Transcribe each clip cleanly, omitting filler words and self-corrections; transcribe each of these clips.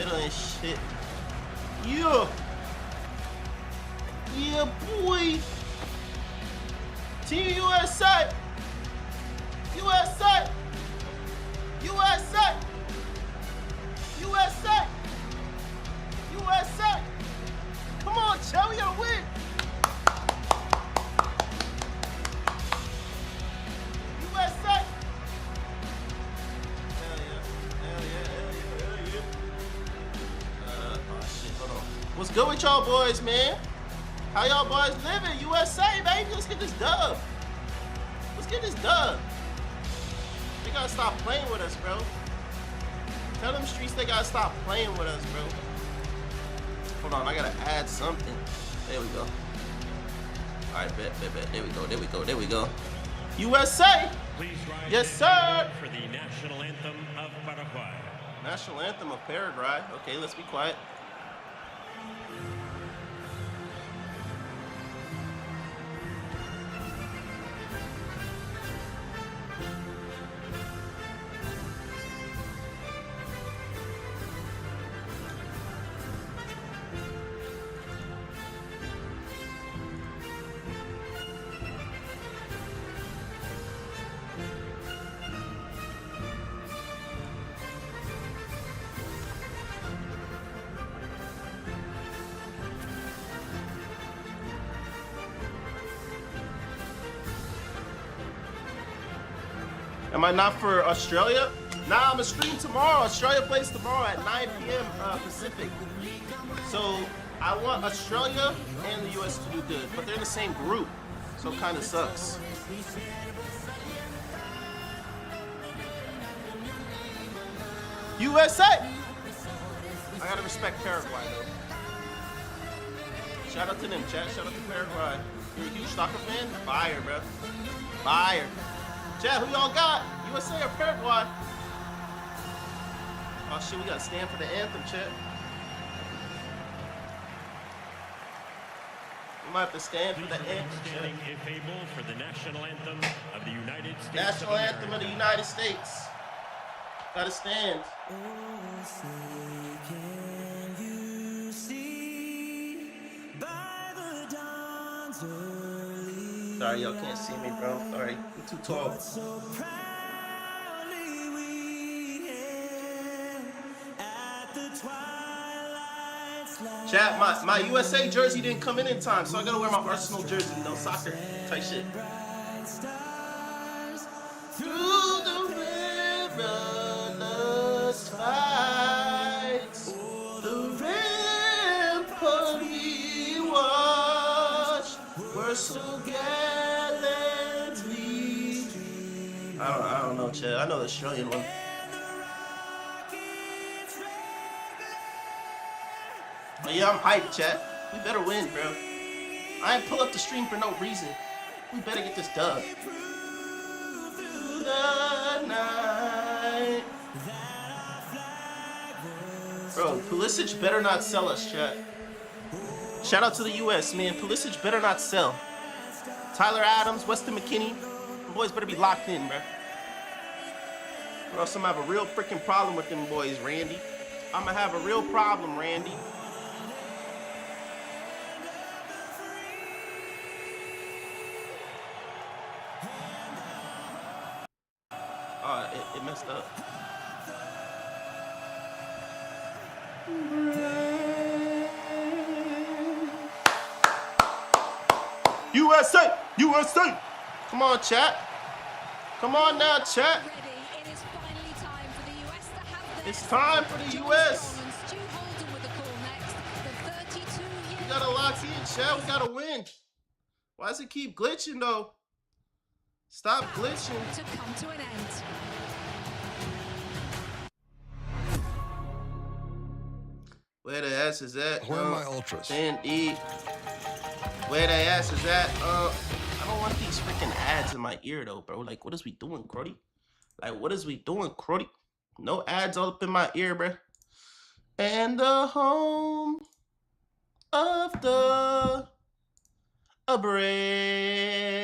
middle and shit. Yeah. Yeah, boy. Team USA. USA. USA. USA. USA. Come on, Chell, we gotta win. USA. Hell yeah. Oh shit, hold on. What's good with y'all boys, man? How y'all boys living? USA, baby. Let's get this dub. Let's get this dub. They gotta stop playing with us, bro. Tell them streets they gotta stop playing with us, bro. Hold on, I gotta add something. There we go. Alright, bet. There we go. USA! Yes, sir! For the national anthem of Paraguay. National anthem of Paraguay. Okay, let's be quiet. Am I not for Australia? Nah, I'm gonna stream tomorrow. Australia plays tomorrow at 9 p.m. Pacific. So I want Australia and the US to do good, but they're in the same group, so it kind of sucks. USA! I gotta respect Paraguay though. Shout out to them, chat. Shout out to Paraguay. You're a huge soccer fan? Fire, bro. Fire. Chat, who y'all got? USA or Paraguay? Oh shit, we gotta stand for the anthem, chat. We might have to stand for the anthem, chat. If able, for the national anthem of the United States. National anthem of the United States. Gotta stand. Sorry, y'all can't see me, bro. Sorry, I'm too tall. Chat, my USA jersey didn't come in time, so I gotta wear my Arsenal jersey, no soccer type shit. Through the riverless fights, the rampart we watched were so gallantly. I don't know, Chad. I know the Australian one. But yeah, I'm hyped, chat. We better win, bro. I ain't pull up the stream for no reason. We better get this dub. Through the night. Bro, Pulisic better not sell us, chat. Shout out to the US, man. Pulisic better not sell. Tyler Adams, Weston McKennie. Them boys better be locked in, bro. Or else I'm gonna have a real freaking problem with them boys, Randy. I'm gonna have a real problem, Randy. Oh, it messed up. USA! USA! Come on, chat. Come on now, chat. It's time for the US. We gotta lock in, chat. We gotta win. Why does it keep glitching, though? Stop glitching. To come to an end. Where the ass is at? Where are my ultras? And eat. Where the ass is at? I don't want these freaking ads in my ear though, bro. Like, what is we doing, Crody? Like, what is we doing, Crody? No ads all up in my ear, bro. And the home of the brave.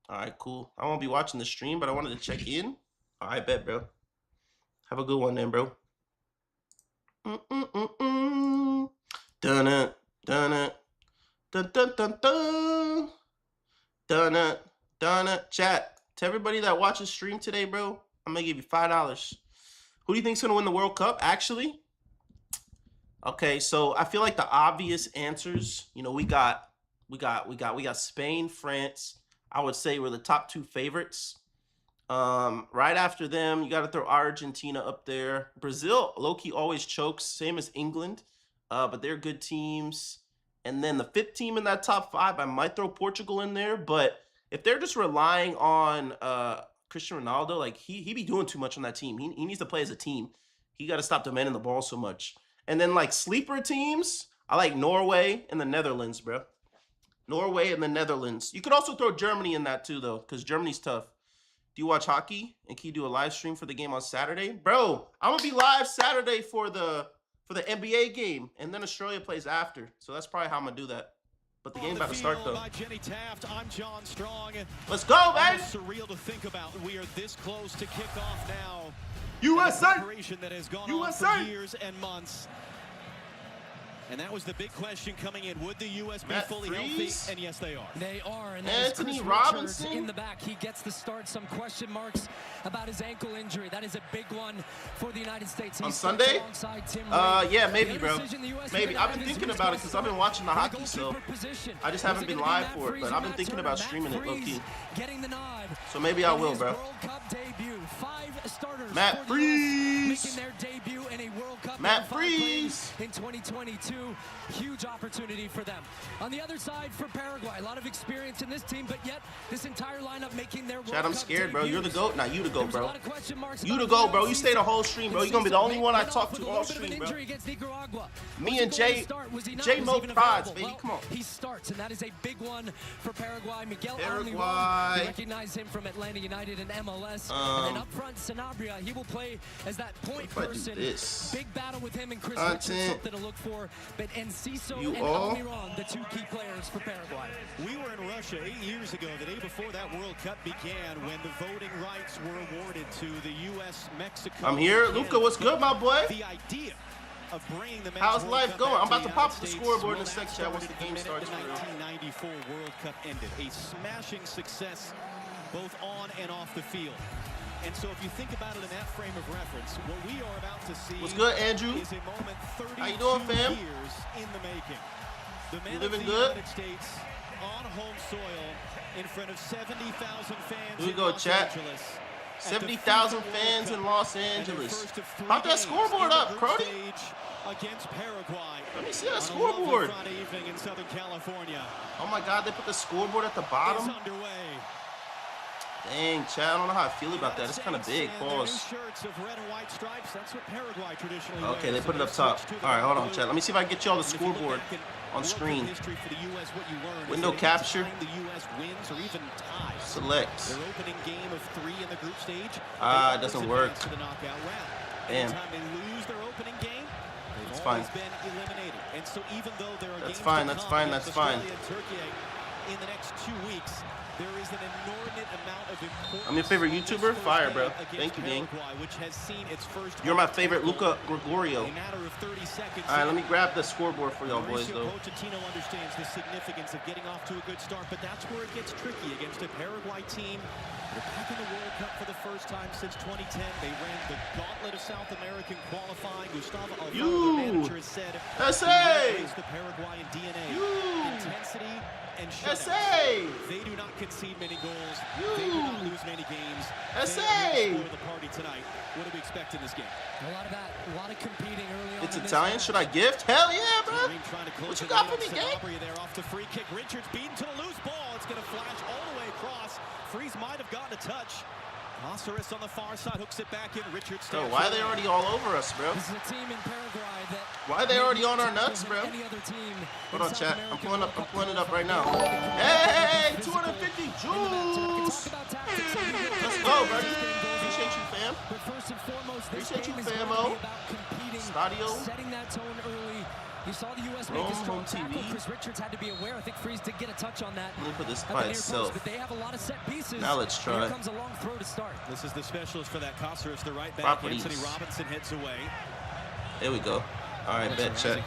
All right, cool. I won't be watching the stream, but I wanted to check in. All right, bet, bro. Have a good one then, bro. Dun it, dun it, dun dun dun dun, dun it, dun it. Chat, to everybody that watches stream today, bro, I'm gonna give you $5. Who do you think's gonna win the World Cup? Actually, okay, so I feel like the obvious answers. You know, we got Spain, France. I would say we're the top 2 favorites. Right after them, you got to throw Argentina up there. Brazil, low-key always chokes, same as England, but they're good teams. And then the 5th team in that top 5, I might throw Portugal in there. But if they're just relying on Cristiano Ronaldo, like he be doing too much on that team. He needs to play as a team. He got to stop demanding the ball so much. And then like sleeper teams, I like Norway and the Netherlands, bro. Norway and the Netherlands. You could also throw Germany in that too, though, because Germany's tough. Do you watch hockey? And can you do a live stream for the game on Saturday? Bro, I'm going to be live Saturday for the NBA game, and then Australia plays after. So that's probably how I'm going to do that. But the game about to start, though. I'm John Strong. Let's go, baby! It's surreal to think about. We are this close to kick off now. USA! That has gone on for years and months. And that was the big question coming in. Would the U.S. be fully healthy? And yes, they are. They are. And Anthony Robinson in the back. He gets the start. Some question marks about his ankle injury. That is a big one for the United States. On Sunday? Yeah, maybe, bro. Maybe. I've been thinking about it because I've been watching the hockey, so I just haven't been live for it. But I've been thinking about streaming it low-key. So maybe I will, bro. Matt Freeze! Making their debut in a World Cup. Matt Freeze! In 2022. Huge opportunity for them. On the other side for Paraguay, a lot of experience in this team, but yet this entire lineup making their World Cup. I'm scared, bro. You're the GOAT. Nah, you the GOAT, bro. You the the GOAT, bro. You stay the whole stream, bro. You're going to be the only one I talk to all stream, bro. Me and Jay Mo Prods, baby. Come on. He starts, and that is a big one for Paraguay. Miguel Paraguay. You recognize him from Atlanta United and MLS. And then up front, Sanabria, he will play as that point person. Big battle with him and Chris Richards, something to look for. But Enciso and Almiron, the 2 key players for Paraguay. We were in Russia 8 years ago, the day before that World Cup began, when the voting rights were awarded to the U.S., Mexico. I'm here. Luca, what's good, my boy? The idea of bringing the How's life going? I'm about to pop the scoreboard in a sec, chat, once the game starts. The 1994 World Cup ended. A smashing success both on and off the field. And so if you think about it in that frame of reference, what we are about to see what's good, Andrew? Is a moment 32 How you doing, fam? years in the making. The men you living of the good? United States on home soil in front of 70,000 fans Here we in go, Los chat. Angeles. 70,000 fans in Los Angeles. Pop that scoreboard up, Crody. Against Paraguay. Let me see that scoreboard. Friday evening in Southern California. Oh my God, they put the scoreboard at the bottom. It's underway. Dang, Chad, I don't know how I feel about that. It's kind of big. Pause. Okay, they put it up top. All right, hold on, Chad. Let me see if I can get you all the scoreboard on screen. Window capture. Select. It doesn't work. Damn. It's fine. That's fine. That's fine. That's fine. In the next 2 weeks, there is an inordinate amount of importance. I'm your favorite YouTuber? Fire, bro. Thank you, gang. You're my favorite, Luca Gregorio. All right, let me grab the scoreboard for y'all boys, though. Pochettino understands the significance of getting off to a good start, but that's where it gets tricky against a Paraguay team. They're back in the World Cup for the first time since 2010. They ran the gauntlet of South American qualifying. Gustavo Alfaro, the manager, has said, the Paraguayan DNA, intensity, and shutouts. They do not concede many goals. They do not lose many games. They score the party tonight. What do we expect in this game? A lot of that, a lot of competing early on. It's Italian. Should I gift? Hell yeah, bro. What you got for me, gang? There off the free kick. Richards beaten to the loose ball. It's going to flash all the way across. Freeze might have gotten a touch. Caceres on the far side hooks it back in. Richards. Bro, why are they already all over us, bro? This is a team in Paraguay that. Why are they already on our nuts, bro? Hold on, chat. I'm pulling it up right now. Hey, 250 joules. Let's go, buddy. Appreciate you, fam. But first and foremost, this Appreciate game you, is going to famo. be about competing, Stadio. setting that tone early. You saw the U.S. make a strong tackle. Chris Richards had to be aware. I think Freeze did get a touch on that. Let me put this by itself. But they have a lot of set pieces. Now let's try. Here comes a long throw to start. This is the specialist for that. Caceres, the right back. Anthony Robinson hits away. There we go. All right, bet check.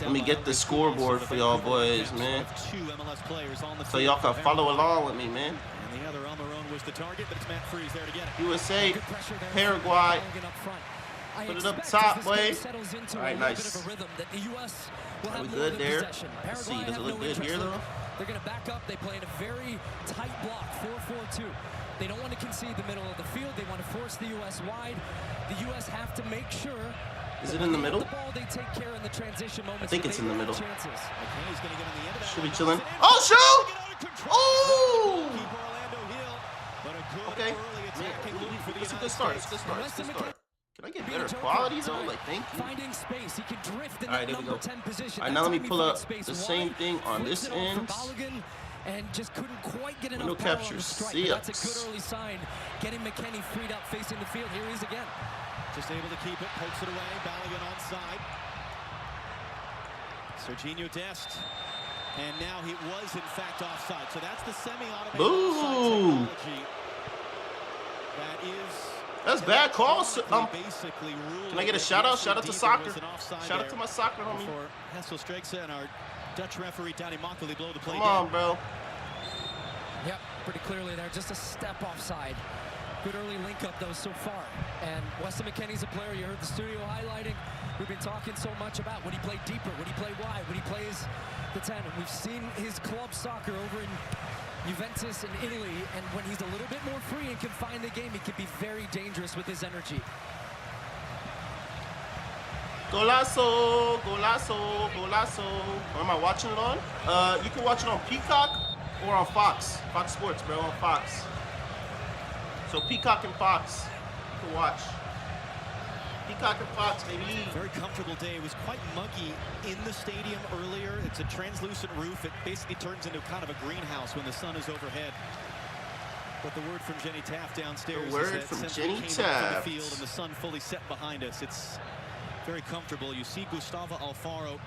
Let me get the scoreboard for y'all boys, man. So y'all can follow along with me, man. The other on their own was the target, but it's Matt Freeze there to get it. USA, Paraguay. Put it up top, boy. All right, nice. Are we good there? Let's see. Does it look good here, though? They're going to back up. They play in a very tight block, 4-4-2. They don't want to concede the middle of the field. They want to force the U.S. wide. The U.S. have to make sure. Is it in the middle? The ball, they take care in the transition moments. I think it's in the middle. Should be chilling. Oh, shoot! Oh! Okay. It's a good start. It's a good start. It's a good start. Can I get better quality though? Like, thank you. Finding space, he can drift in that number 10 position. All right, now let me pull up the same thing on this end. And just couldn't quite get enough window power capture on the strike. 6. That's a good early sign. Getting McKennie freed up facing the field. Here he is again. Just able to keep it, pokes it away. Balogun onside. Serginho Dest. And now he was, in fact, offside. So that's the semi-automated offside technology. That is... That's bad call. Basically can I get a shout-out? Shout-out to soccer. Shout-out to my soccer homie. For Hessel Strijkse and our Dutch referee, Danny Mokkeli, blow the play. Come on, bro. Yep, pretty clearly there. Just a step offside. Good early link up, though, so far. And Weston McKennie's a player you heard the studio highlighting. We've been talking so much about would he play deeper, would he play wide, would he play the 10. And we've seen his club soccer over in Juventus in Italy, and when he's a little bit more free and can find the game, he can be very dangerous with his energy. Golazo, golazo, golazo. Where am I watching it on? You can watch it on Peacock or on Fox. Fox Sports, bro, on Fox. So Peacock and Fox, you can watch. Peacock and Fox, baby. Very comfortable day. It was quite muggy in the stadium earlier. It's a translucent roof. It basically turns into kind of a greenhouse when the sun is overhead. But the word from Jenny Taft downstairs the word is that from since Jenny we came Taft. up to the field and the sun fully set behind us, it's very comfortable. You see Gustavo Alfaro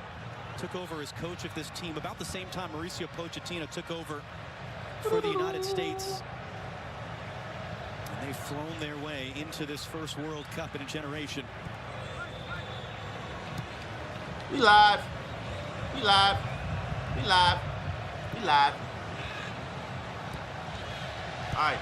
took over as coach of this team about the same time Mauricio Pochettino took over for the United States. And they've flown their way into this first World Cup in a generation. We live. We live. We live. We live. All right.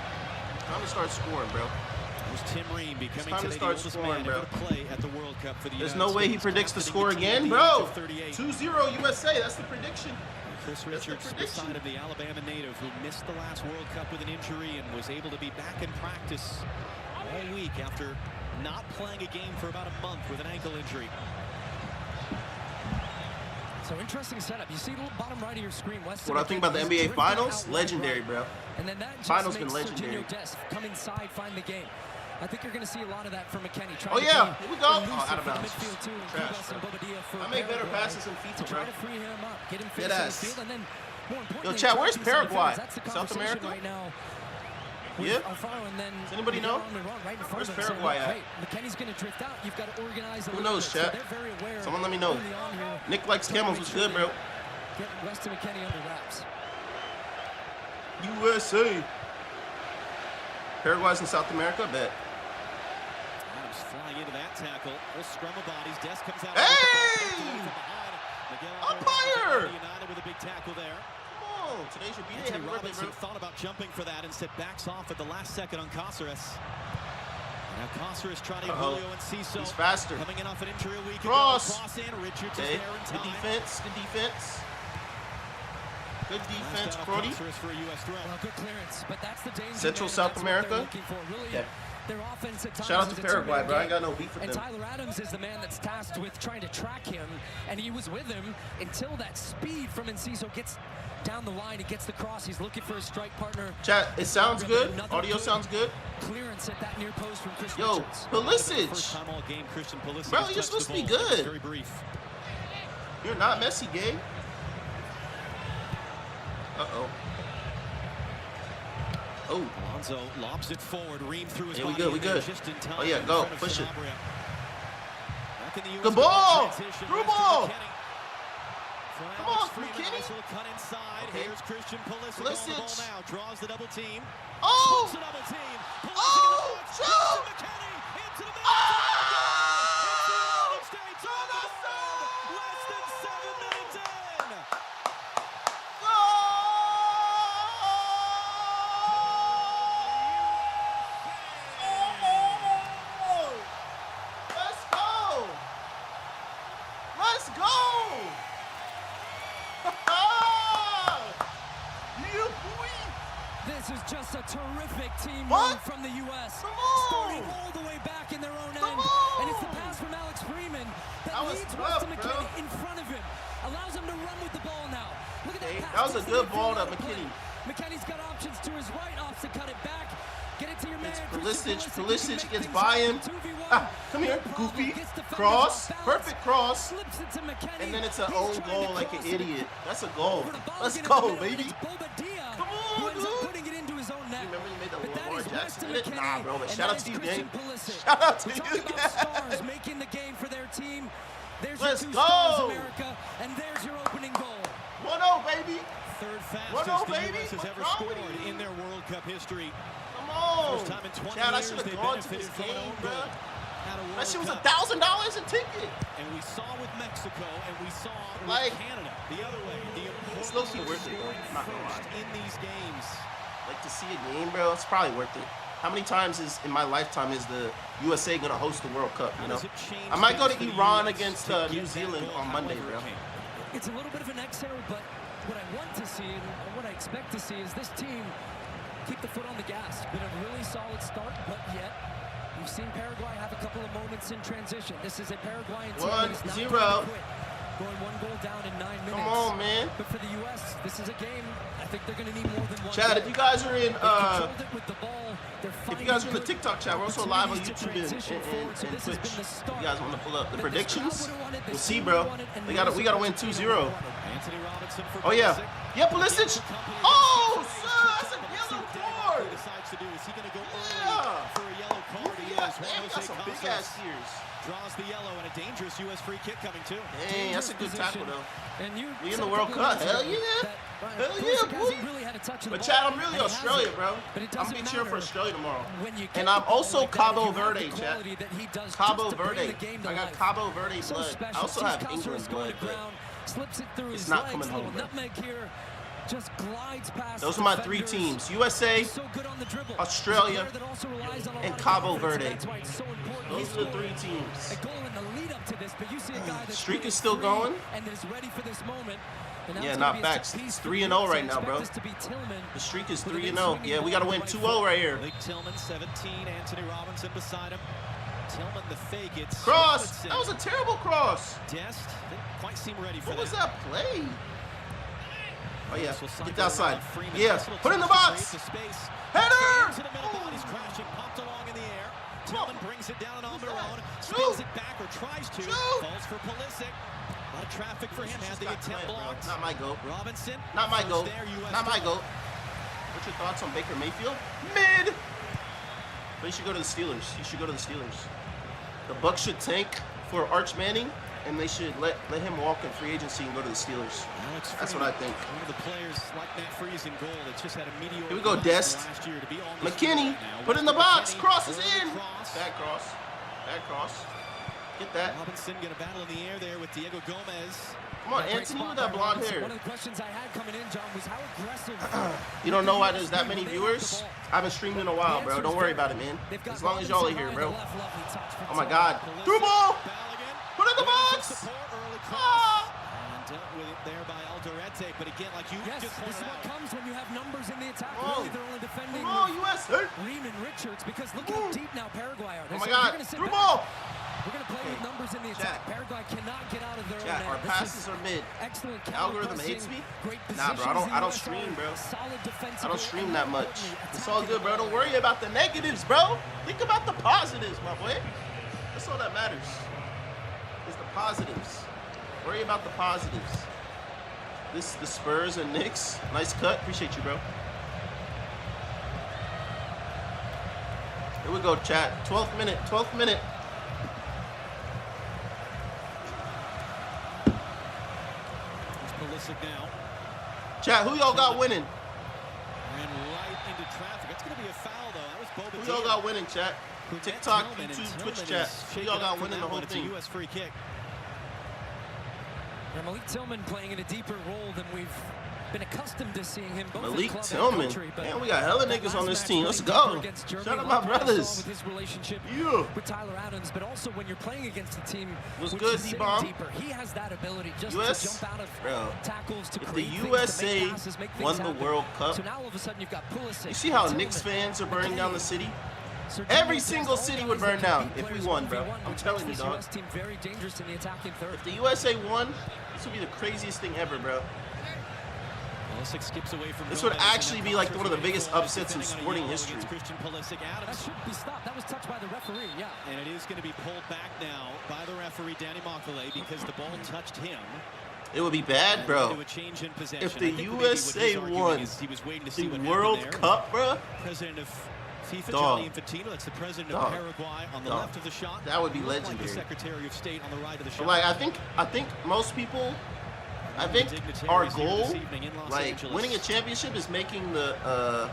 Time to start scoring, bro. It was Tim Ream becoming time to today start the oldest scoring, man bro. ever to play at the World Cup for the There's United no way he States. predicts the score Captaining again, the bro. team at the age of 2-0 USA. That's the prediction. Chris Richards, beside of the Alabama native who missed the last World Cup with an injury and was able to be back in practice all week after not playing a game for about a month with an ankle injury. So interesting setup. You see the bottom right of your screen. Weston What I think about the NBA Finals? Legendary, bro. And then that Finals just been makes legendary. Serginho Dest come inside, find the game. I think you're going to see a lot of that from McKennie. Oh yeah, here we go. Oh, out of bounds. Trash, I make better passes in FIFA, bro. Try to free him up, get him facing the field, and then more importantly, yo, Chad, where's Paraguay? South America right now. Yeah. And then does anybody know? Right in Where's front Paraguay at? Hey, McKennie's going to drift out. You've got to organize. Who knows, Chad? So they're very aware. Someone let me know. Nick likes camels. Was good, bro. Get Weston McKennie under wraps. USA. Paraguay's in South America, bet. Adams flying into that tackle. Full scrum of bodies. Dest comes out. Hey! Umpire! United with a big tackle there. Come on, today's your B-Day. Happy birthday, bro. Thought about jumping for that and said backs off at the last second on Cáceres. Now Cáceres trying to Julio and Ciso. He's faster. Coming in off an injury a week Cross. Cross in. Richards okay. is there in time. Good defense. Good defense. Good defense, Brody. For a US throw. Well, good clearance, but that's the danger. Central South America. Really, yeah. Their offense at times shout out to Paraguay, bro. I ain't got no beef with and them. Tyler Adams is the man that's tasked with trying to track him, and he was with him until that speed from Enciso gets down the line and gets the cross. He's looking for his strike partner. Chat, it sounds good. Audio sounds good. Clearance at that near post from Chris Yo, Richards. Pulisic. First time all game, Christian Pulisic. Bro, you're supposed to be good. Very brief. You're not Messi, gay. Uh-oh. Oh. Alonso lobs it forward. Ream through his yeah, we body. good, we good. Just in time. Oh, yeah, go. Push it. Good ball! Through ball! Come on, McKennie. Cut inside. Okay. Here's Christian Pulisic on the ball now. Draws the double team. Oh! The double team. Oh! Shoot! McKennie into the middle. Oh! terrific team What? move from the U.S. Come on. Starting all the way back in their own end. on. And it's the pass from Alex Freeman that was leads tough, Weston bro. McKennie in front of him. Allows him to run with the ball now. Look at that Hey, pass. that was a Just good the ball midfield to McKennie. McKennie's got options to his right, opts to cut it back. Get it to your man. Pulisic gets by him. Come here, goofy. Cross. Perfect cross. Slips it to McKennie. And then it's an He's own trying goal to like an cross it idiot. That's a goal. over to Let's Balogun in the go, middle, and baby. it's Bobadilla Come on, who ends up dude. putting it into his own net. You remember you made the But that Lamar is Jackson Weston hit? Nah, McKennie, bro, but and shout that out is to you, Christian gang. Pulisic. Shout out to We you, talk about guys. stars making the game for their team. There's Let's your two go. stars, America, and there's your opening goal. 1-0, baby. Third 1-0, fastest the baby. U.S. has What's ever wrong scored with you? in their World Cup history. Come on. First time in 20 Chad, I years should have they gone to benefited this from an game, own bro. goal at a World That shit was Cup. $1,000 a ticket. And we saw with Mexico, and we saw with Like, Canada the other way. The importance it's low-key of worth it, though. scoring I'm not gonna first lie. in these games. Like, to see a game, bro, it's probably worth it. How many times in my lifetime is the USA gonna host the World Cup, you know? I might go to Iran against New Zealand on Monday, bro. It's a little bit of an exhale, but what I want to see and what I expect to see is this team keep the foot on the gas. Been a really solid start, but yet we've seen Paraguay have a couple of moments in transition. This is a Paraguayan team that is not 1-0. going to quit. Going one goal down in 9 minutes. Come on, man. But for the U.S., this is a game I think they're going to need more than one. Chad, if you guys are in, They controlled it with the ball. if you guys are in the TikTok chat, we're also live on YouTube and Twitch. If you guys want to pull up the predictions, we'll see, bro. We gotta win 2-0. Oh yeah, yeah, Pulisic. Oh, son, that's a yellow card. Yeah. Damn, we got some big ass ears. Draws the yellow and a dangerous U.S. free kick coming too. Dang, that's a good tackle though. And We in the World Cup, hell yeah. Hell yeah, boy. But Chad, I'm really Australia, bro. I'm gonna be cheering for Australia tomorrow. And I'm also Cabo Verde, Chad. Cabo Verde. I got Cabo Verde blood. I also have England blood, but it's not coming home, bro. Just glides past. Those are my three teams: USA, Australia, and Cabo Verde. Those are the three teams. A goal in the lead up to this, but you see a guy that's streak is still going and is ready for this moment. Yeah, not facts. It's 3-0 right now, bro. The streak is 3-0. Yeah, we gotta win 2-0 right here. Luke Tillman, 17. Anthony Robinson beside him. Tillman the fake. It's cross. Robinson. That was a terrible cross. Dest didn't quite seem ready for what that. Was that play? Oh yeah, get outside. Yeah, put it in the box. Header! Into the middle, body's crashing, popped along in the air. Tillman brings it down on their own, spins it back or tries to. Falls for Pulisic. A lot of traffic for him. Had the attempt blocked. Not my goat. Robinson. Not my goat. Not my goat. What's your thoughts on Baker Mayfield? Mid. But he should go to the Steelers. He should go to the Steelers. The Bucs should tank for Arch Manning, and they should let him walk in free agency and go to the Steelers. That's what I think. One of the players like Matt Freese in goal that just had a mediocre. Here we go, Dest. McKennie, put in the box. Crosses in. Bad cross. Bad cross. Get that. Robinson gonna battle in the air there with Diego Gomez. Come on, Anthony with that blonde hair. One of the questions I had coming in, John, was how aggressive. You don't know why there's that many viewers? I haven't streamed in a while, bro. Don't worry about it, man. As long as y'all are here, bro. Oh my God. Through ball. Put in the box. Dealt with it there by Alderete, but again, like you just this is what comes when you have numbers in the attack. Oh. Really, they're only defending US. Ream and Richards, because look how deep now Paraguay are. Oh my God. Through ball. We're going to play with numbers in the attack. Paraguay cannot get out of their own end. Our passes are mid. Excellent algorithm hates me. Great nah, bro. I don't stream, bro. Solid defensive. I don't stream that much. It's all good, bro. Don't worry about the negatives, bro. Think about the positives, my boy. That's all that matters. Is the positives. Worry about the positives. This the Spurs and Knicks. Nice cut. Appreciate you, bro. Here we go, chat. 12th minute. 12th minute. Pulisic now. Chat, who y'all got winning? And right into traffic. It's going to be a foul, though. That was Bobadilla. Who y'all got winning, chat? TikTok, YouTube, Twitch chat. Who y'all got winning the whole thing? It's a U.S. free kick. Malik Tillman playing in a deeper role than we've been accustomed to seeing him both Malik in club Tillman. and country, Man, we got hella niggas on this team. Let's go. Shout out my brothers. With his relationship with Tyler Adams, but also when you're playing against a team what's good, D-Bomb? He has that ability just US? to jump out of tackles, to if create the things, USA to make passes, make things won the happen. World Cup, So now all of a sudden you've got Pulisic, you see how Tillman, Knicks fans are burning down the city? Sergio Every Dest, single all city guys would burn that can down beat if we players won, bro. 1v1, I'm which telling makes you, this dog. US team very dangerous in the attacking third. If the USA won, this would be the craziest thing ever, bro. Skips away from this would actually be like one of the biggest upsets in sporting history. That should be stopped. That was touched by the referee, yeah. And it is going to be pulled back now by the referee, Danny Makale, because the ball touched him. It would be bad, bro. If the USA won the World Cup, bro. President of FIFA, Gianni Infantino, that's the president of Paraguay on the left of the shot. That would be legendary. Like the Secretary of State on the right of the shot. But like, I think most people, I think our goal, like winning a championship, is making the.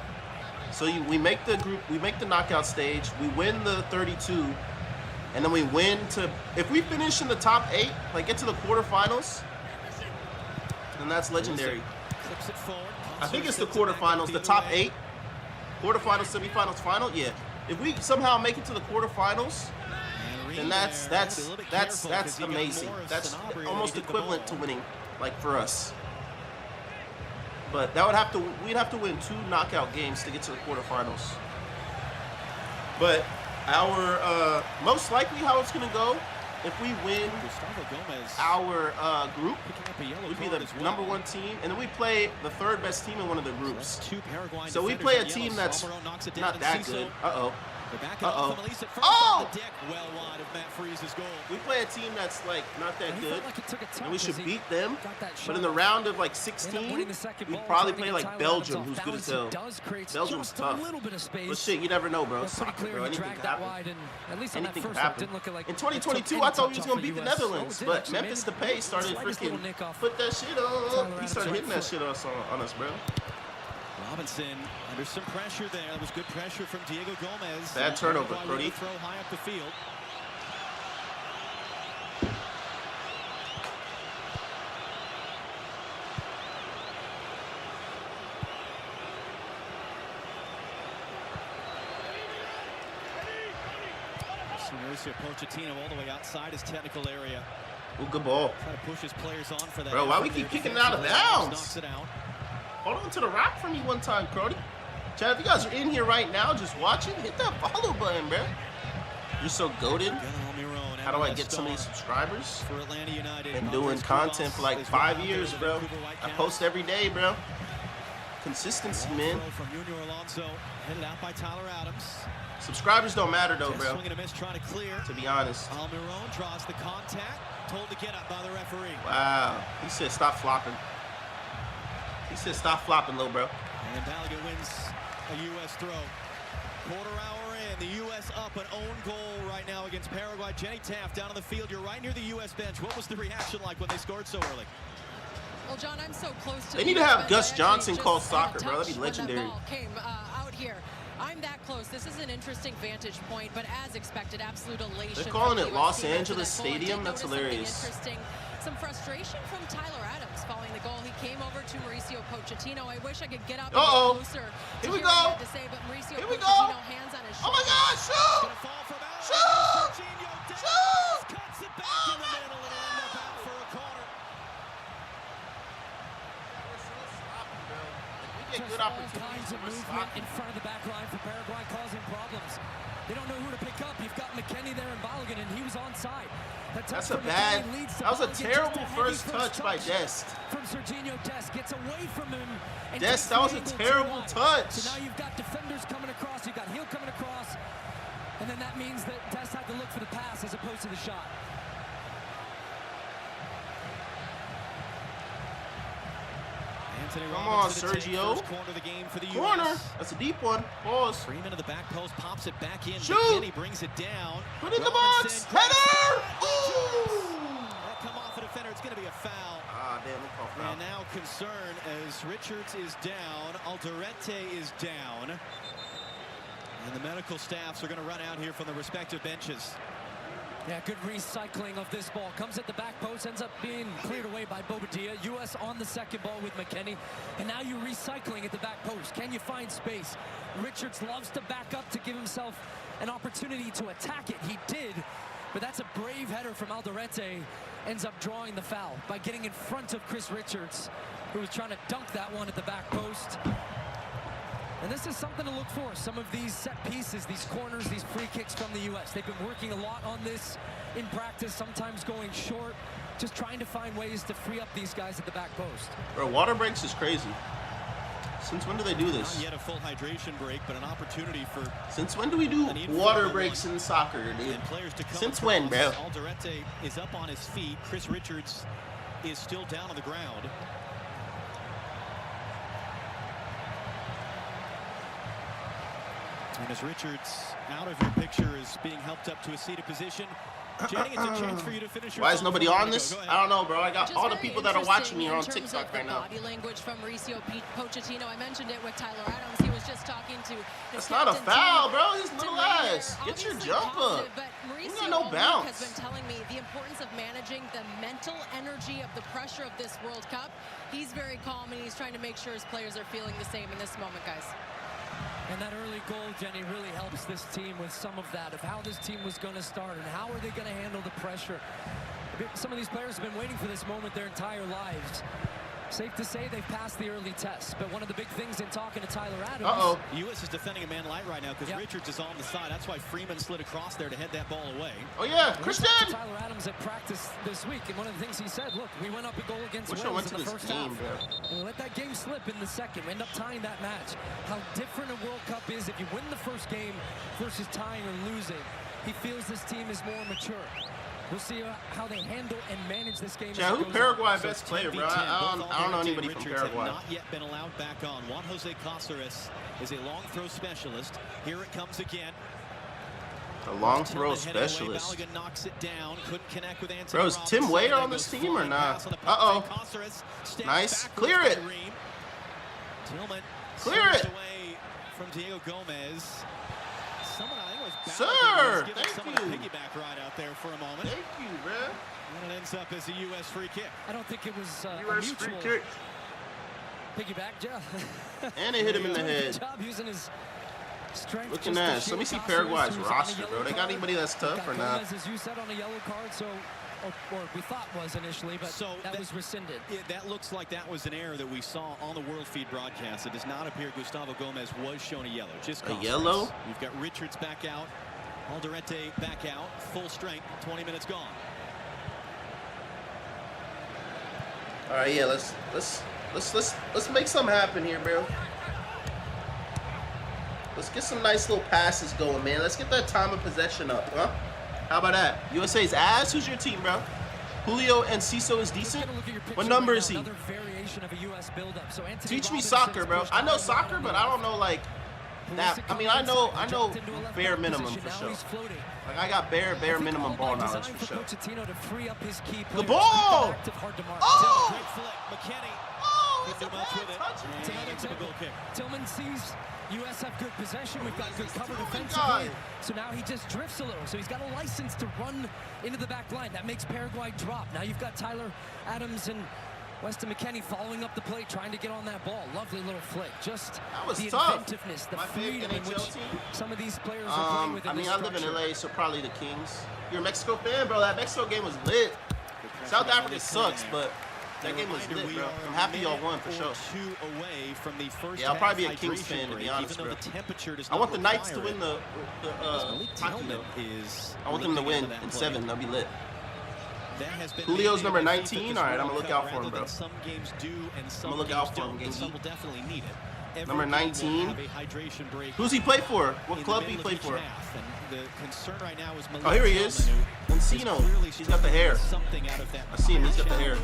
We make the group, we make the knockout stage, we win the 32, and then we win to. If we finish in the top 8, like get to the quarterfinals, then that's legendary. I think it's the quarterfinals, the top 8, quarterfinals, semifinals, final. Yeah, if we somehow make it to the quarterfinals, then that's amazing. That's almost equivalent to winning, like for us. But that would we'd have to win 2 knockout games to get to the quarterfinals. But our most likely how it's gonna go, if we win our group, we'd be the #1 team, and then we play the 3rd best team in one of the groups. So we play a team that's not that good. Uh-oh. Oh! Well wide of Matt Freese's goal. We play a team that's like not that good, and we should beat them. But But in the round of like 16, we'd probably play like Belgium, who's good as hell. Belgium's tough. But shit, you never know, bro. Soccer, bro. Anything can happen. Anything can happen. In 2022, I thought we was gonna beat the Netherlands, but Memphis Depay started freaking put that shit on. He started hitting that shit on us, bro. Robinson under some pressure there. That was good pressure from Diego Gomez. Bad turnover, Brody. Throw high up the field. Mauricio Pochettino all the way outside his technical area. Ooh, good ball. Try to push his players on for that. Bro, why we keep kicking it out of bounds? Knocks it out. Hold on to the rock for me one time, Crody. Chad, if you guys are in here right now just watching, hit that follow button, bro. You're so goated. How do I get so many subscribers? Been doing content for like 5 years, bro. I post every day, bro. Consistency, man. Headed out by Tyler Adams. Subscribers don't matter though, bro. To be honest. Almiron draws the contact. Told to get up by the referee. Wow. He said stop flopping. He said stop flopping, little bro. And Balogun wins a U.S. throw. Quarter hour in, the U.S. up an own goal right now against Paraguay. Jenny Taft down on the field. You're right near the U.S. bench. What was the reaction like when they scored so early? Well, John, I'm so close to. They need to have Gus Johnson call soccer, bro. That'd be legendary. That ball came out here. I'm that close. This is an interesting vantage point, but as expected, absolute elation. They're calling it Los Angeles Stadium. That's hilarious. Interesting. Some frustration from Tyler Adams following the goal. He came over to Mauricio Pochettino. I wish I could get up closer. Here we go. To say, but Mauricio Here we go. Pochettino, hands on his shoulder. Oh my God! Shoot! Shoot! Shoot! Cuts it back in the middle and end up out for a corner. Good all kinds of movement in front of the back line for Paraguay, causing problems. They don't know who to pick up. You've got McKennie there and Balogun, and he was onside. That was a terrible first touch by Dest. From Sergio Dest, gets away from him. Dest, that was a terrible touch. So now you've got defenders coming across, you've got Hill coming across, and then that means that Dest had to look for the pass as opposed to the shot. Come on, Sergio. Corner. That's a deep one. Pause. Freeman to the back post, pops it back in. Shoot. McKennie brings it down. Put it in the box. Header. That come off a defender. It's going to be a foul. Ah, damn, look off now. And now concern as Richards is down. Alderete is down. And the medical staffs are going to run out here from the respective benches. Yeah, good recycling of this ball. Comes at the back post, ends up being cleared away by Bobadilla. U.S. on the second ball with McKennie. And now you're recycling at the back post. Can you find space? Richards loves to back up to give himself an opportunity to attack it. He did, but that's a brave header from Alderete. Ends up drawing the foul by getting in front of Chris Richards, who was trying to dunk that one at the back post. And this is something to look for. Some of these set pieces, these corners, these free kicks from the U.S. They've been working a lot on this in practice, sometimes going short, just trying to find ways to free up these guys at the back post. Bro, water breaks is crazy. Since when do they do this? Not yet a full hydration break, but an opportunity for... Since when do we do water breaks in soccer, dude? Since when, bro? Alderete is up on his feet. Chris Richards is still down on the ground. And as Richards out of your picture is being helped up to a seated position. Channing, it's a chance for you to finish your... Why is nobody on this? I don't know, bro. I got all the people that are watching me on TikTok right now. Body language from Mauricio Pochettino. I mentioned it with Tyler Adams. He was just talking to... That's not a foul, bro. His little ass. Get your jump up. You got no bounce. Has been telling me the importance of managing the mental energy of the pressure of this World Cup. He's very calm, and he's trying to make sure his players are feeling the same in this moment, guys. And that early goal, Jenny, really helps this team with some of that, of how this team was going to start and how are they going to handle the pressure. Some of these players have been waiting for this moment their entire lives. Safe to say they've passed the early tests, but one of the big things in talking to Tyler Adams... The U.S. is defending a man light right now because Richards is on the side. That's why Freeman slid across there to head that ball away. Oh, yeah, Christian! Tyler Adams at practice this week, and one of the things he said, look, we went up a goal against Wales in the first half. And we let that game slip in the second. We end up tying that match. How different a World Cup is if you win the first game versus tying or losing. He feels this team is more mature. We'll see how they handle and manage this game. Yeah, who Paraguay best player, bro? I don't know anybody from Paraguay. Not yet been allowed back on. Juan Jose Cáceres is a long throw specialist. Here it comes again. A long throw specialist. Balogun knocks it down. Couldn't connect with Anthony. Bro, is Tim Weah on this team or not? Nice. Clear it. Tillman clear it. Away from Diego Gomez. Someone, I think it was Sir, thank you. Piggyback right out there for a moment. Thank you, bro. And it ends up as a U.S. free kick. I don't think it was a U.S. mutual free kick. Piggyback, yeah. And they hit him in the head. Good job using his strength. Looking nice. Let me see Paraguay's roster, bro. They got anybody that's tough or not? As you said, on a yellow card, so or we thought was initially, but so that was rescinded. That looks like that was an error that we saw on the World Feed broadcast. It does not appear Gustavo Gomez was shown a yellow. Just a yellow? You've got Richards back out, Alderete back out, full strength, 20 minutes gone. All right, yeah, let's make something happen here, bro. Let's get some nice little passes going, man. Let's get that time of possession up, huh? How about that? USA's ass. Who's your team, bro? Julio and Ciso is decent. What number is he? Teach me soccer, bro. I know soccer, but I don't know like that. I mean, I know bare minimum for sure. Like I got bare minimum ball knowledge for sure. The ball! Oh! Tillman sees U.S. have good possession. We've got good cover defensively. So now he just drifts a little. So he's got a license to run into the back line. That makes Paraguay drop. Now you've got Tyler Adams and Weston McKennie following up the play, trying to get on that ball. Lovely little flick. Just the inventiveness, the freedom in which some of these players are playing with. I mean, I live in LA, so probably the Kings. You're a Mexico fan, bro. That Mexico game was lit. South Africa sucks, but that game was lit, bro. I'm happy y'all won for sure. Yeah, I'll probably be a Kings fan, to be honest, bro. I want the Knights to win the hockey, though. I want them to win in 7. They'll be lit. Julio's number 19. All right, I'm going to look out for him, bro. I'm going to look out for him, Genji. Number 19. Who's he play for? What club do he play for? Oh, here he is. Encino. He's got the hair. I see him. He's got the hair.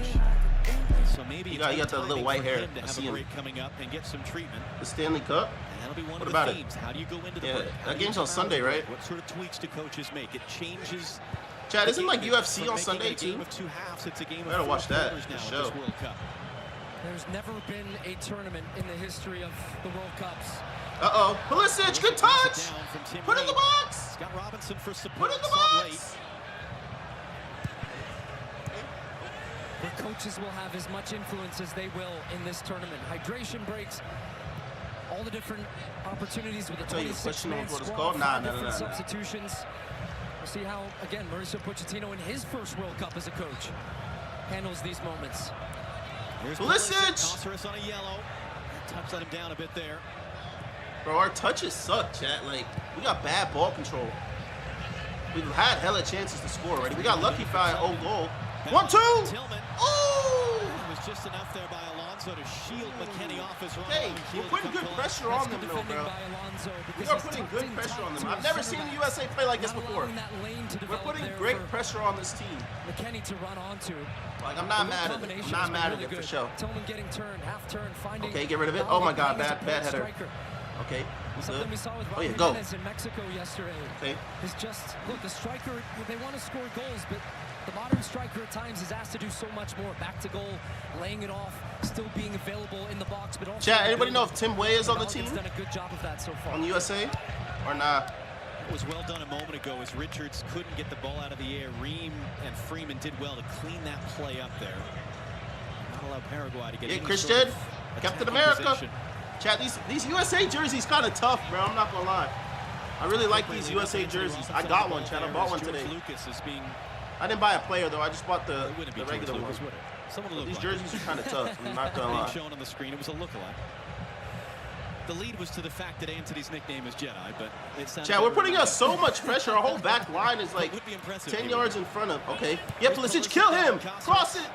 He got the little white hair. I see him. The Stanley Cup? What about it? Yeah, that game's on Sunday, right? What sort of tweaks do coaches make? It changes. Chad, isn't like UFC on Sunday too? Better watch that for sure. There's never been a tournament in the history of the World Cups. Uh-oh. Pulisic, good touch! Put in the box! Scott Robinson for support. Put in the box! coaches will have as much influence as they will in this tournament. Hydration breaks, all the different opportunities with the 26-man squad, substitutions. We'll see how, again, Mauricio Pochettino in his first World Cup as a coach handles these moments. Pulisic on a yellow. Touch let him down a bit there. Bro, our touches suck, chat. Like, we got bad ball control. We've had hella chances to score already. We got lucky for an own goal. 1-2. Oh! It was just enough there by Alonso to shield McKennie off his run. Hey, we're putting good pressure on them, though, bro. We are putting good pressure on them. I've never seen the USA play like this before. We're putting great pressure on this team. McKennie to run onto. Like, I'm not mad at it. I'm not mad at it for sure. Tillman getting turned, half turn, finding. Okay, get rid of it. Oh my God, bad header. Okay, something we saw with oh, yeah, go. in Mexico yesterday. Okay. It's just, look, the striker, they want to score goals, but the modern striker at times is asked to do so much more. Back to goal, laying it off, still being available in the box, but also. Chat, anybody know if Tim Weah is on the team? He's done a good job of that so far. On the USA or not? It was well done a moment ago as Richards couldn't get the ball out of the air. Ream and Freeman did well to clean that play up there. Not allow Paraguay to get any Christian, sort of Captain America. position. Chat, these USA jerseys kind of tough, bro. I'm not gonna lie. I really like these USA jerseys. I got one, chat. I bought one today. I didn't buy a player though. I just bought the regular one. These jerseys are kind of tough. I'm not gonna lie. Shown on the screen, it was a lookalike. The lead was to the fact that Anthony's nickname is Jedi, but it sounded. Chat, we're putting us so much pressure. Our whole back line is like 10 yards in front of. Okay. Yep, Pulisic, kill him. Cross it.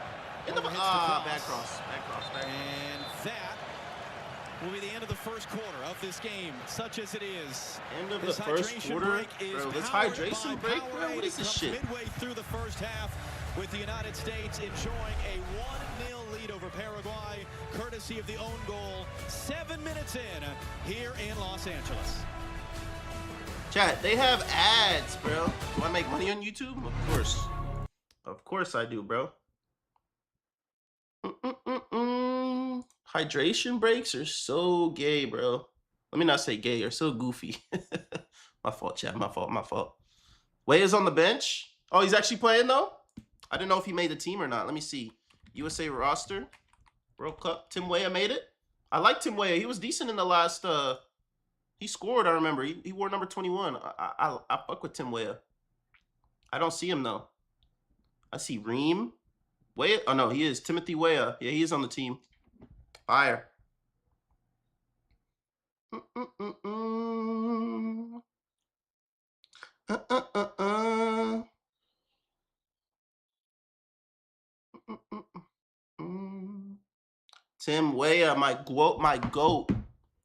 In the bad cross. And that will be the end of the first quarter of this game, such as it is. End of the first quarter? Bro, this hydration break, bro? What is this shit? Midway through the first half, with the United States enjoying a 1-0 lead over Paraguay, courtesy of the own goal, 7 minutes in here in Los Angeles. Chat, they have ads, bro. Do I make money on YouTube? Of course. Of course I do, bro. Hydration breaks are so gay, bro. Let me not say gay, or so goofy. My fault, chat. My fault. Weah's on the bench. Oh, he's actually playing, though? I didn't know if he made the team or not. Let me see. USA roster. World Cup. Tim Weah made it. I like Tim Weah. He was decent in the last... He scored, I remember. He wore number 21. I fuck with Tim Weah. I don't see him, though. I see Ream. Weah? Oh, no, he is. Timothy Weah. Yeah, he is on the team. Fire. Tim Weah, my goat.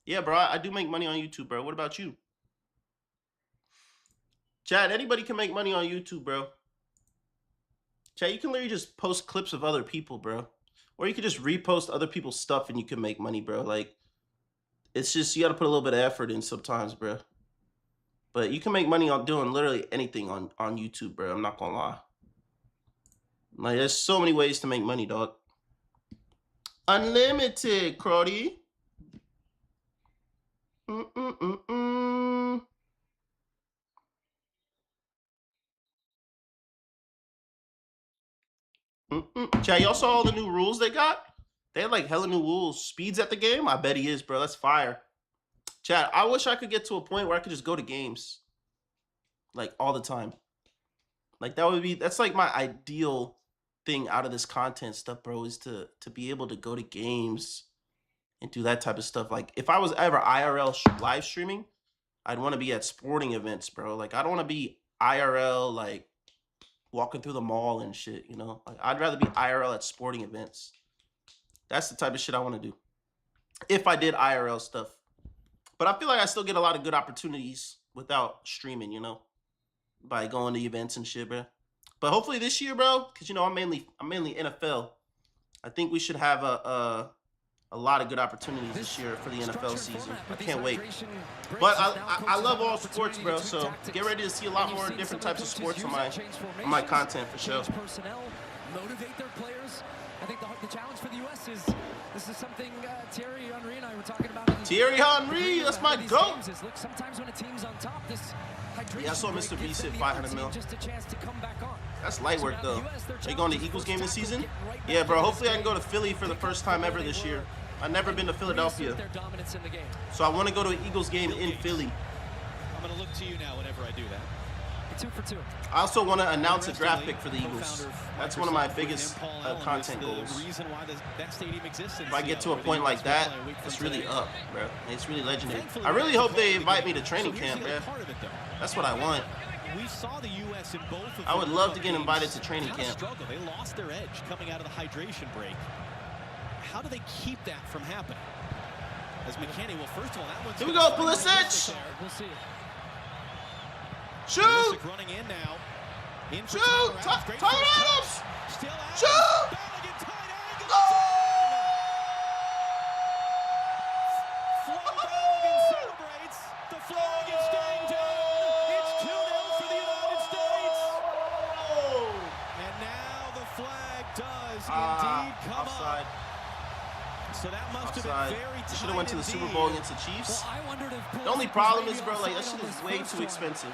Yeah, bro, I do make money on YouTube, bro. What about you? Chad, anybody can make money on YouTube, bro. Chad, you can literally just post clips of other people, bro. Or you could just repost other people's stuff and you can make money, bro. Like, it's just, you got to put a little bit of effort in sometimes, bro. But you can make money on doing literally anything on YouTube, bro. I'm not going to lie. Like, there's so many ways to make money, dog. Unlimited, Crowdy. Chat, y'all saw all the new rules they got? They had like hella new rules. Speed's at the game? I bet he is, bro. That's fire. Chat, I wish I could get to a point where I could just go to games. Like, all the time. Like, that's like my ideal thing out of this content stuff, bro, is to be able to go to games and do that type of stuff. Like, if I was ever IRL live streaming, I'd want to be at sporting events, bro. Like, I don't want to be IRL, like, walking through the mall and shit, you know? Like, I'd rather be IRL at sporting events. That's the type of shit I want to do. If I did IRL stuff. But I feel like I still get a lot of good opportunities without streaming, you know? By going to events and shit, bro. But hopefully this year, bro, because, you know, I'm mainly NFL. I think we should have a lot of good opportunities this year for the NFL season. I can't wait. But I love all sports, bro. So get ready to see a lot more different types of sports on my content for sure. Motivate their players. I think the challenge for the U.S. is this is something Thierry Henry and I were talking about. Thierry Henry, that's my goat. Look, sometimes when a team's on top, this Yeah, I saw Mr. Beast hit 500 mil. Just a chance to come back on. That's light work, though. Are you going to the Eagles game this season? Yeah, bro. Hopefully I can go to Philly for the first time ever this year. I've never been to Philadelphia. So I want to go to an Eagles game in Philly. I'm going to look to you now whenever I do that. 2 for 2. I also want to announce a draft pick for the Eagles. That's one of my biggest content goals. If I get to a point like that, it's really up, bro. It's really legendary. I really hope they invite me to training camp, bro. That's what I want. We saw the U.S. in both of I would love to get invited to training camp. They lost their edge coming out of the hydration break. How do they keep that from happening? As McKinney, well, first of all, that one's... Here we go, Pulisic! We'll see. Shoot! Running in now. Shoot! Tyler Adams! Shoot! Balogun celebrates. The flag is staying down. It's 2-0 for the United States. And now the flag does indeed come offside. up. So that must have been very tight. Should have went to the Super Bowl against the Chiefs. Well, I wondered if the only problem is, bro, like that shit is way too expensive.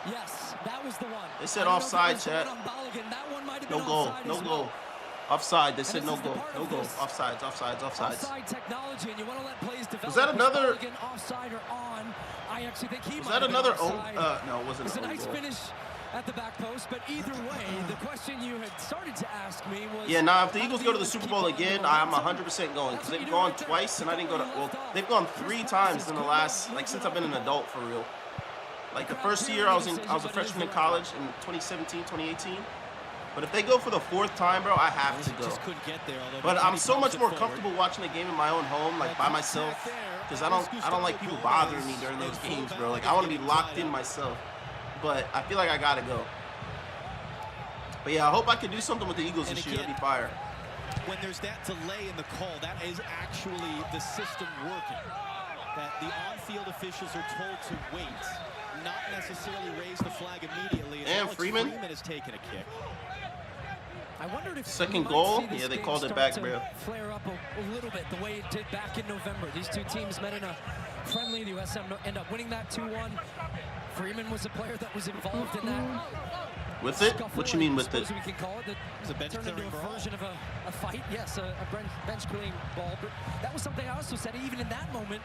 Yes, that was the one. They said offside, chat. No goal. No goal. Offside. They said no goal. No goal. Offsides. Offsides. Offsides. Offside technology, and you want to let plays develop. Was that another? Offside or on? I actually think he. Was that another? No, it wasn't. It's a nice finish at the back post, but either way, the question you had started to ask me was. Yeah, nah. If the Eagles go to the Super Bowl again, I'm 100% going because they've gone twice and I didn't go to. Well, they've gone 3 times in the last, like, since I've been an adult for real. Like the first year I was a freshman in college in 2017, 2018. But if they go for the 4th time, bro, I have to go. But I'm so much more comfortable watching the game in my own home, like by myself, because I don't like people bothering me during those games, bro. Like I want to be locked in myself. But I feel like I gotta go. But yeah, I hope I can do something with the Eagles this year. It'll be fire. When there's that delay in the call, that is actually the system working. That the on-field officials are told to wait, not necessarily raise the flag immediately. And Freeman has taken a kick. I wondered if second goal. Yeah, they called it back, bro. Flare up a little bit the way it did back in November. These two teams met in a friendly. The USM end up winning that 2-1. Freeman was a player that was involved in that. With it? What you mean with it? We can call it. It turned into a version of a fight. Yes, a bench clearing ball. But that was something I also said. Even in that moment,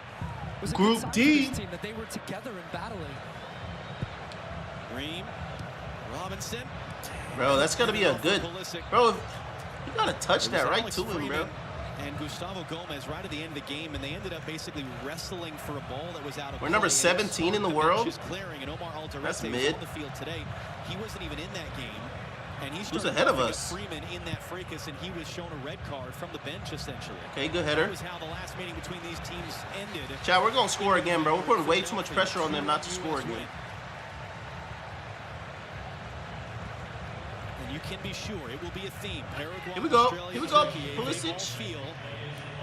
was a Group D team that they were together and battling. Ream, Robinson. Bro, that's gotta be a good. Bro, you gotta touch that right to him, bro. And Gustavo Gomez right at the end of the game, and they ended up basically wrestling for a ball that was out of. We're number 17 in the world. That's mid. On the field today. He wasn't even in that game, and he's who's ahead of us? Freeman in that fracas, and he was shown a red card from the bench essentially. Okay, good header. That was how the last meeting between these teams ended. Chad, we're gonna score again, bro. We're putting way too much pressure on them not to score again. You can be sure it will be a theme. Paraguay, here we go. Australia, Here we go. Turkey, Pulisic. feel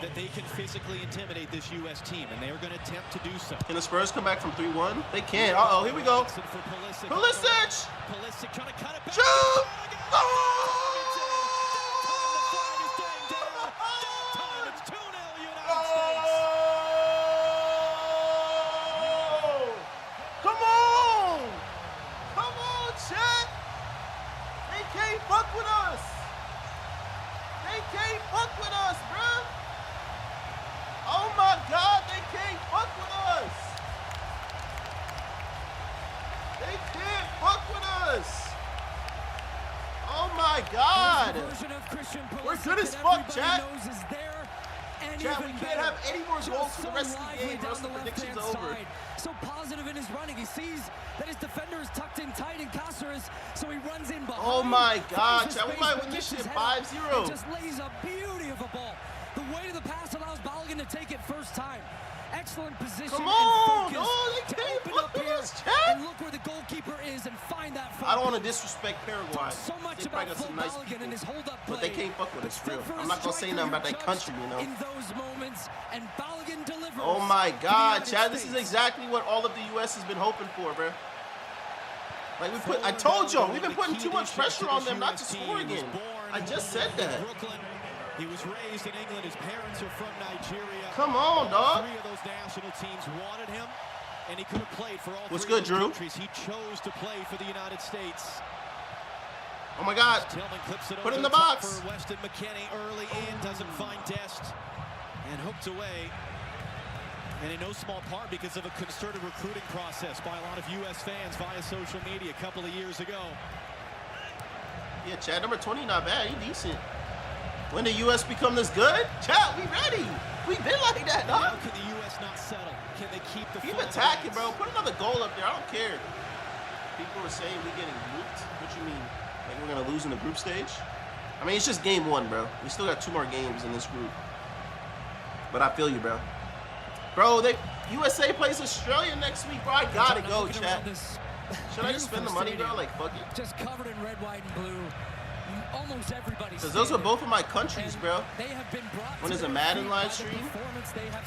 that they can physically intimidate this U.S. team, and they are going to attempt to do so. Can the Spurs come back from 3-1? They can. Uh-oh, here we go. Pulisic. Pulisic trying to cut it back. Shoot! Fuck with us! They can't fuck with us, bruh! Oh my God, they can't fuck with us! They can't fuck with us! Oh my God! We're good as fuck, chat! Chat, we can't have any more goals for the rest of the game, or else the prediction's over. So positive in his running. He sees that his defender is tucked in tight in Cáceres, so he runs in behind. Oh my God, chat, we might win this shit 5-0. Just lays a beauty of a ball. The weight of the pass allows Balogun to take it first time. Excellent position. Come on, and no, focus they can't to fuck with us, chat. and look where the goalkeeper is and find that focus. I don't want to disrespect Paraguay. So much they about got some nice Balogun and his hold-up play. but they can't fuck with us, real. I'm not gonna say nothing about that country, you know. In those moments, and Balogun delivers. Oh my God, Chad, this is exactly what all of the U.S. has been hoping for, bro. Like I told y'all, we've been putting too much pressure on them not to score again. I just said that. He was raised in England. His parents are from Nigeria. Come on, dog. 3 of those national teams wanted him, And he could have played for all What's three good, of those Drew? countries. He chose to play for the United States. Oh my God. Put it in the box. For Weston McKennie early in, doesn't find Dest, and hooked away. And in no small part because of a concerted recruiting process by a lot of U.S. fans via social media a couple of years ago. Yeah, Chad, number 20, not bad. He decent. When the U.S. become this good? Chad, we ready. We been like that, dog. How can the U.S. not settle? Can they keep the Keep attacking, bro. Put another goal up there. I don't care. People were saying we getting looped. What you mean? Like we're going to lose in the group stage? I mean, it's just game one, bro. We still got 2 more games in this group. But I feel you, bro. Bro, USA plays Australia next week, bro. I gotta go, chat. Should I just spend the money, bro? Like, fuck it. Just covered in red, white, and blue. Almost everybody. Because those are both of my countries, bro. They have been brought when is a Madden live stream?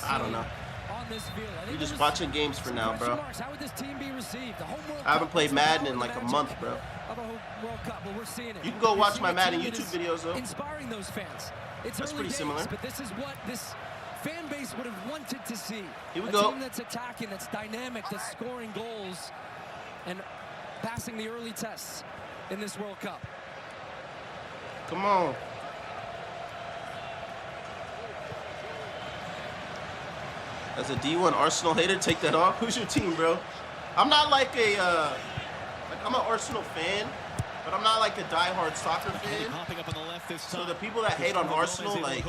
I don't know. On this field. We're just watching games for now, bro. How would this team be received? The home World I haven't played Madden in like a month, bro. World Cup, but we're seeing it. You can go watch my Madden YouTube videos, though. Inspiring those fans. It's That's pretty similar. But this is what this fan base would have wanted to see. Here we a go. team that's attacking, that's dynamic, that's scoring goals, and passing the early tests in this World Cup. Come on. As a D1 Arsenal hater, take that off. Who's your team, bro? I'm not like a, I'm an Arsenal fan, but I'm not like a diehard soccer fan. So the people that hate on Arsenal, like,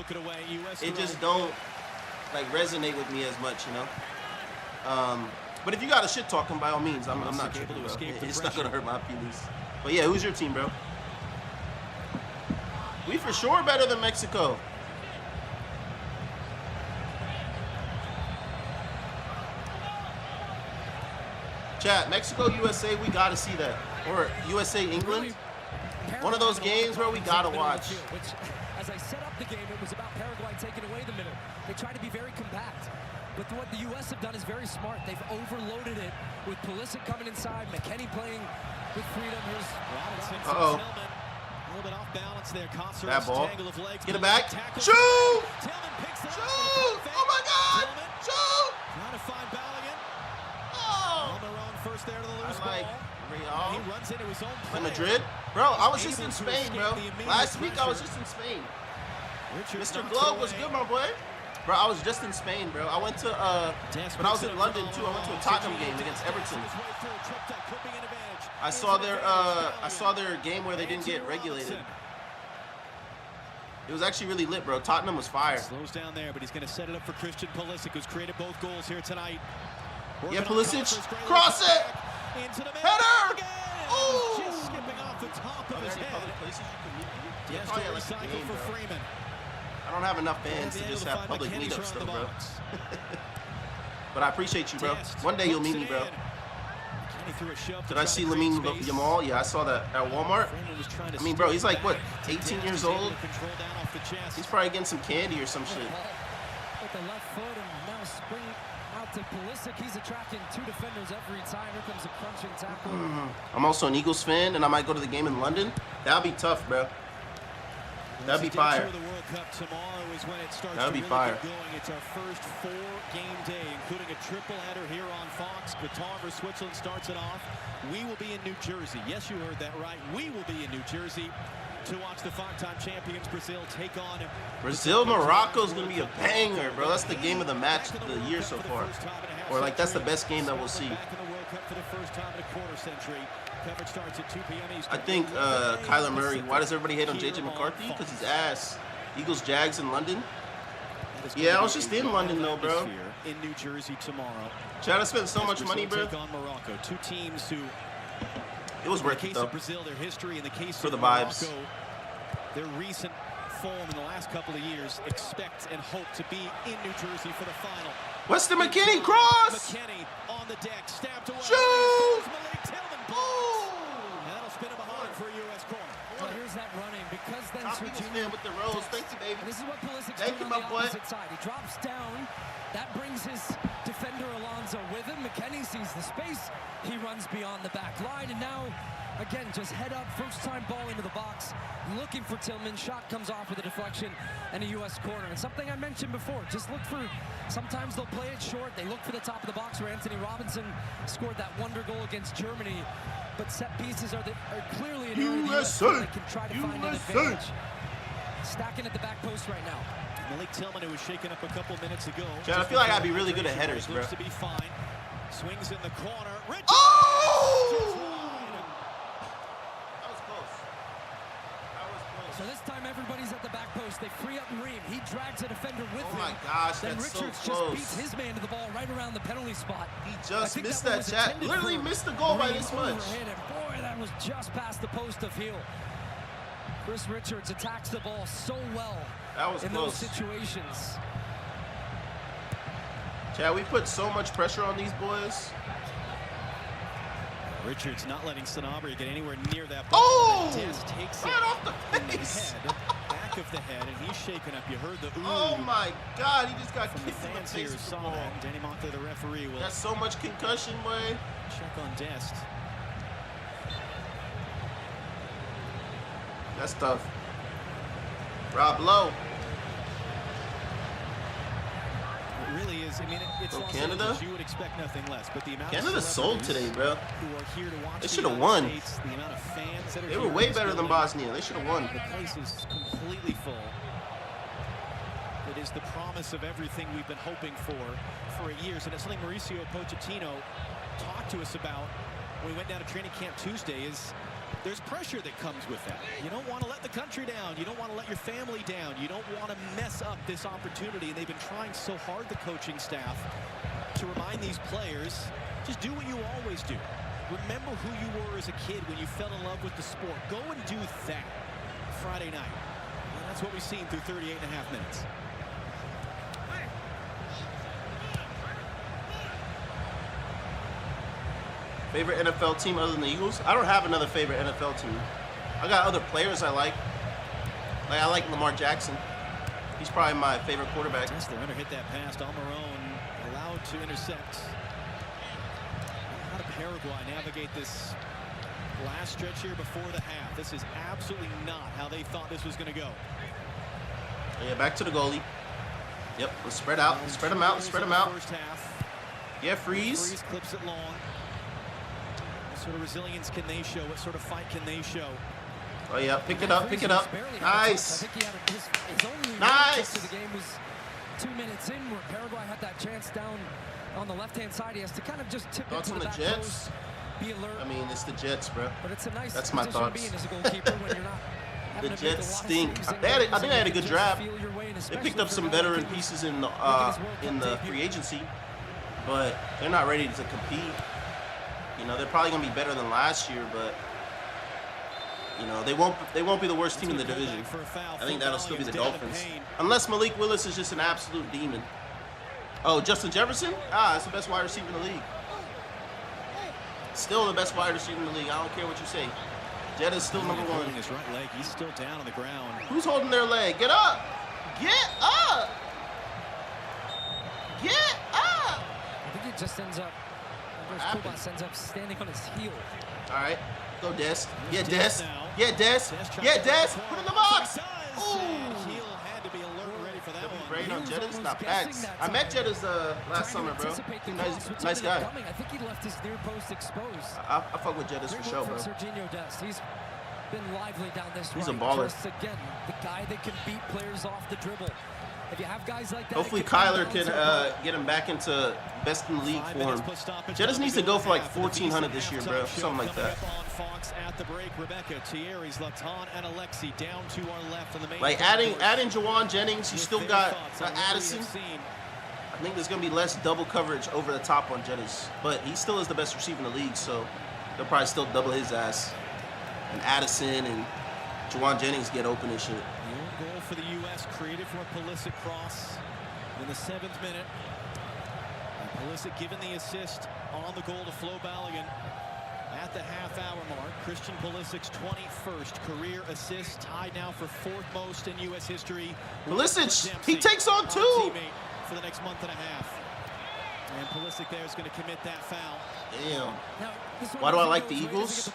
it just don't, like, resonate with me as much, you know? But if you got a shit talking, by all means, I'm not tripping, bro. It's not gonna hurt my feelings. But yeah, who's your team, bro? We for sure better than Mexico. Chat, Mexico, USA, we gotta see that. Or USA, England. One of those games where we gotta watch. Which, as I set up the game, it was about Paraguay taking away the middle. They try to be very compact. But what the U.S. have done is very smart. They've overloaded it with Pulisic coming inside, McKennie playing with freedom. Here's Robinson. Uh-oh. A little bit off balance there. Bad ball. Of legs. Get it back. Shoot! Shoot! Oh my God! Shoot! Trying to find Balogun. Oh! On their own first there to the loose I like ball. He runs into his own play. Madrid? Bro, I was just in Spain, bro. Last week I was just in Spain. Mr. Glove was good, my boy. Bro, I was just in Spain, bro. I went to, but I was in London too. I went to a Tottenham game against Everton. I saw their game where they didn't get regulated. It was actually really lit, bro. Tottenham was fire. Slows down there, but he's going to set it up for Christian Pulisic, who's created both goals here tonight. Yeah, Pulisic, cross it, header. Ooh! Just skipping off the top of his head. Yes, to recycle for Freeman. I don't have enough fans to just have public meetups, though, bro. But I appreciate you, bro. One day you'll meet me, bro. Did I see Lamine Yamal? Yeah, I saw that at Walmart. I mean, bro, he's like, what, 18 years old? He's probably getting some candy or some shit. With the left foot and now spring out to Pulisic. He's attracting 2 defenders every time. Here comes a crunching tackle. I'm also an Eagles fan, and I might go to the game in London. That'll be tough, bro. That'd be fire. The World Cup tomorrow is when it starts That'd to be really fire. get going. It's our first 4-game day, including a triple header here on Fox. Qatar versus Switzerland starts it off. We will be in New Jersey. Yes, you heard that right. We will be in New Jersey to watch the 5-time champions Brazil take on Brazil-Morocco is going to be a banger, bro. That's the game of the match of the year so far. Or, like, that's the best game that we'll see. Back in the World Cup for the first time in a quarter century. Coverage starts at 2 p.m. Eastern. I think Kyler Murray, why does everybody hate on J.J. McCarthy? Because he's ass. Eagles, Jags in London. Yeah, I was just in London, though, bro. In New Jersey tomorrow. Chad, I spent so much money, bro. Take on Morocco. 2 teams who, it was worth it, though. In the case of Brazil, their history. In the case for of the Morocco, vibes. Their recent form in the last couple of years, expect and hope to be in New Jersey for the final. Weston McKennie, cross! McKennie on the deck, stabbed away. Shoot! That'll spin him behind for a U.S. corner. Well, here's that running because then Top Eagles fan with the rose. Thank you, baby. And this is what Pulisic's Thank doing you, on my the boy. opposite side. He drops down. That brings his defender Alonso with him. McKennie sees the space. He runs beyond the back line. And now, again, just head up. First time ball into the box. looking for Tillman. Shot comes off with a deflection and a U.S. corner. And something I mentioned before, just look for, sometimes they'll play it short. They look for the top of the box where Anthony Robinson scored that wonder goal against Germany. But set pieces are clearly an area where they can try to find an advantage. Stacking at the back post right now. Malik Tillman, who was shaken up a couple minutes ago. Chad, I feel like I'd be really good at headers, bro. To be fine. Swings in the corner. Richards! Oh! That was close. That was close. So this time everybody's at the back post. They free up Reem. He drags a defender with him. Oh my gosh, then that's Richards so close. just beats his man to the ball right around the penalty spot. He just missed that, Chad. Literally missed the goal by this much. And boy, that was just past the post of Hill. Chris Richards attacks the ball so well in those situations. Chad, we put so much pressure on these boys. Richards not letting Sanabria get anywhere near that ball. Oh! Takes right off the face. Back of the head, and he's shaken up. You heard the ooh. Oh my God, he just got from kicked the fans in the face here. Saw that. Danny Moncler, the referee, will. That's so much concussion, way. Check on Dest. That's tough. Rob Lowe. It really is. I mean, it's Los Canada. Angeles, you would expect nothing less, but the amount Canada's sold today, bro. Who are here to watch they should have won. States, the amount of fans that are they were way better than Bosnia. They should have won. The place is completely full. It is the promise of everything we've been hoping for years, and it's something Mauricio Pochettino talked to us about when we went down to training camp Tuesday. Is there's pressure that comes with that. You don't want to let the country down. You don't want to let your family down. You don't want to mess up this opportunity. And they've been trying so hard, the coaching staff, to remind these players, just do what you always do. Remember who you were as a kid when you fell in love with the sport. Go and do that Friday night. And that's what we've seen through 38.5 minutes. Favorite NFL team other than the Eagles? I don't have another favorite NFL team. I got other players I like. Like I like Lamar Jackson. He's probably my favorite quarterback. Yes, they're going to hit that pass. Almiron allowed to intercept. How did Paraguay navigate this last stretch here before the half? This is absolutely not how they thought this was going to go. Yeah, back to the goalie. Yep, let's spread out. Let's spread them out. Let's spread them out. First half. Yeah, freeze. Freeze clips it long. What sort of resilience can they show? What sort of fight can they show? Oh yeah, pick it up, pick it up. Nice. I think he had his only nice. To the game was 2 minutes in, where Paraguay had that chance down on the left-hand side. He has to kind of just tip it to the back post. Be alert. I mean, it's the Jets, bro. But it's a nice That's my thoughts. being as a goalkeeper when you're not the Jets stink. I think they had a good draft. They picked up some veteran pieces in the free agency, but they're not ready to compete. You know, they're probably gonna be better than last year, but you know, they won't be the worst team in the division. I think that'll still be the Dolphins, unless Malik Willis is just an absolute demon. Oh, Justin Jefferson? That's the best wide receiver in the league. Still the best wide receiver in the league. I don't care what you say. Jett is still number one. His right leg. He's still down on the ground. Who's holding their leg? Get up! Get up! Get up! I think it just ends up. Kubas ends up standing on his heel. All right, go Dest. Yeah, Dest. Yeah, Dest. Yeah, Dest. Put in the box. Ooh. Heel had to be alert, ready for that one. Brain on Jettas, not facts. I met Jettas last summer, bro. Nice guy. I think he left his near post exposed. I fuck with Jettas for sure, bro. Serginho Dest. He's been lively down this He's a baller. Just again, the guy that can beat players off the dribble. If you have guys like that, hopefully Kyler can get him back into best in the league form. Jettas needs to go for like 1,400 this year, bro. Something like that. Like adding Jawan Jennings, you still got Addison. I think there's gonna be less double coverage over the top on Jettas, but he still is the best receiver in the league, so they'll probably still double his ass. And Addison and Jawan Jennings get open and shit. Goal for the U.S. created from a Pulisic cross in the 7th minute. And Pulisic given the assist on the goal to Flo Balogun at the half-hour mark. Christian Pulisic's 21st career assist, tied now for 4th most in U.S. history. Pulisic, he takes on 2 for the next month and a half. And Pulisic there is going to commit that foul. Damn. Why do I like the Eagles?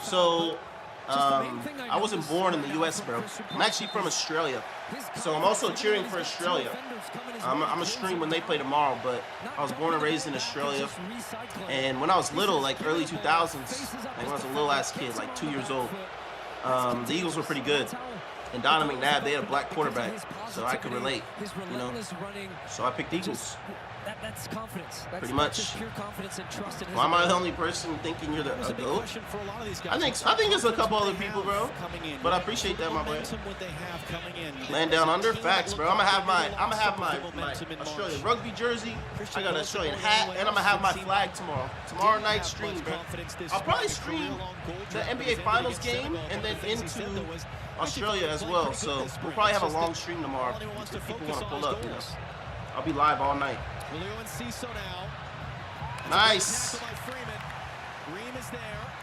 So I wasn't born in the U.S., bro. I'm actually from Australia, so I'm also cheering for Australia. I'm gonna stream when they play tomorrow, but I was born and raised in Australia, and when I was little, like early 2000s, like when I was a little ass kid, like 2 years old, the Eagles were pretty good. And Donovan McNabb, they had a black quarterback, so I could relate, you know. So I picked the Eagles. That's confidence. That's pretty much. Just pure confidence and trust in his Why am I the only person thinking you're the GOAT? I think there's a couple other people, bro. But I appreciate that, my boy. Laying down under, facts, bro. I'm gonna have my Australian rugby jersey. I got an Australian hat, and I'm gonna have my flag tomorrow. Tomorrow night stream, bro. I'll probably stream the NBA Finals game and then into Australia as well. So we'll probably have a long stream tomorrow if people want to pull up, you know. I'll be live all night. Nice.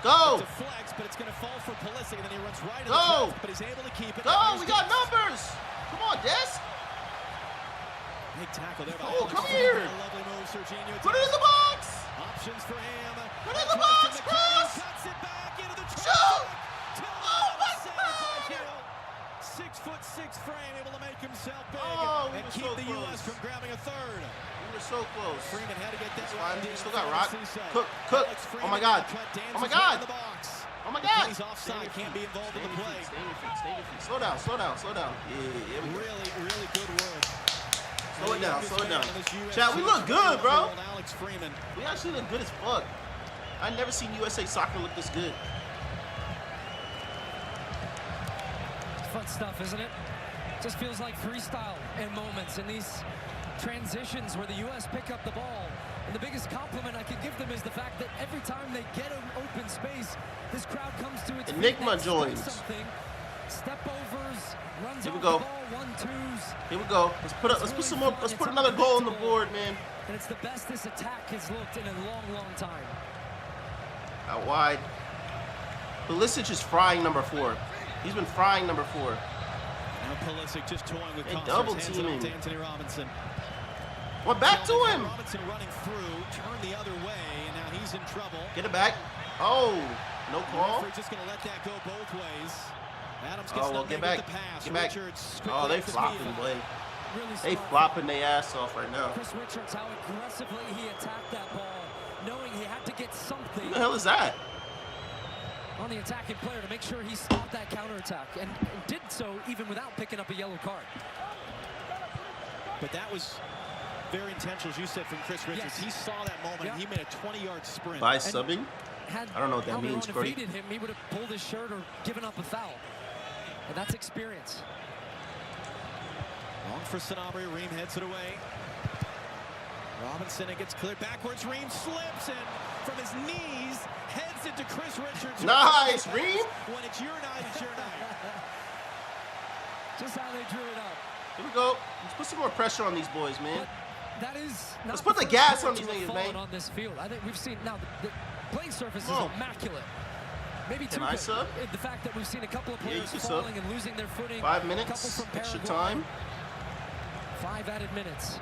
Go. Go. Go. We got numbers. Come on, Des. Oh, come here. Put it in the box. Put it in the box. Cross. Shoot. Oh, my God. 6'6" frame, able to make himself big and keep so the close. U.S. from grabbing a third. We were so close. Freeman had to get that one. right. We still got Rock. Cook. Oh my God. Oh my God. Oh my God. He's offside. Can't be involved in the play. Stay in your feet. Slow down. Yeah, we really good work. Slow it down. Chat, we look good, bro. Alex Freeman. We actually look good as fuck. I've never seen USA soccer look this good. Fun stuff, isn't it? Just feels like freestyle in moments, in these transitions where the U.S. pick up the ball. And the biggest compliment I can give them is the fact that every time they get an open space, this crowd comes to its Enigma joins. Step overs, runs Here we off go. the ball, 1-2s. Here we go. Let's put another goal on the board, man. And it's the best this attack has looked in a long time. Out wide. Pulisic is frying number 4. He's been frying number 4. Now Pulisic just toying with double teaming. Anthony Robinson. Went back to him. Robinson running through, turned the other way, and now he's in trouble. Get it back. Oh, no call. We're just going to let that go both ways. Adams gets get back. The pass. Get back. Richards Oh, they flopping, boy. They flopping their ass off right now. Chris Richards, how aggressively he attacked that ball, knowing he had to get something. Who the hell is that? On the attacking player to make sure he stopped that counterattack and did so even without picking up a yellow card. But that was very intentional, as you said, from Chris Richards. Yes. He saw that moment. Yeah. He made a 20-yard sprint. By subbing? I don't know what that means, Brody. Had Almiron evaded him, he would have pulled his shirt or given up a foul. And that's experience. Long for Sanabria. Ream heads it away. Robinson, it gets cleared backwards. Ream slips and from his knees heads into Chris Richards. Nice, Ream. When it's your night, it's your night. Just how they drew it up. Here we go. Let's put some more pressure on these boys, man. But that is let's put the gas on these niggas, man. On this field, I think we've seen now the playing surface is immaculate. Maybe too good. Sub? The fact that we've seen a couple of players falling and losing their footing. 5 minutes, extra time. 5 added minutes.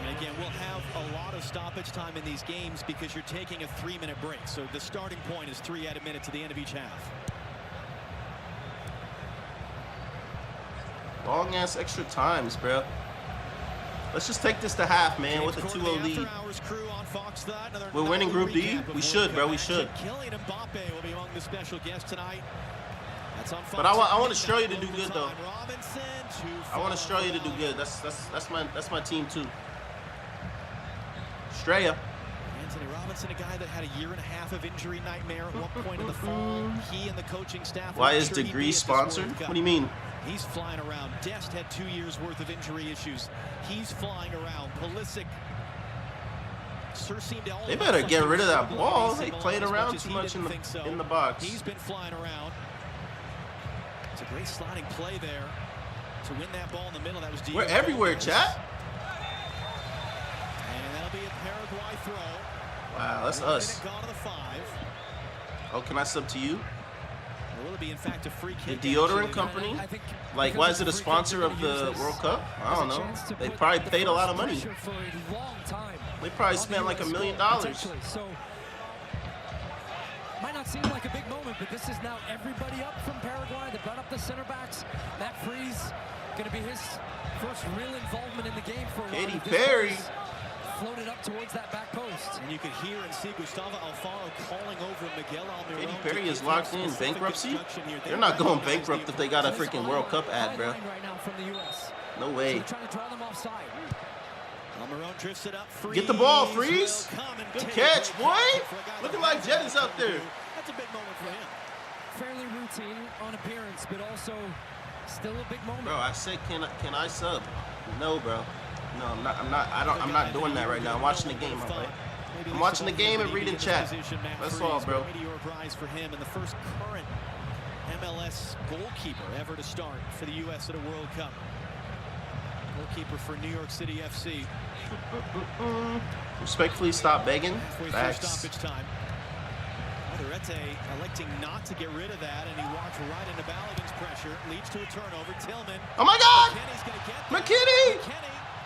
And again, we'll have a lot of stoppage time in these games because you're taking a 3-minute break. So the starting point is 3 added minutes at the end of each half. Long ass extra times, bro. Let's just take this to half, man, with a 2-0 lead. We're winning Group D. We should, bro. We should. But I want Australia to do good, though. I want Australia to do good. That's my team too. Australia. Anthony Robinson, a guy that had a 1.5 years of injury nightmare at one point in the fall. He and the coaching staff. Why is Degree sponsored? What do you mean? He's flying around. Dest had 2 years worth of injury issues. He's flying around. Pulisic. They better get rid of that ball. They played around too much in the box. He's been flying around. It's a great sliding play there to win that ball in the middle. That was deep. We're everywhere, chat. And that'll be a Paraguay throw. Wow, that's us. Gone to the 5. Oh, can I sub to you? Will it be in fact a free kick? The deodorant company? Like, why is it a sponsor of the World Cup? I don't know. They probably paid a lot of money. They probably spent like $1 million. So, might not seem like a big but this is now everybody up from Paraguay. They brought up the center backs. Matt Freese going to be his first real involvement in the game for a while. Katy Perry floated up towards that back post. And you could hear and see Gustavo Alfaro calling over Miguel Almiron. Katy Perry is locked in bankruptcy. They're not going bankrupt if they got a freaking World Cup ad, bro. Right now from the US. No way. So trying to draw them offside. Almiron drifts it up. Get the ball, Freeze. Good catch, boy. Looking like Jettis out there. That's a big moment for him. Fairly routine on appearance, but also still a big moment. Bro, I said, can I sub? No, bro. No, I'm not doing that right now. I'm watching the game, my boy. I'm watching the game and reading chat. That's all, bro. Meteor prize for him and the first current MLS goalkeeper ever to start for the U.S. at a World Cup. Goalkeeper for New York City FC. Respectfully, stop begging. Facts. Stoppage time. Durete electing not to get rid of that, and he walked right into Balogun's pressure. Leads to a turnover. Tillman. Oh my God! McKinney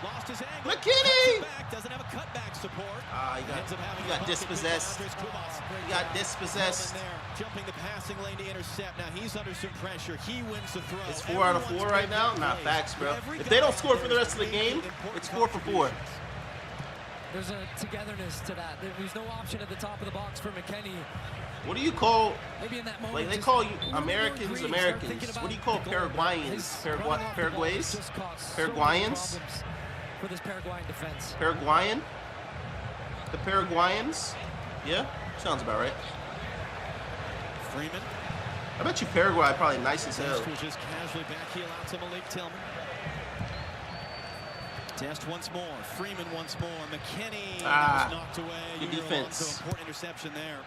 lost his angle. McKinney! Back, doesn't have a cutback support. He got dispossessed. He got dispossessed. Jumping the passing lane to intercept. Now he's under some pressure. He wins the throw. It's 4 out of 4 right now. Nah, facts, bro. If they don't score for the rest of the game, it's 4 for 4. There's a togetherness to that. There's no option at the top of the box for McKinney. What do you call, maybe in that moment, like they call you Americans, what do you call Paraguayans? Paraguayans? For this Paraguayan defense. Paraguayan? The Paraguayans? Yeah? Sounds about right. Freeman. I bet you Paraguay probably nice as hell. Just casually back heel out to Malik Tillman. Test once more. Freeman once more. McKinney was knocked away. Good defense. So important interception there.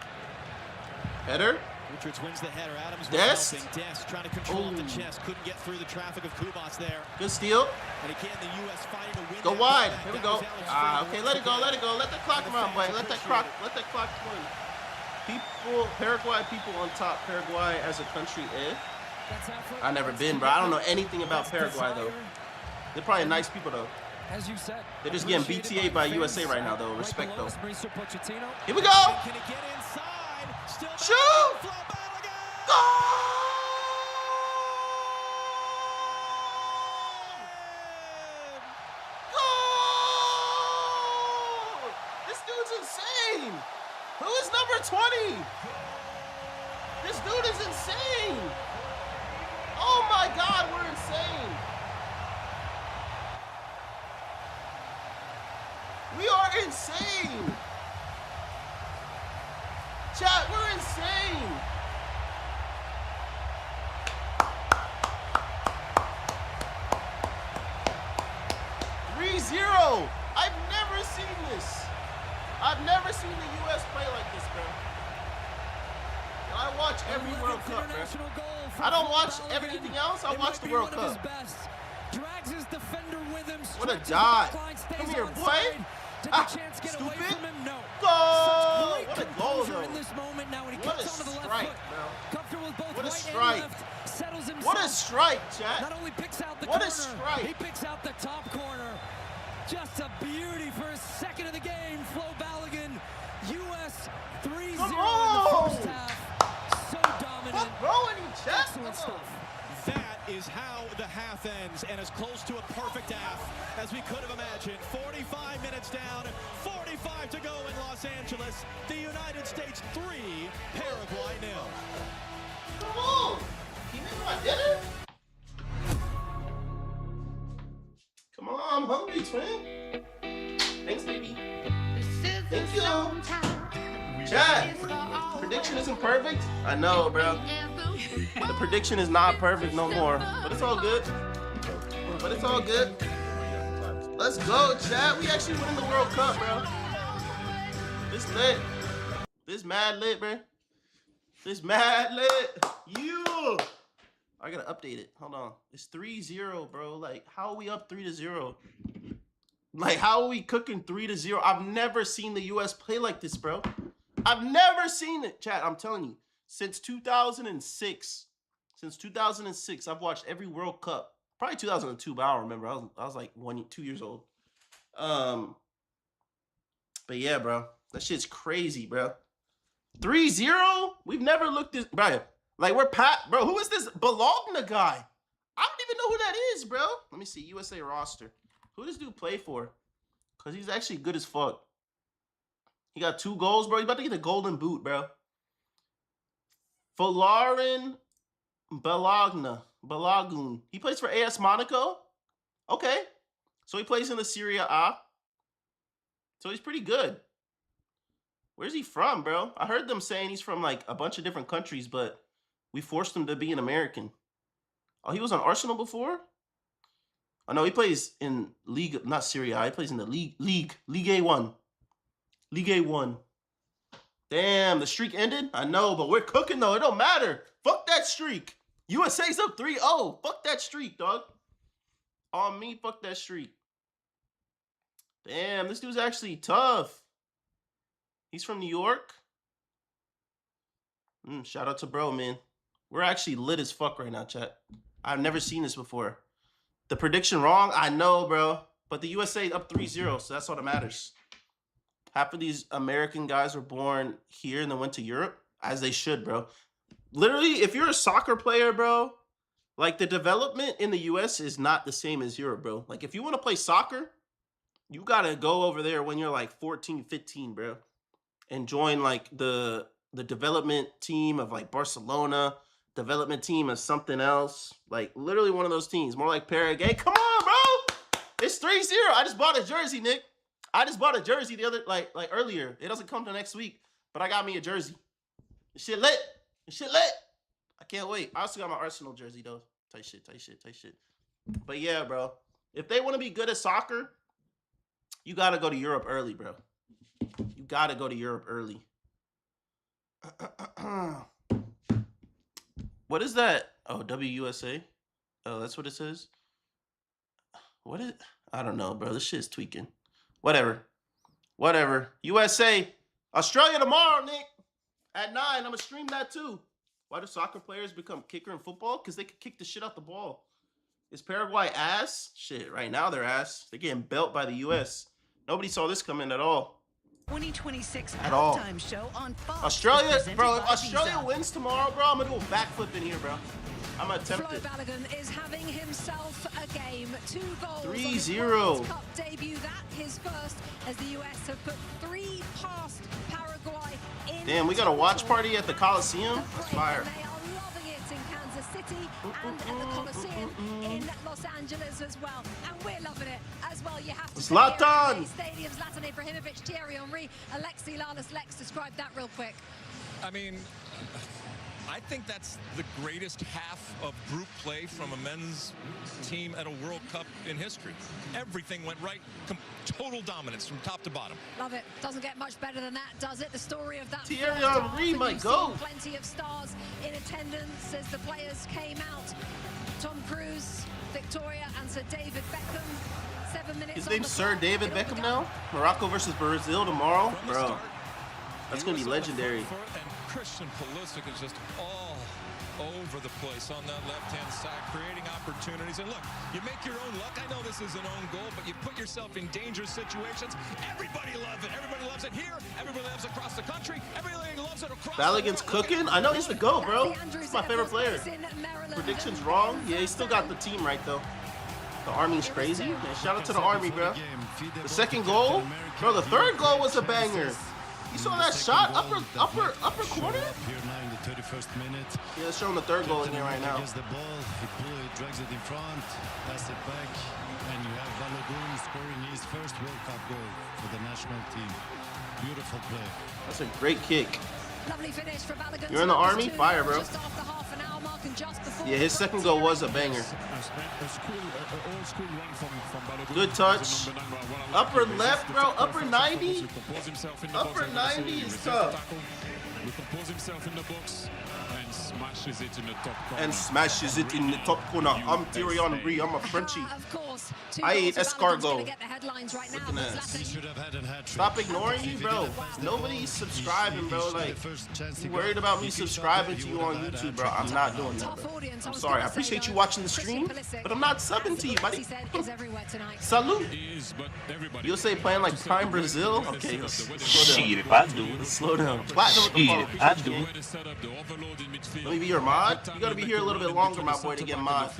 Header. Richards wins the header. Adams Dest. Dest trying to control the chest. Couldn't get through the traffic of Kubas there. Good steal. And again, the U.S. fighting to win. Go wide. Here we go. Okay, let it go. Let it go. Let the clock run, boy. Let that clock run. People, Paraguay people on top. Paraguay as a country, I've never been, bro. I don't know anything about Paraguay, though. They're probably nice people, though. As you said, they're just getting BTA by USA right now, though. Respect, though. Here we go. Can he get inside? Still shoot! Goal! Goal! This dude's insane. Who is number 20? This dude is insane. Oh my God, we're insane. We are insane. Chat, we're insane. .3-0. I've never seen this. I've never seen the U.S. play like this, bro. And I watch every World Cup, bro. I don't watch everything else. I watch the World Cup. Drags his defender with him. What a dot. Come here, boy. Stupid. Goal. What a goal, though. What a strike, bro. What a strike. What a strike, chat. Not only picks out the what corner, a strike. He picks out the top corner. Just a beauty for his second of the game. Flo Balogun, U.S. 3-0 in the first half. So dominant. Excellent stuff. That is how the half ends, and as close to a perfect half as we could have imagined. 45 minutes down, 45 to go in Los Angeles. The United States 3, Paraguay 0. Come on! You made my dinner? Come on, I'm hungry, twin. Thanks, baby. Thank you. Chat, prediction isn't perfect? I know, bro. The prediction is not perfect no more. But it's all good. But it's all good. Let's go, chat. We actually winning the World Cup, bro. This lit. This mad lit, bro. This mad lit. You. I gotta update it. Hold on. It's 3-0, bro. Like, how are we up 3-0? Like, how are we cooking 3-0? I've never seen the U.S. play like this, bro. I've never seen it, chat. I'm telling you. Since 2006. Since 2006, I've watched every World Cup. Probably 2002, but I don't remember. I was like 2 years old. But yeah, bro. That shit's crazy, bro. 3-0? We've never looked this, bro. Like, we're bro, who is this Bologna guy? I don't even know who that is, bro. Let me see, USA roster. Who does this dude play for? Because he's actually good as fuck. He got 2 goals, bro. He's about to get a golden boot, bro. Folarin Balogun. He plays for AS Monaco. Okay. So he plays in the Serie A. So he's pretty good. Where's he from, bro? I heard them saying he's from like a bunch of different countries, but we forced him to be an American. Oh, he was on Arsenal before? Oh, no, he plays in League, not Serie A. He plays in the League A1. League A1. Damn, the streak ended? I know, but we're cooking, though. It don't matter. Fuck that streak. USA's up 3-0. Fuck that streak, dog. On me, fuck that streak. Damn, this dude's actually tough. He's from New York. Shout out to bro, man. We're actually lit as fuck right now, chat. I've never seen this before. The prediction wrong? I know, bro. But the USA up 3-0, so that's all that matters. Half of these American guys were born here and then went to Europe, as they should, bro. Literally, if you're a soccer player, bro, like the development in the US is not the same as Europe, bro. Like if you want to play soccer, you got to go over there when you're like 14, 15, bro. And join like the development team of like Barcelona, development team of something else. Like literally one of those teams, more like Paraguay. Come on, bro. It's 3-0. I just bought a jersey, Nick. I just bought a jersey the other like earlier. It doesn't come till next week, but I got me a jersey. This shit lit. This shit lit. I can't wait. I also got my Arsenal jersey though. Tight shit, tight shit, tight shit. But yeah, bro. If they want to be good at soccer, you got to go to Europe early, bro. You got to go to Europe early. What is that? Oh, WUSA? Oh, that's what it says? What is... I don't know, bro. This shit is tweaking. Whatever. Whatever. USA. Australia tomorrow, Nick. At 9. I'm going to stream that too. Why do soccer players become kicker in football? Because they can kick the shit out the ball. Is Paraguay ass? Shit, right now they're ass. They're getting belt by the US. Nobody saw this coming at all. 2026 at all. Halftime show on Fox. Australia, bro, if Australia wins tomorrow, bro, I'm going to do a backflip in here, bro. I'm going to attempt it. Balogun is having himself a game. 2 goals 3-0. Cup debut. That his first as the US have put 3 past Paraguay in. Damn, we got a watch party at the Coliseum. That's fire. They are loving it in Kansas City and at the Coliseum in Los Angeles as well. And we're loving it as well. You have to Zlatan! Stadium, Zlatan Ibrahimovic, Thierry Henry, Alexi Lalas. Lex, describe that real quick. I mean, I think that's the greatest half of group play from a men's team at a World Cup in history. Everything went right. Total dominance from top to bottom. Love it. Doesn't get much better than that, does it? The story of that Thierry Henry might go. Plenty of stars in attendance as the players came out. Tom Cruise, Victoria, and Sir David Beckham. 7 minutes. His name's Sir David Beckham now? Morocco versus Brazil tomorrow? Bro, that's going to be legendary. Christian Pulisic is just all over the place on that left-hand side, creating opportunities. And look, you make your own luck. I know this is an own goal, but you put yourself in dangerous situations. Everybody loves it. Everybody loves it here. Everybody loves it across the country. Everybody loves it across Balogun's cooking? I know he's the GOAT, bro. He's my favorite player. Predictions wrong? Yeah, he still got the team right, though. The Army's crazy. Man, shout out to the Army, bro. The second goal? Bro, the third goal was a banger. You saw that shot? Upper corner? Yeah, let's show him the third goal in here right now. The ball, he drags it in front, pass it back, and you have Balogun scoring his first World Cup goal for the national team. Beautiful play. That's a great kick. Lovely finish for Balogun. You're in the Army? Fire, bro. Just after half an hour mark and just before. Yeah, his second goal was a banger. Good touch. Upper left, bro. Upper 90. Upper 90 is tough. He composes himself in the box and smashes it in the top corner. I'm Thierry Henry. I'm a Frenchie. Of course. I eat escargot. headlines right now. He should have had a hat-trick. Stop ignoring me, bro. Nobody's subscribing, bro. Like, you worried about me subscribing to you on YouTube, bro. I'm not doing that, bro. I'm sorry. I appreciate you watching the stream, but I'm not subbing to you, buddy. Salute. USA playing like Prime Brazil? Okay, let's slow down. Platinum with the follow. Let me be your mod. You gotta be here a little bit longer, my boy, to get mod.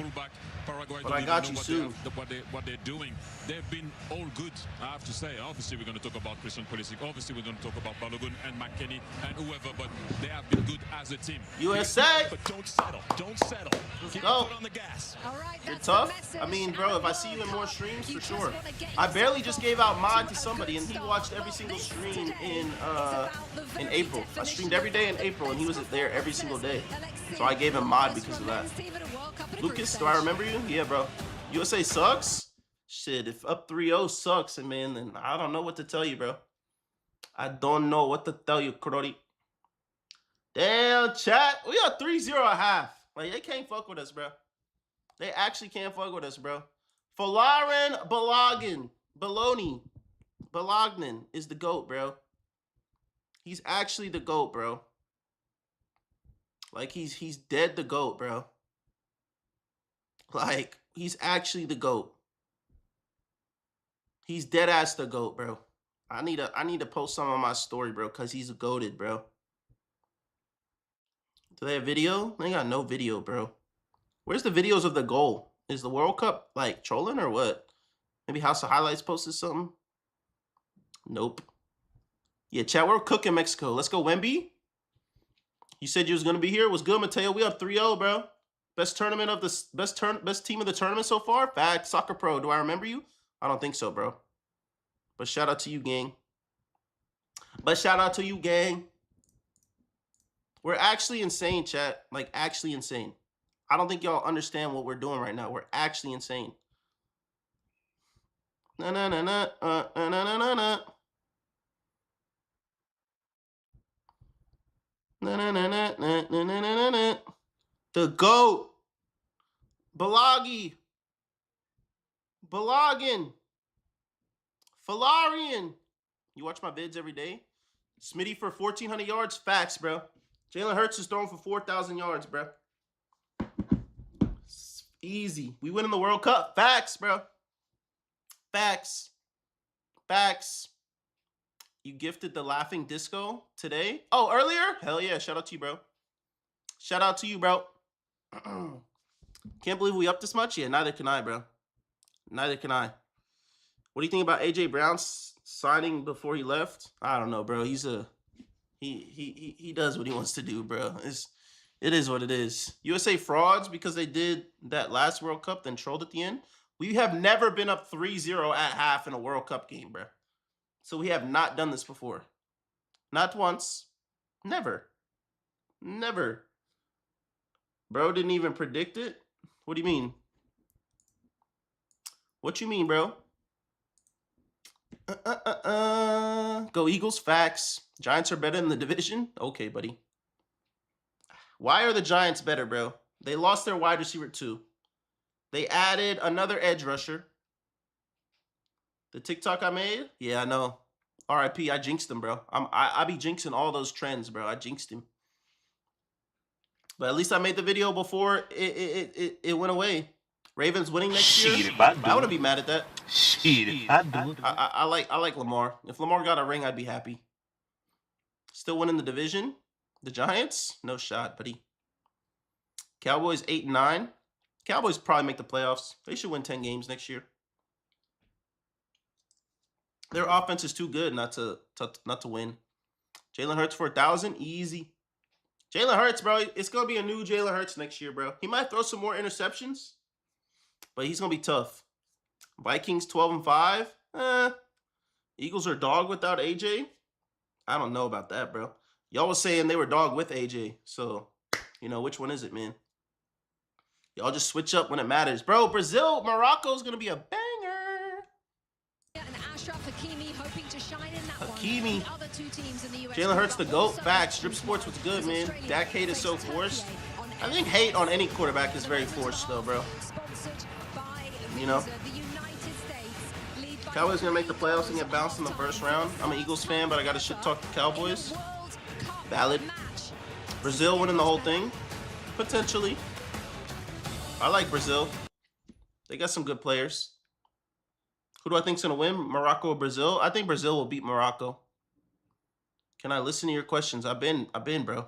But I got you soon. What they're doing, they've been all good, I have to say. Obviously, we're going to talk about Christian Pulisic. Obviously, we're going to talk about Balogun and McKennie and whoever, but they have been good as a team. USA! But don't settle. Don't settle. Let's Keep go. your foot on the gas. You're tough. I mean, bro, if I see you in more streams, for sure. I barely just gave out mod to somebody, and he watched every single stream in April. I streamed every day in April, and he was there every single day. So I gave him mod because of that. Lucas, do I remember you? Yeah, bro. USA sucks? Shit, if up 3-0 sucks, man, then I don't know what to tell you, bro. I don't know what to tell you, Crody. Damn, chat. We are 3-0 at half. Like, they can't fuck with us, bro. They actually can't fuck with us, bro. Folarin Bolognin is the GOAT, bro. He's actually the GOAT, bro. Like, he's dead the GOAT, bro. Like, he's actually the GOAT. He's dead ass the GOAT, bro. I need to post some on my story, bro, because he's goated, bro. Do they have video? They got no video, bro. Where's the videos of the goal? Is the World Cup, like, trolling or what? Maybe House of Highlights posted something? Nope. Yeah, chat, we're cooking Mexico. Let's go, Wemby. You said you was going to be here. What's good, Mateo? We up 3-0, bro. Best tournament of the best team of the tournament so far? Fact, Soccer Pro. Do I remember you? I don't think so, bro. But shout out to you, gang. We're actually insane, chat. Like, actually insane. I don't think y'all understand what we're doing right now. We're actually insane. The GOAT. Balagi. Balagin. Falarian. You watch my vids every day? Smitty for 1,400 yards? Facts, bro. Jalen Hurts is throwing for 4,000 yards, bro. It's easy. We win in the World Cup. Facts, bro. Facts. Facts. You gifted the laughing disco today? Oh, earlier? Hell yeah. Shout out to you, bro. Shout out to you, bro. Can't believe we up this much? Yeah, neither can I, bro. Neither can I. What do you think about AJ Brown signing before he left? I don't know, bro. He's he does what he wants to do, bro. It is what it is. USA frauds because they did that last World Cup, then trolled at the end. We have never been up 3-0 at half in a World Cup game, bro. So we have not done this before. Not once. Never. Never. Bro didn't even predict it? What do you mean? What you mean, bro? Go Eagles, facts. Giants are better in the division? Okay, buddy. Why are the Giants better, bro? They lost their wide receiver too. They added another edge rusher. The TikTok I made? Yeah, I know. RIP, I jinxed him, bro. I be jinxing all those trends, bro. I jinxed him. But at least I made the video before it went away. Ravens winning next year? I wouldn't be mad at that. I like Lamar. If Lamar got a ring, I'd be happy. Still winning the division? The Giants? No shot, buddy. Cowboys 8-9. Cowboys probably make the playoffs. They should win 10 games next year. Their offense is too good not to win. Jalen Hurts for 1,000? Easy. Jalen Hurts, bro. It's going to be a new Jalen Hurts next year, bro. He might throw some more interceptions, but he's going to be tough. Vikings 12-5. Eagles are dog without AJ. I don't know about that, bro. Y'all was saying they were dog with AJ. So, you know, which one is it, man? Y'all just switch up when it matters. Bro, Brazil, Morocco is going to be a banger. Hakimi. Jalen Hurts the GOAT. Facts. Strip Sports was good, man. Dak hate is so forced. I think hate on any quarterback is very forced, though, bro. You know? Cowboys gonna make the playoffs and get bounced in the first round. I'm an Eagles fan, but I gotta shit talk the Cowboys. Valid. Brazil winning the whole thing. Potentially. I like Brazil. They got some good players. Who do I think's gonna win? Morocco or Brazil? I think Brazil will beat Morocco. Can I listen to your questions? I've been, bro.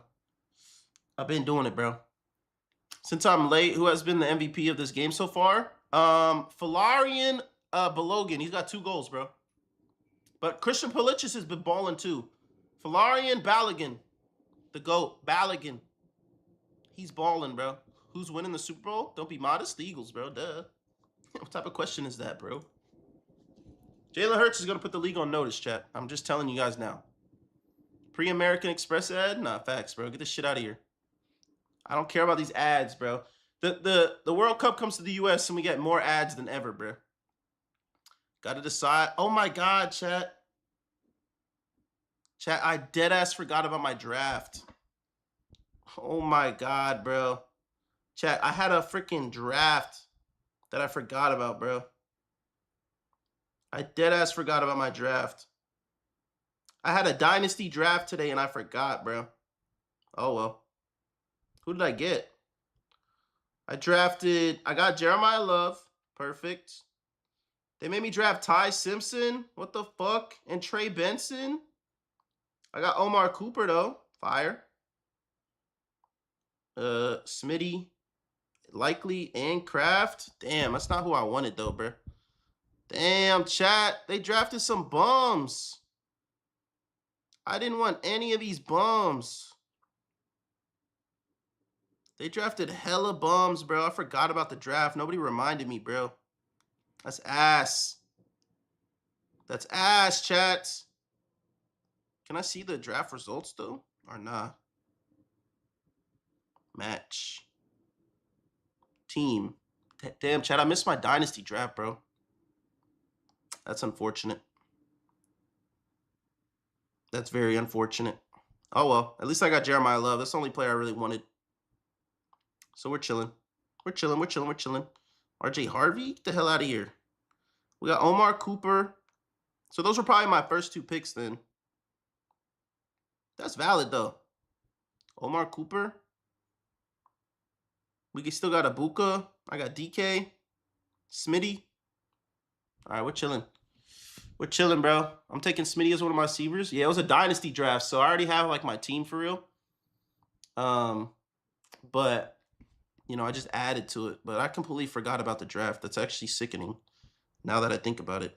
I've been doing it, bro. Since I'm late, who has been the MVP of this game so far? Falarian Balogun. He's got 2 goals, bro. But Christian Pulisic has been balling too. Falarian Balogun. The GOAT. Balogun. He's balling, bro. Who's winning the Super Bowl? Don't be modest. The Eagles, bro. Duh. What type of question is that, bro? Jalen Hurts is going to put the league on notice, chat. I'm just telling you guys now. Pre-American Express ad? Nah, facts, bro. Get this shit out of here. I don't care about these ads, bro. The World Cup comes to the U.S. and we get more ads than ever, bro. Got to decide. Oh, my God, chat. Chat, I deadass forgot about my draft. Oh, my God, bro. Chat, I had a freaking draft that I forgot about, bro. I deadass forgot about my draft. I had a dynasty draft today and I forgot, bro. Oh, well. Who did I get? I got Jeremiah Love. Perfect. They made me draft Ty Simpson. What the fuck? And Trey Benson. I got Omar Cooper, though. Fire. Smitty. Likely and Kraft. Damn, that's not who I wanted, though, bro. Damn, chat. They drafted some bums. I didn't want any of these bums. They drafted hella bums, bro. I forgot about the draft. Nobody reminded me, bro. That's ass. That's ass, chat. Can I see the draft results, though? Or nah? Match. Team. Damn, chat. I missed my dynasty draft, bro. That's unfortunate. That's very unfortunate. Oh, well. At least I got Jeremiah Love. That's the only player I really wanted. So we're chilling. We're chilling. We're chilling. We're chilling. RJ Harvey? Get the hell out of here. We got Omar Cooper. So those were probably my first 2 picks then. That's valid, though. Omar Cooper. We still got Ibuka. I got DK. Smitty. All right, we're chilling. We're chilling, bro. I'm taking Smitty as one of my receivers. Yeah, it was a dynasty draft, so I already have, like, my team for real. But, you know, I just added to it. But I completely forgot about the draft. That's actually sickening now that I think about it.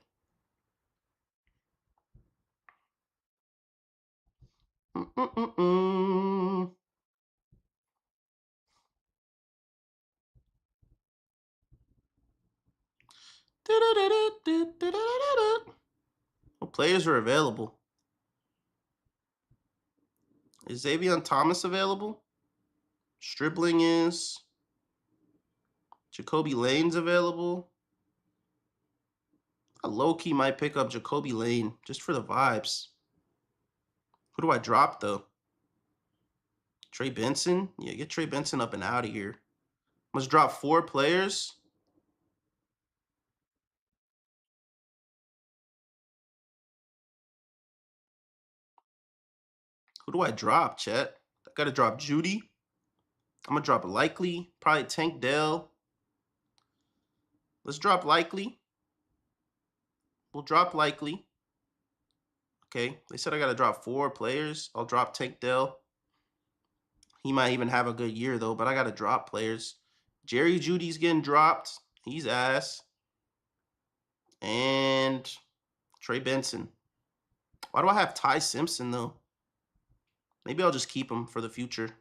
What players are available? Is Xavier Thomas available? Stribling is. Jacoby Lane's available. I low-key might pick up Jacoby Lane just for the vibes. Who do I drop, though? Trey Benson? Yeah, get Trey Benson up and out of here. Must drop 4 players. Who do I drop, chat? I got to drop Judy. I'm going to drop Likely. Probably Tank Dell. Let's drop Likely. We'll drop Likely. Okay, they said I got to drop 4 players. I'll drop Tank Dell. He might even have a good year, though, but I got to drop players. Jerry Judy's getting dropped. He's ass. And Trey Benson. Why do I have Ty Simpson, though? Maybe I'll just keep him for the future.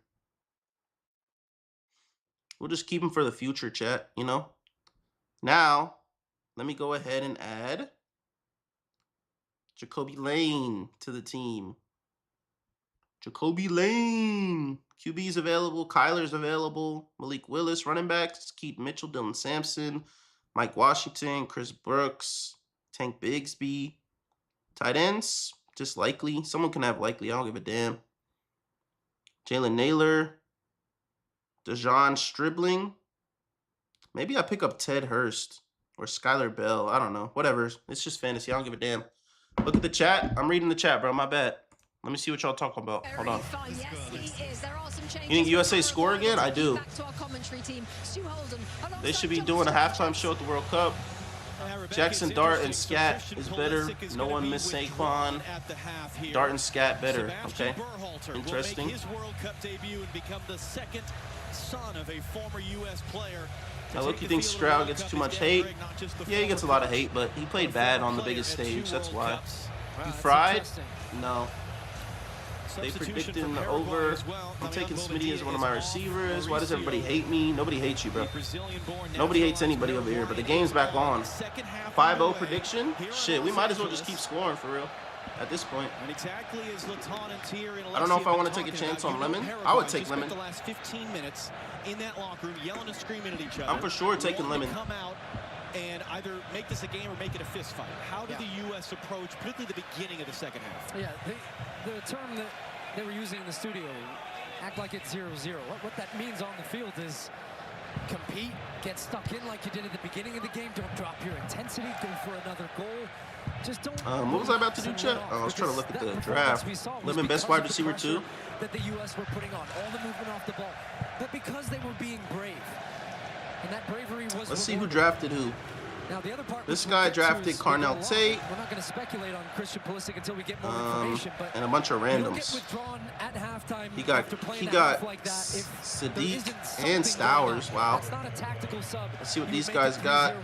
We'll just keep him for the future, chat, you know? Now, let me go ahead and add Jacoby Lane to the team. Jacoby Lane. QB's available. Kyler's available. Malik Willis. Running backs, Keith Mitchell, Dylan Sampson, Mike Washington, Chris Brooks, Tank Bigsby. Tight ends, just Likely. Someone can have Likely. I don't give a damn. Jalen Naylor. Dejon Stribling. Maybe I pick up Ted Hurst. Or Skylar Bell. I don't know. Whatever. It's just fantasy. I don't give a damn. Look at the chat. I'm reading the chat, bro. My bad. Let me see what y'all talking about. Hold on. You think USA score again? I do. They should be doing a halftime show at the World Cup. Jackson Dart and Scat is better. No one missed Saquon. Dart and Scat better. Okay. Interesting. His World Cup debut and become the second son of a former U.S. player. Now look, you think Stroud gets too much hate? Yeah, he gets a lot of hate, but he played bad on the biggest stage. That's why. He fried? No. They predicted in the over. I'm taking Smitty as one of my receivers. Why does everybody hate me? Nobody hates you, bro. Nobody hates anybody over here, but the game's back on. 5-0 prediction? Shit, we might as well just keep scoring for real at this point. I don't know if I want to take a chance on Lemon. I would take Lemon. I'm for sure taking Lemon. And either make this a game or make it a fist fight. How did the U.S. approach, particularly the beginning of the second half? Yeah, the term that they were using in the studio, act like it's 0-0. What that means on the field is compete, get stuck in like you did at the beginning of the game. Don't drop your intensity. Go for another goal. Just don't. What was I about to do, Chet? Oh, I was trying to look at the draft. Lemon best wide receiver too. That the U.S. were putting on all the movement off the ball, but because they were being brave. And that bravery was. Let's see who drafted who. Now, the other part this guy drafted Carnell Tate. We're not going to speculate on Christian Pulisic until we get more information, but and a bunch of randoms. At halftime he got Sadiq and Stowers. Wow. Let's see what these guys got.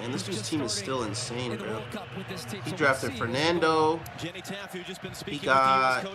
And this dude's team is still insane, bro. He drafted Fernando. He got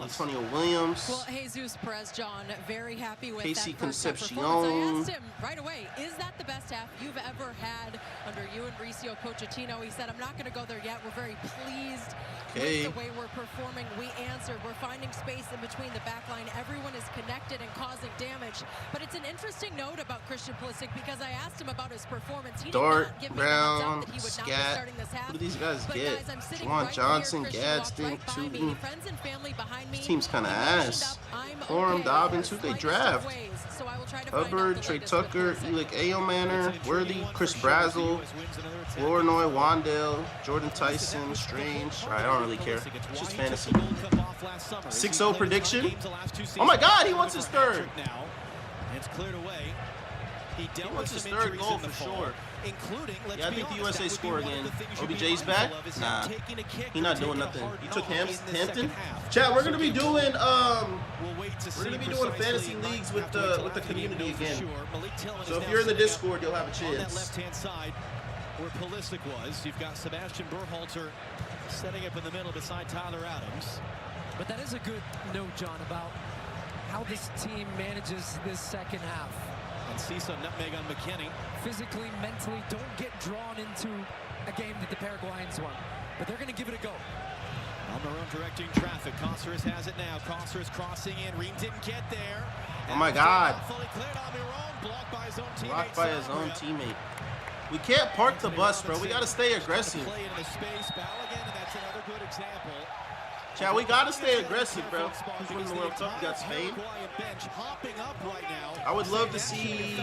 Antonio Williams. Well, Jesus Perez, John, very happy with Casey that first half performance. I asked him right away, is that the best half you've ever had under you and Mauricio Pochettino? He said, I'm not going to go there yet. We're very pleased with the way we're performing. We answered. We're finding space in between the back line. Everyone is connected and causing damage. But it's an interesting note about Christian Pulisic because I asked him about his performance. He Dart, did not give Brown, me the heads up that he would not be Scat. starting this half. What do these guys but get? guys, I'm sitting Juwan right Johnson, here. Gadsden, Right Tootin. friends and family behind me. This team's kind of ass. Forum, Dobbins, who they draft? Hubbard, Trey Tucker, Elick Ayomanor, Worthy, Chris Brazel, Flournoy, Wandale, Jordan Tyson, Strange. All right, I don't really care. It's just fantasy. 6-0 prediction. Oh my God, he wants his third. It's cleared away. He wants his third goal for sure. Yeah, I think the USA score again. OBJ's back? Nah, he's not doing nothing. You took Hampton. Chat, we're gonna be doing fantasy leagues with the community again. So if you're in the Discord, you'll have a chance. Left-hand side, where Pulisic was, you've got Sebastian Berhalter setting up in the middle beside Tyler Adams. But that is a good note, John, about how this team manages this second half. And Cisa nutmeg on McKinney. Physically, mentally, don't get drawn into a game that the Paraguayans won. But they're going to give it a go. On their own directing traffic. Costeris has it now. Costeris crossing in. Ream didn't get there. Oh my God. Fully cleared on Miron. Blocked by his own teammate. Blocked by his own teammate. We can't park the bus, bro. We got to stay aggressive. Play into space. Balogun, and that's another good example. Chat, we got to stay aggressive, bro. Who's winning the World Cup? We got Spain. I would love to see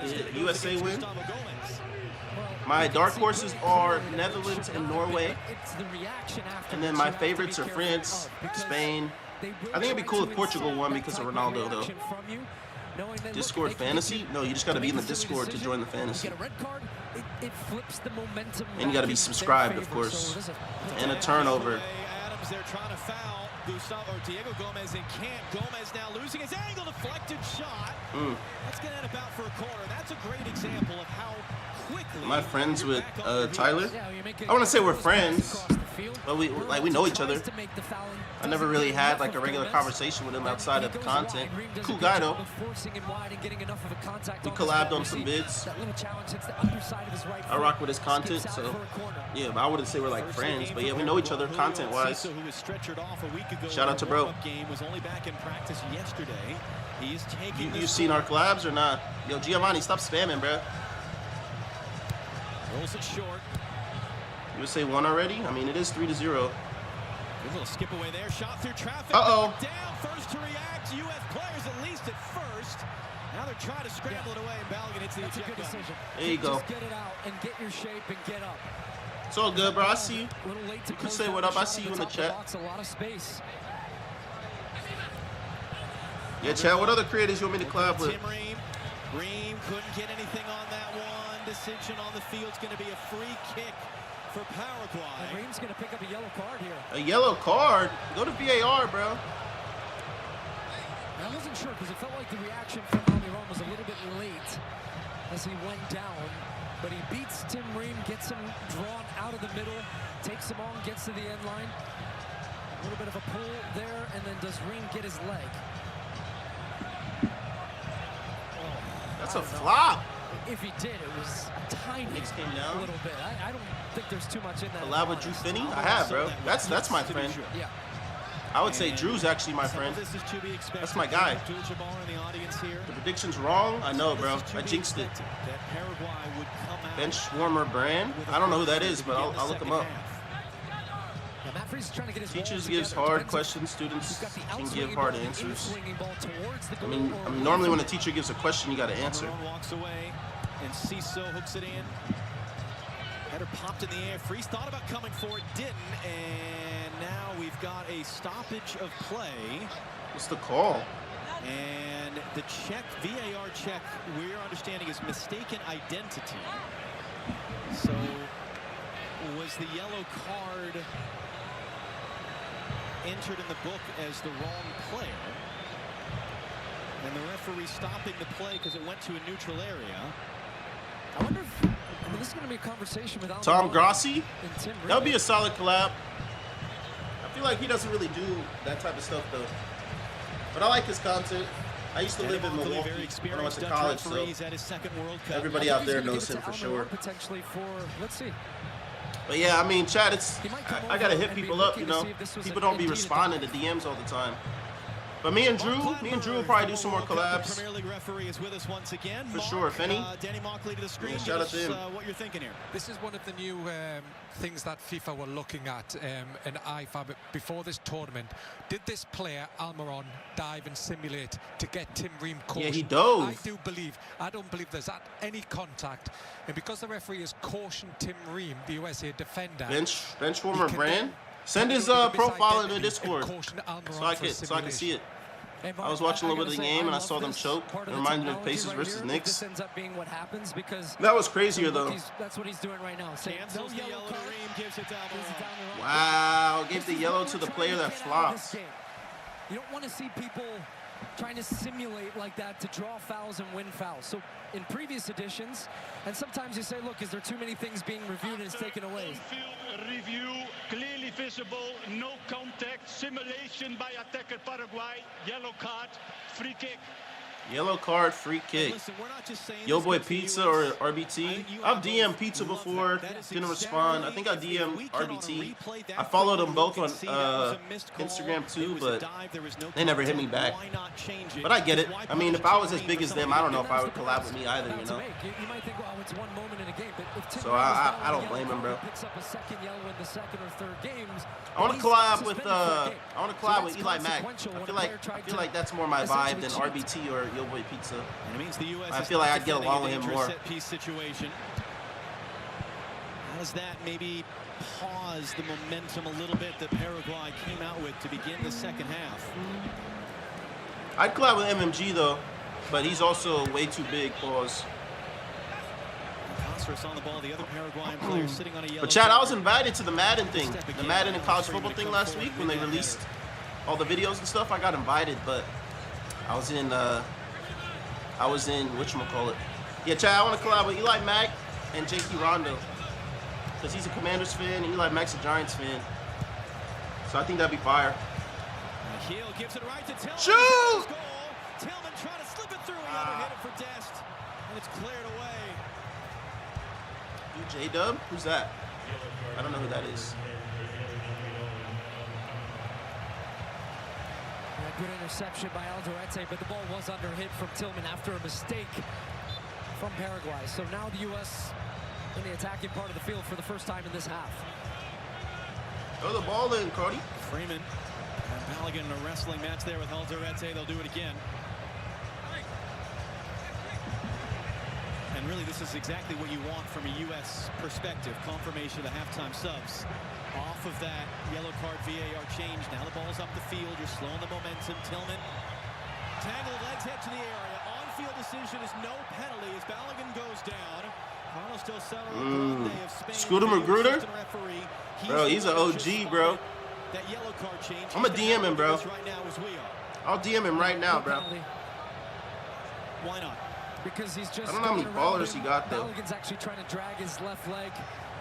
the USA win. My dark horses are Netherlands and Norway. And then my favorites are France, Spain. I think it'd be cool if Portugal won because of Ronaldo, though. Discord fantasy? No, you just got to be in the Discord to join the fantasy. And you got to be subscribed, of course. And a turnover. They're trying to foul Diego Gomez and can't. Gomez now losing his angle, deflected shot. That's going to end about for a corner. That's a great example of how quickly. Am I friends with Tyler? I want to say we're friends, but we know each other. I never really had like a regular conversation with him outside of the content. Cool guy though. We collabed on some bids. I rock with his content, so yeah. But I wouldn't say we're like friends, but yeah, we know each other content-wise. Shout out to bro. You seen our collabs or not? Yo, Giovanni, stop spamming, bro. Rolls it short. You would say one already? I mean, it is 3-0. A little skip away there. Shot through traffic. Uh-oh. Down first to react. U.S. players at least at first. Now they're and try to scramble it away, and Balogun hits the That's a eject good button. decision. There you go. Just get it out and get your shape and get up. It's all good, bro. I see you. A little late to You can close say down what the up. I shot see on you in the the top of the chat. box, a lot of space. Yeah, chat. What other creators you want me to collab with? Tim Ream couldn't get anything on that one. Decision on the field's going to be a free kick for Paraguay. And Ream's going to pick up a yellow card here. A yellow card? Go to VAR, bro. I wasn't sure because it felt like the reaction from Almiron was a little bit late as he went down. But he beats Tim Ream, gets him drawn out of the middle, takes him on, gets to the end line. A little bit of a pull there, and then does Ream get his leg? Oh, That's a flop. If he did, it was a tiny came down. little bit. I don't think there's too much in that. Collab with Drew Finney? I have, bro. That's my friend. Yeah. I would say Drew's actually my friend. That's my guy. The prediction's wrong? I know, bro. I jinxed it. Bench warmer brand? I don't know who that is, but I'll look him up. Teachers gives hard questions, students can give hard answers. I mean, normally when a teacher gives a question, you got to answer. Walks away, and Ciso hooks it in. Header popped in the air. Freeze thought about coming for it, didn't, and now we've got a stoppage of play. What's the call? And the check, VAR check, we're understanding is mistaken identity. So was the yellow card entered in the book as the wrong player? And the referee stopping the play because it went to a neutral area. I wonder if this is going to be a conversation with Tom Grossi? and Tim Ream. That would be a solid collab. I feel like he doesn't really do that type of stuff, though. But I like his content. I used to live in Milwaukee when I went to college, so everybody out there knows him for sure. Potentially for, let's see. But yeah, I mean, Chad, it's I gotta hit people up, you know. People don't be responding to DMs all the time. But me and Drew will probably do some more collabs. Premier League referee is with us once again. For sure, if any. Danny Mockley to the screen. Yeah, shout out to him. What you're thinking here. This is one of the new things that FIFA were looking at in IFAB before this tournament. Did this player, Almiron, dive and simulate to get Tim Ream cautioned? Yeah, he dove. I don't believe there's any contact. And because the referee has cautioned Tim Ream, the USA defender. Bench warmer brand? Send his profile in the Discord so I can see it. I was watching a little bit of the game and I saw them choke. It reminded me of Pacers versus Knicks. This ends up being what happens because that was crazier though. That's what he's doing right now. Cancels the yellow card. Gives it to Almiron. Wow, gave the yellow to the player that flops. You don't want to see people trying to simulate like that to draw fouls and win fouls. So in previous editions, and sometimes you say, look, is there too many things being reviewed and it's taken away? On-field review, clearly visible, no contact, simulation by attacker Paraguay, yellow card, free kick. Yellow card, free kick. Yo Boy Pizza or RBT. I've DM'd Pizza before, didn't respond. I think I DM'd RBT. I followed them both on Instagram too, but they never hit me back. But I get it. I mean, if I was as big as them, I don't know if I would collab with me either, you know? So I don't blame him, bro. I want to collab with Eli Mack. I feel like that's more my vibe than RBT or Yo Boy Pizza. And it means the US I feel like I'd get along with him more. Set-piece situation. How does that maybe pause the momentum a little bit that Paraguay came out with to begin the second half? I'd collab with MMG though, but he's also way too big. Pause. On the ball, the other Paraguayan player sitting on a yellow. But Chad, I was invited to the Madden thing, the Madden and college football thing last week when they released all the videos and stuff. I got invited, but I was in whatchamacallit. Yeah, Chad, I want to collab with Eli Mack and JT Rondo because he's a Commanders fan and Eli Mack's a Giants fan. So I think that'd be fire. Heel gives it right to Tillman. Shoot! Tillman trying to slip it through. He underhit it for Dest, and it's cleared away. J-Dub? Who's that? I don't know who that is. Good interception by Alderete, but the ball was underhit from Tillman after a mistake from Paraguay. So now the U.S. in the attacking part of the field for the first time in this half. Throw the ball in, Cody. Freeman and Balogun in a wrestling match there with Alderete. They'll do it again. And really, this is exactly what you want from a U.S. perspective. Confirmation of the halftime subs. Off of that yellow card VAR change. Now the ball's up the field. You're slowing the momentum. Tillman. Tangled legs head to the area. On-field decision is no penalty as Balogun goes down. Carlos Del Cerro of Spain. Scooter Magruder? Bro, he's an OG, bro. That yellow card change. I'm a DM him, bro. Right now as we are. I'll DM him right now, bro. Why not? Because he's just. I don't know how many ballers he got though. Balogun's actually trying to drag his left leg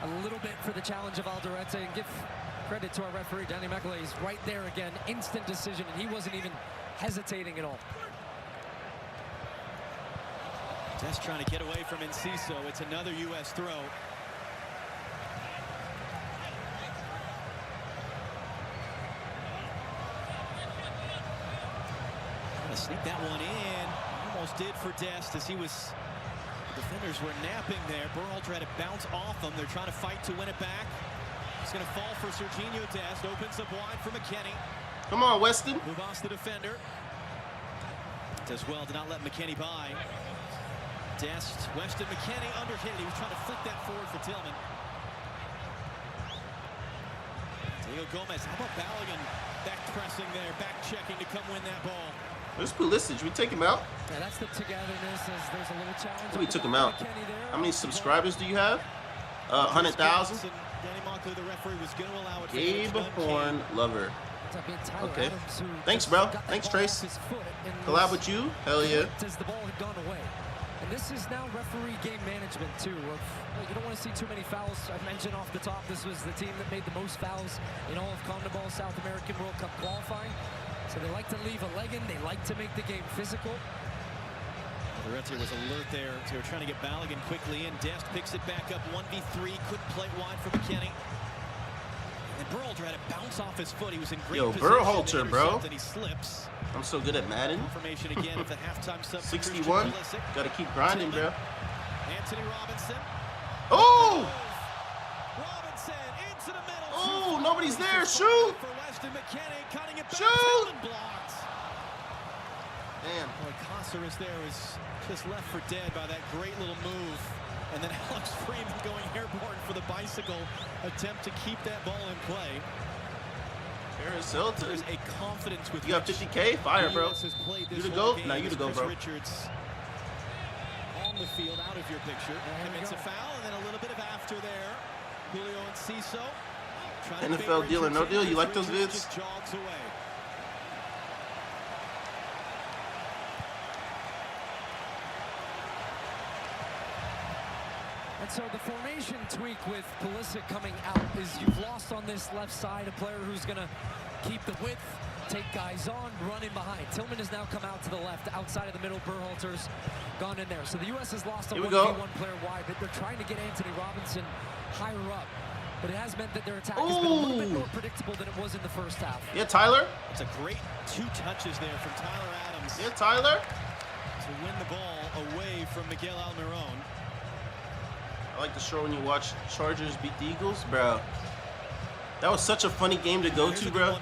a little bit for the challenge of Alderete, and give credit to our referee, Danny McAuley. He's right there again, instant decision, and he wasn't even hesitating at all. Just trying to get away from Enciso. It's another U.S. throw. Trying to sneak that one in. Almost did for Dest as he was. Defenders were napping there. Berhalter had to bounce off them. They're trying to fight to win it back. He's going to fall for Serginho Dest. Opens up wide for McKennie. Come on, Weston. Move off the defender. Does well to not let McKennie by. Dest, Weston, McKennie under hit. He was trying to flick that forward for Tillman. Diego Gomez. How about Balogun back pressing there, back checking to come win that ball. Where's Pulisic? We take him out? Yeah, that's the togetherness as there's a little challenge. We took him out. How many subscribers do you have? 100,000? Gabe Horn Lover. Okay. Thanks, bro. Thanks, Trace. Collab with you? Hell yeah. As the ball had gone away. And this is now referee game management, too. You don't want to see too many fouls. I mentioned off the top, this was the team that made the most fouls in all of CONMEBOL South American World Cup qualifying. So they like to leave a leg in. They like to make the game physical. Alderete was alert there. So they were trying to get Balogun quickly in. Dest picks it back up 1v3. Couldn't play it wide for McKennie. And Berhalter had to bounce off his foot. He was in great position. Berhalter, bro. And he slips. I'm so good at Madden. Confirmation again of the halftime sub. 61. Got to keep grinding, bro. Anthony Robinson. Oh! Robinson into the middle. Oh, nobody's there. Shoot! For Weston McKennie cutting it back. Shoot! Blocked. Damn. Boy, Caceres there was just left for dead by that great little move. And then Alex Freeman going airborne for the bicycle attempt to keep that ball in play. Paris Hilton. There's a confidence with you got 50K? Fire, bro. You to go? Now you to go, bro. Richards on the field, out of your picture. Commits a foul, and then a little bit of after there. Julio Enciso. NFL deal or no deal? You like those vids? Jogs away. And so the formation tweak with Pulisic coming out is you've lost on this left side a player who's going to keep the width, take guys on, run in behind. Tillman has now come out to the left, outside of the middle. Berhalter's gone in there. So the U.S. has lost a 1v1 player wide, but they're trying to get Anthony Robinson higher up. But it has meant that their attack has been a little bit more predictable than it was in the first half. Yeah, Tyler. It's a great 2 touches there from Tyler Adams. Yeah, Tyler. To win the ball away from Miguel Almiron. I like the show when you watch Chargers beat the Eagles, bro. That was such a funny game to go to, bro.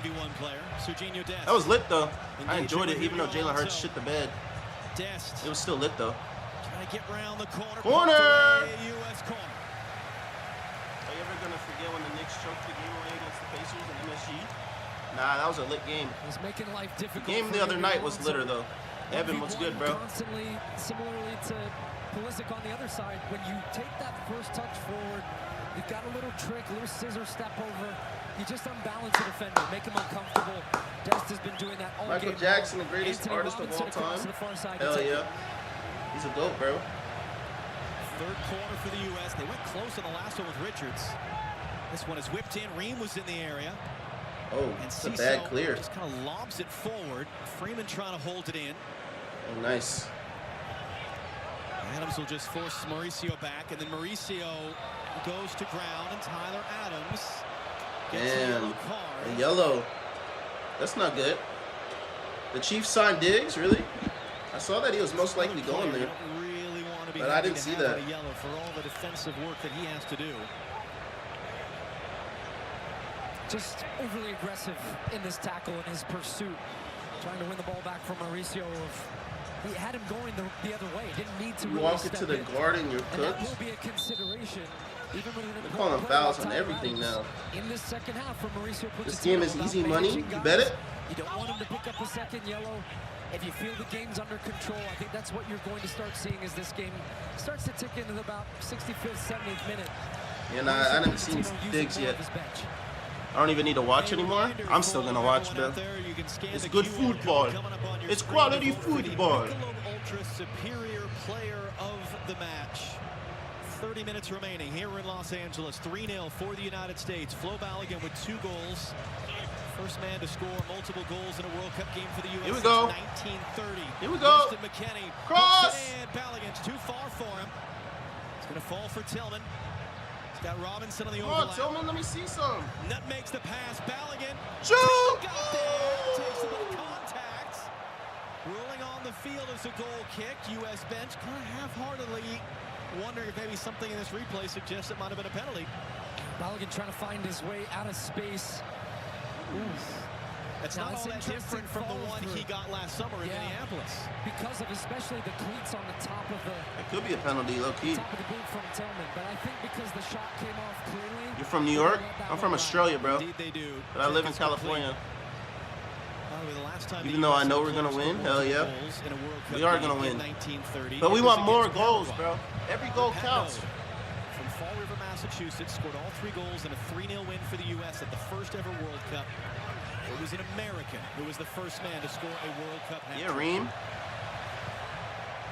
That was lit, though. I enjoyed it, even though Jalen Hurts shit the bed. It was still lit, though. Trying to get around the corner. Corner! U.S. corner. Are you ever going to forget when the Knicks choked the game away against the Pacers in MSG? Nah, that was a lit game. It was making life difficult. The game the other night was litter, though. Evan, what's good, bro? Constantly, similarly to Pulisic on the other side, when you take that first touch forward, you've got a little trick, a little scissor step over. You just unbalance the defender, make him uncomfortable. Dest has been doing that all game. Michael Jackson, the greatest artist of all time. Hell yeah. He's a GOAT, bro. Third corner for the U.S. They went close on the last one with Richards. This one is whipped in. Ream was in the area. Oh, it's a bad clear. Just kind of lobs it forward. Freeman trying to hold it in. Oh, nice. Adams will just force Mauricio back, and then Mauricio goes to ground, and Tyler Adams gets a yellow card. A yellow. That's not good. The Chiefs signed Diggs, really? I saw that he was most likely going there. Really want to be but I didn't see that. A yellow for all the defensive work that he has to do. Just overly aggressive in this tackle and his pursuit. Trying to win the ball back from Mauricio of he had him going the other way. Didn't need to You really walk into the garden, you're and that cooked. will be a consideration. Even when They're calling fouls on everything now. In this second half for Mauricio Pochettino. This game is easy money. You bet it? You don't want him to pick up a second yellow. If you feel the game's under control, I think that's what you're going to start seeing as this game starts to tick into about 65th, 70th minute. Yeah, nah, I haven't seen digs yet. I don't even need to watch anymore. I'm still gonna watch, bro. It's good football. It's quality football. Ultra superior player of the match. 30 minutes remaining here in Los Angeles. 3-0 for the United States. Flo Balogun with 2 goals. First man to score multiple goals in a World Cup game for the U.S. Here we go. 1930. Here we go. McKennie. Cross. And Balogun's too far for him. It's going to fall for Tillman. He's got Robinson on the overlap. Come on, Tillman, let me see some. Nutmegs the pass. Balogun. Shoot. Got there. Takes a bit of contact. Rolling on the field as a goal kick. U.S. bench kind of half-heartedly wondering if maybe something in this replay suggests it might have been a penalty. Balogun trying to find his way out of space. Oof. That's not all that different from the one he got last summer in Minneapolis. Because of especially the cleats on the top of the... It could be a penalty, low-key. Top of the boot from Tillman, but I think because the shot came off clearly... You're from New York? I'm from Australia, bro. Indeed they do. But I live in California. Even though I know we're going to win, hell yeah. We are going to win. But we want more goals, bro. Every goal counts. From Fall River, Massachusetts, scored all 3 goals in a 3-0 win for the U.S. at the first ever World Cup. It was an American who was the first man to score a World Cup hat-trick. Yeah, Reem.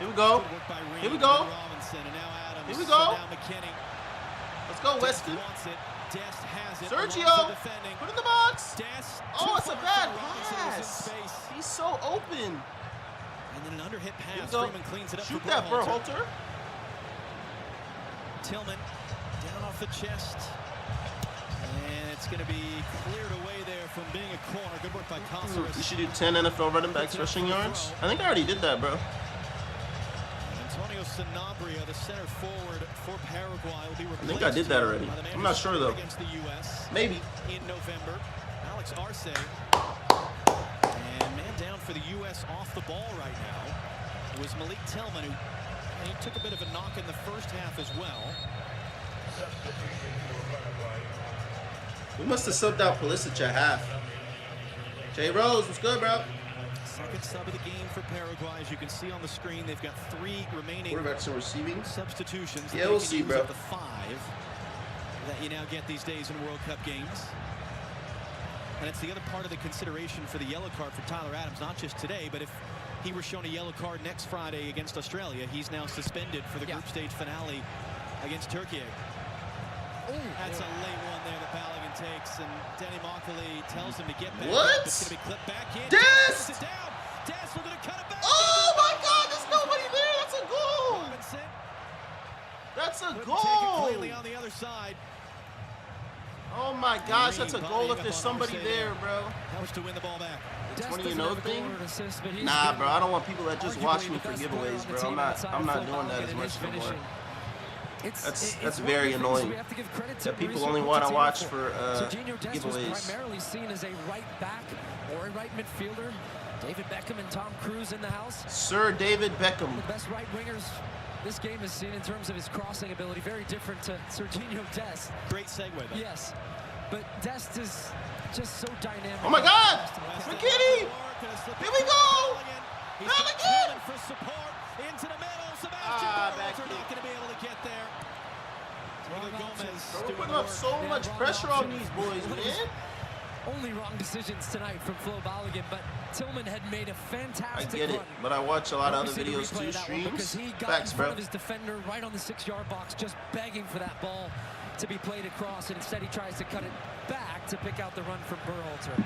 Here we go. Here we go. Here we go. Let's go, Weston. Sergio, put in the box. Oh, it's a bad pass. He's so open. And then an underhit pass. Freeman cleans it up. Shoot that, Berhalter. Tillman down off the chest. And it's going to be cleared away there from being a corner. Good work by Caceres. You should do 10 NFL running backs rushing yards. I think I already did that, bro. Antonio Sanabria, the center forward for Paraguay, will be replaced. I think I did that already. I'm not sure, though. Against the U.S. Maybe. In November. Alex Arce. And man down for the U.S. off the ball right now was Malik Tillman, who he took a bit of a knock in the first half as well. We must have subbed out Pulisic at half. Jay Rose, what's good, bro? Second sub of the game for Paraguay. As you can see on the screen, they've got 3 remaining quarterbacks are receiving substitutions. Yeah, we'll see, bro. The 5 that you now get these days in World Cup games. And it's the other part of the consideration for the yellow card for Tyler Adams, not just today, but if he were shown a yellow card next Friday against Australia, he's now suspended for the group stage finale against Turkey. That's a late one there that Balogun takes, and Danny Mokley tells him to get back. What? It's going to be clipped back in. Dest! Dest looking to cut it back. Oh my God! There's nobody there. That's a goal. Robinson. That's a Take it goal. cleanly on the other side. Oh my gosh, that's a goal if there's somebody there, bro. Helps to win the ball back. The 20-0 thing? Nah, bro. I don't want people that just watch me for giveaways, bro. I'm not doing that as much anymore. That's very annoying. That people only want to watch for giveaways. Primarily seen as a right back or a right midfielder. David Beckham and Tom Cruise in the house. Sir David Beckham. The best right wingers this game has seen in terms of his crossing ability. Very different to Serginho Dest. Great segue, though. Yes, but Dest is just so dynamic. Oh my God! McKinney! Here we go! Balogun! For support into the middle. Sebastian Berhalter not going to be able to get there. Gomez. We're putting up so much pressure on these boys, man. Only wrong decisions tonight from Flo Balogun, but Tillman had made a fantastic run. I get it, but I watch a lot of other videos too, streams. Because he got Facts, in front of his defender right on the 6-yard box, just begging for that ball to be played across, and instead he tries to cut it back to pick out the run from Berhalter.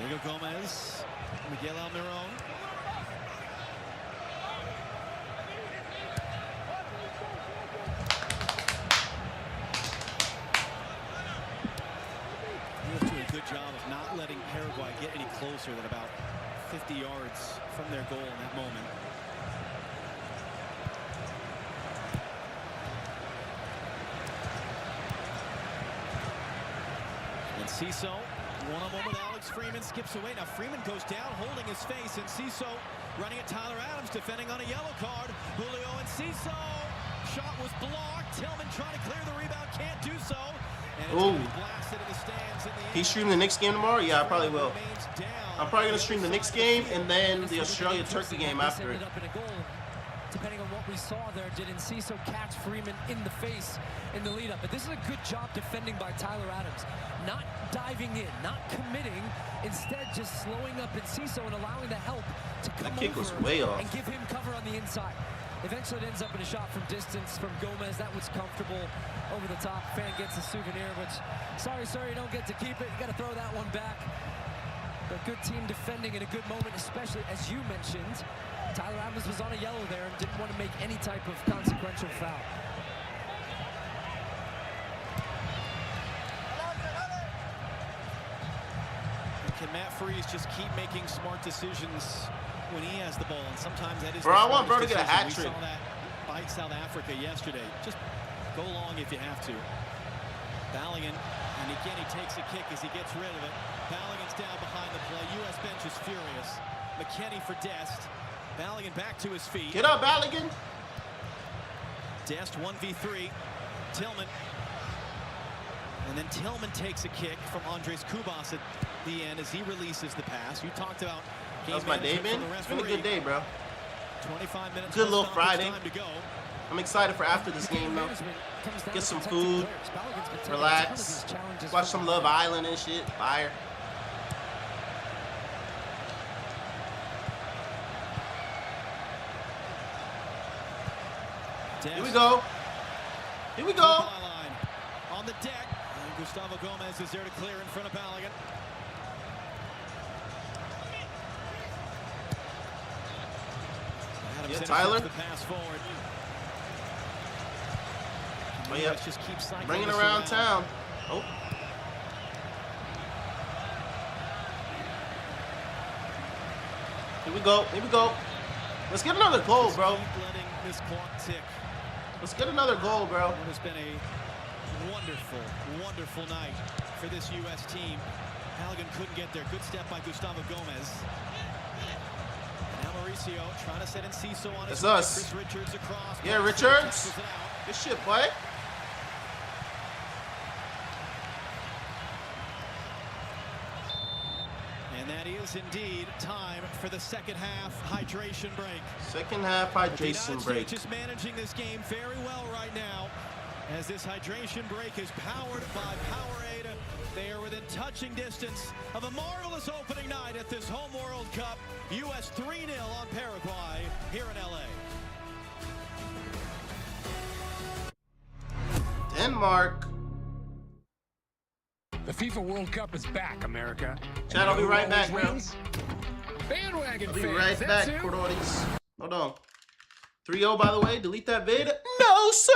Diego Gomez, Miguel Almiron. He was doing a good job of not letting Paraguay get any closer than about 50 yards from their goal in that moment. And Ciso, one-on-one with Alex Freeman, skips away. Now Freeman goes down, holding his face, and Ciso running at Tyler Adams, defending on a yellow card. Julio and Ciso. Shot was blocked. Tillman trying to clear the rebound, can't do so. Oh, he stream the Knicks game tomorrow? Yeah, I probably will. I'm probably gonna stream the Knicks game and then the Australia-Turkey game after it. Depending on what we saw there, did Enciso catch Freeman in the face in the lead-up? But this is a good job defending by Tyler Adams. Not diving in, not committing, instead just slowing up Enciso and allowing the help to come that kick over was way off. and give him cover on the inside. Eventually it ends up in a shot from distance from Gomez. That was comfortable over the top. Fan gets a souvenir, which, sorry, sir, you don't get to keep it. You got to throw that one back. But good team defending in a good moment, especially as you mentioned. Tyler Adams was on a yellow there and didn't want to make any type of consequential foul. Can Matt Freese just keep making smart decisions when he has the ball? And sometimes that is. Bro, I want bro to get a hat trick. We saw that by South Africa yesterday. Just go long if you have to. Balligan, and again he takes a kick as he gets rid of it. Balligan's down behind the play. U.S. bench is furious. McKennie for Dest. Balligan back to his feet. Get up, Balligan. Dest 1v3. Tillman. And then Tillman takes a kick from Andres Kubas at the end as he releases the pass. You talked about that was my day, man. It's been a good day, bro. 25 minutes. Good little Friday. Time to go. I'm excited for after this game, though. Get some food, relax, watch some Love Island and shit. Fire. Here we go. Here we go. On the deck. And Gustavo Gomez is there to clear in front of Balligan. Yeah, Tyler. The pass forward. Oh, yeah. Just keep bringing around town. Oh. Here we go. Here we go. Let's get another goal, bro. Letting this clock tick. Let's get another goal, bro. It has been a wonderful, wonderful night for this U.S. team. Halligan couldn't get there. Good step by Gustavo Gomez. And now Mauricio trying to set in Ciso on his. That's us. Chris Richards across. Yeah, Richards. Good shit, boy. And that is indeed time for the second half hydration break. Second half hydration break. Just managing this game very well right now, as this hydration break is powered by Powerade. They are within touching distance of a marvelous opening night at this home World Cup. U.S. 3-0 on Paraguay here in L.A. Denmark. The FIFA World Cup is back, America. Chad, I'll be right back, bro. Bandwagon I'll be fans. right back, Cordoris. Hold on. 3-0, by the way. Delete that vid. No, sir.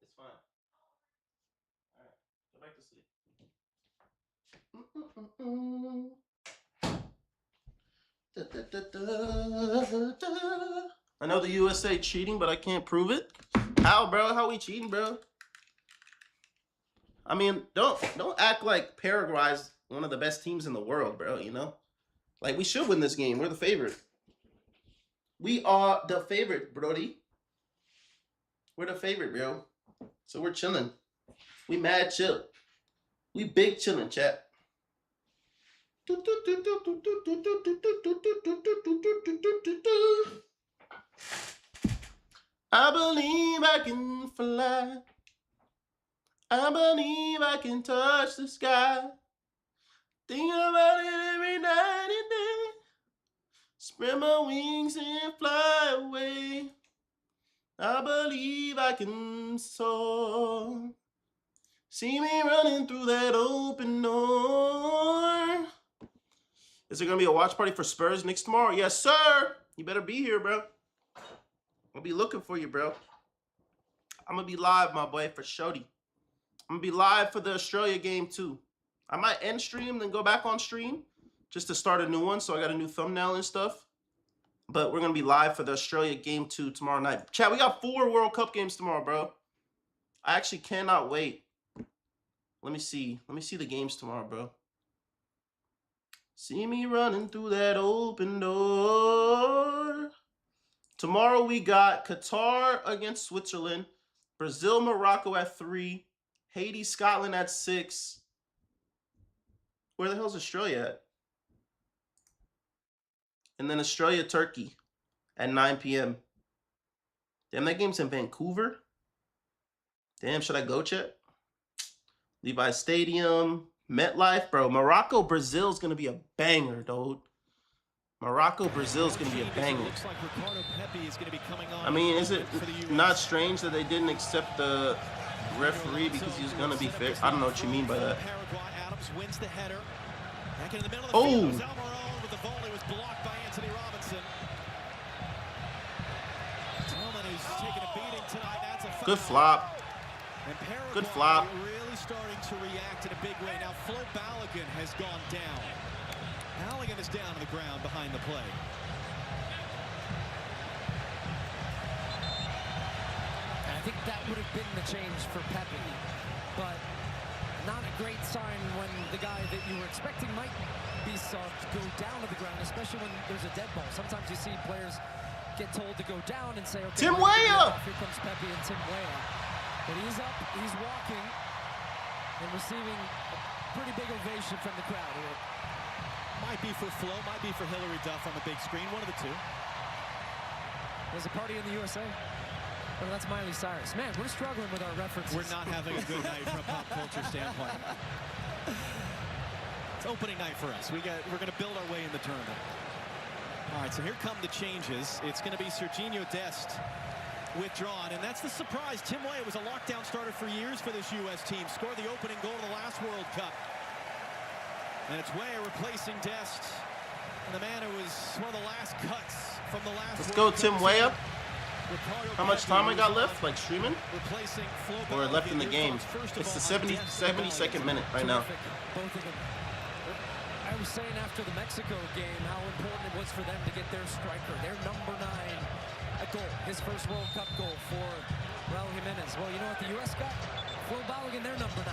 It's fine. All right, go back to sleep. I know the USA cheating, but I can't prove it. How, bro? How we cheating, bro? I mean, don't act like Paraguay's one of the best teams in the world, bro. You know, like we should win this game. We're the favorite. We are the favorite, Brody. We're the favorite, bro. So we're chilling. We mad chill. We big chilling, chat. I believe I can fly. I believe I can touch the sky. Think about it every night and day. Spread my wings and fly away. I believe I can soar. See me running through that open door. Is there going to be a watch party for Spurs Knicks tomorrow? Yes, sir. You better be here, bro. I'll be looking for you, bro. I'm going to be live, my boy, for Shody. I'm going to be live for the Australia game, too. I might end stream, then go back on stream just to start a new one. So I got a new thumbnail and stuff. But we're going to be live for the Australia game, too, tomorrow night. Chat, we got 4 World Cup games tomorrow, bro. I actually cannot wait. Let me see. Let me see the games tomorrow, bro. See me running through that open door. Tomorrow we got Qatar against Switzerland. Brazil, Morocco at 3. Haiti, Scotland at 6. Where the hell's Australia at? And then Australia, Turkey at 9 p.m. Damn, that game's in Vancouver. Damn, should I go, chat? Levi Stadium, MetLife, bro. Morocco, Brazil's gonna be a banger, dude. Morocco, Brazil's gonna be a banger. I mean, is it not strange that they didn't accept the referee because he was gonna be fair? I don't know what you mean by that. Oh! Good flop. Good flop. Really starting to react in a big way. Now Flo Balogun has gone down. Balogun is down on the ground behind the play. I think that would have been the change for Pepe, but not a great sign when the guy that you were expecting might be subbed go down to the ground, especially when there's a dead ball. Sometimes you see players get told to go down and say, okay, Tim Weah! Here comes Pepe and Tim Weah. But he's up, he's walking, and receiving a pretty big ovation from the crowd here. Might be for Flo, might be for Hillary Duff on the big screen, one of the two. There's a party in the USA. Oh, that's Miley Cyrus. Man, we're struggling with our references. We're not having a good night from a pop culture standpoint. It's opening night for us. We're going to build our way in the tournament. All right, so here come the changes. It's going to be Serginho Dest withdrawn, and that's the surprise. Tim Weah was a lockdown starter for years for this U.S. team. Scored the opening goal of the last World Cup. And it's Weah replacing Dest. And the man who was one of the last cuts from the last Let's World go, Tim Weah. How much time I got left? Like streaming? Replacing Flo Or left in the game? It's the 72nd minute right now. Both of them. I was saying after the Mexico game how important it was for them to get their striker, their number 9, a goal, his first World Cup goal for Raul Jimenez. Well, you know what the U.S. got? Flo Balogun, their number 9.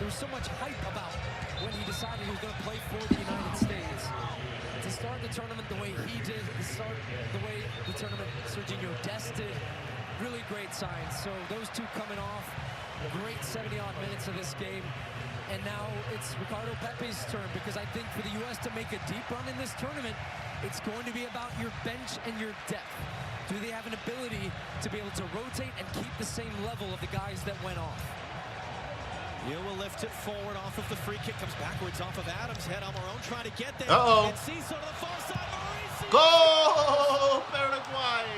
There was so much hype about when he decided he was going to play for the United States. To start the tournament the way he did, to start the way the tournament Serginho Dest did, really great signs. So those two coming off, great 70-odd minutes of this game. And now it's Ricardo Pepe's turn, because I think for the U.S. to make a deep run in this tournament, it's going to be about your bench and your depth. Do they have an ability to be able to rotate and keep the same level of the guys that went off? Hill will lift it forward off of the free kick, comes backwards off of Adams' head. Almiron trying to get there. Uh-oh. And Ciso to the far side. Mauricio! Go, Paraguay!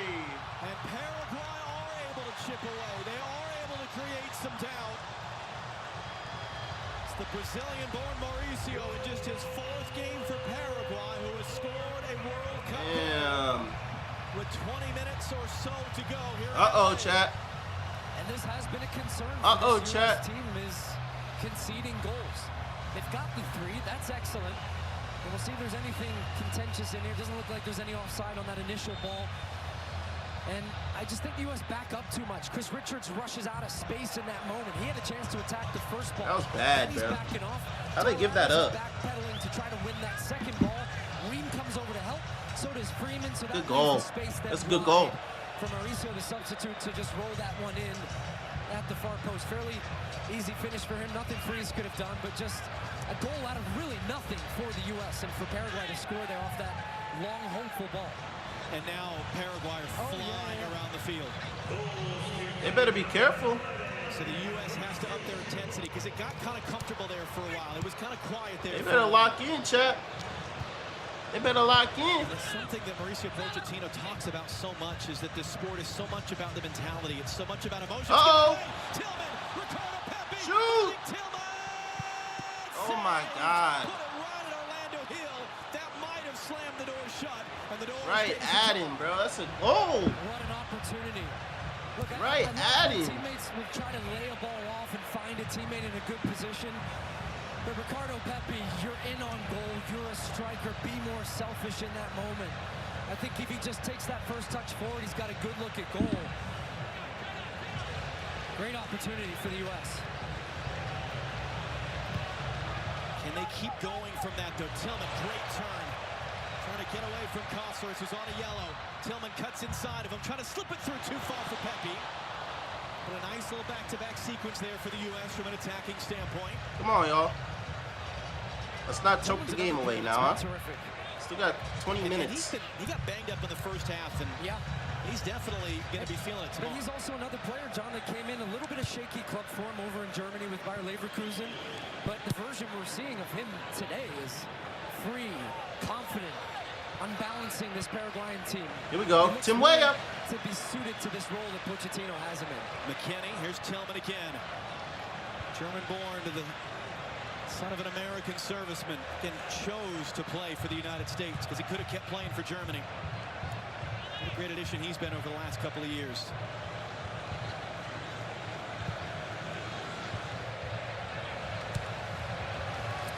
And Paraguay are able to chip away. They are able to create some doubt. It's the Brazilian-born Mauricio in just his 4th game for Paraguay, who has scored a World Cup goal with 20 minutes or so to go. Uh-oh, chat. And this has been a concern for this chat. US team is conceding goals. They've got the 3, that's excellent. And we'll see if there's anything contentious in here. It doesn't look like there's any offside on that initial ball. And I just think the U.S. back up too much. Chris Richards rushes out of space in that moment. He had a chance to attack the first ball. That was bad, bro. How'd they give that up? Backpedaling to try to win that second ball. Ream comes over to help. So does Freeman. So good goal. That's a good goal. For Mauricio, the substitute, to just roll that one in at the far post. Fairly easy finish for him. Nothing Freeze could have done, but just a goal out of really nothing for the U.S. and for Paraguay to score there off that long, hopeful ball. And now Paraguay are flying around the field. They better be careful. So the U.S. has to up their intensity because it got kind of comfortable there for a while. It was kind of quiet there. They better lock in, chat. They better lock in. It's something that Mauricio Pochettino talks about so much, is that this sport is so much about the mentality. It's so much about emotions. Uh-oh. Tillman, Ricardo Pepe. Shoot! Oh my God. Right at him, bro. That's a goal. What an opportunity. Look, right at him. Teammates will try to lay a ball off and find a teammate in a good position. But Ricardo Pepi, you're in on goal. You're a striker. Be more selfish in that moment. I think if he just takes that first touch forward, he's got a good look at goal. Great opportunity for the U.S. Can they keep going from that, though? Tillman, great turn. Trying to get away from Cossares, who's on a yellow. Tillman cuts inside of him, trying to slip it through too far for Pepi. But a nice little back-to-back sequence there for the U.S. from an attacking standpoint. Come on, y'all. Let's not choke the game away now, huh? Terrific. Still got 20 minutes. He got banged up in the first half, and he's definitely going to be feeling it tomorrow. But he's also another player, John, that came in a little bit of shaky club form over in Germany with Bayer Leverkusen. But the version we're seeing of him today is free, confident, unbalancing this Paraguayan team. Here we go. Tim Weah. To be suited to this role that Pochettino has him in. McKennie, here's Tillman again. German-born to the son of an American serviceman, and chose to play for the United States because he could have kept playing for Germany. What a great addition he's been over the last couple of years.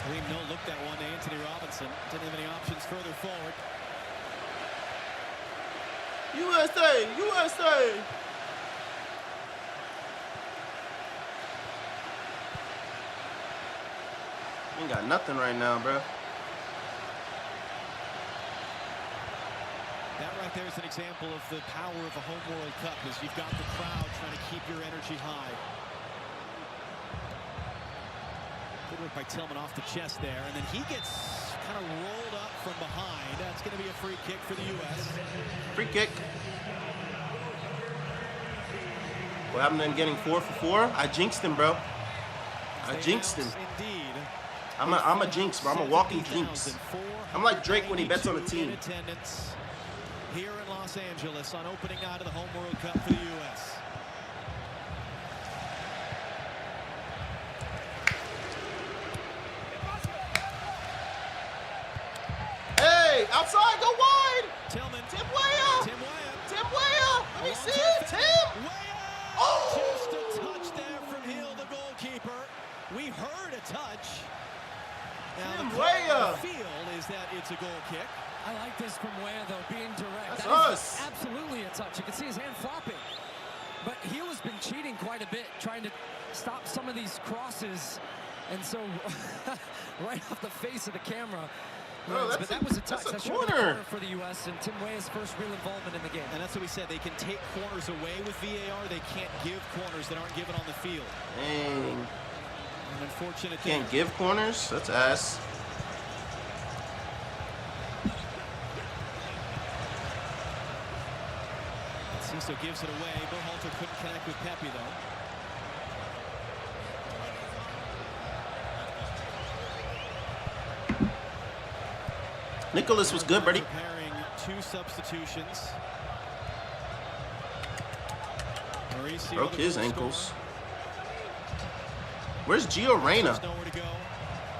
Dream no look that one to Anthony Robinson. Didn't have any options further forward. USA! USA! Ain't got nothing right now, bro. That right there is an example of the power of a home World Cup, is you've got the crowd trying to keep your energy high. Good work by Tillman off the chest there, and then he gets kind of rolled up from behind. That's going to be a free kick for the U.S. Free kick. What happened to him getting 4 for 4? I jinxed him, bro. I jinxed him. Indeed. I'm a jinx, bro. I'm a walking jinx. I'm like Drake when he bets on a team. Attendance here in Los Angeles on opening night of the home World Cup for the U.S. Hey, outside, go wide. Tillman. Tim Weah. Tim Weah. Tim Weah. Let me see it, Tim. Oh. Just a touch there from Hill, the goalkeeper. We heard a touch. Now, the feel is that it's a goal kick. I like this from Weah, though, being direct. That's us. Absolutely a touch. You can see his hand flopping. But Hill has been cheating quite a bit, trying to stop some of these crosses. And so, right off the face of the camera. Oh, but that was a touch. That's a corner for the U.S. and Tim Weah's first real involvement in the game. And that's what we said. They can take corners away with VAR. They can't give corners that aren't given on the field. Dang. An unfortunate thing. Can't give corners? That's ass. Ciso gives it away. Berhalter couldn't connect with Pepi, though. Nicholas was good, buddy. Preparing 2 substitutions. Mauricio broke his ankles. Where's Gio Reyna? Nowhere to go.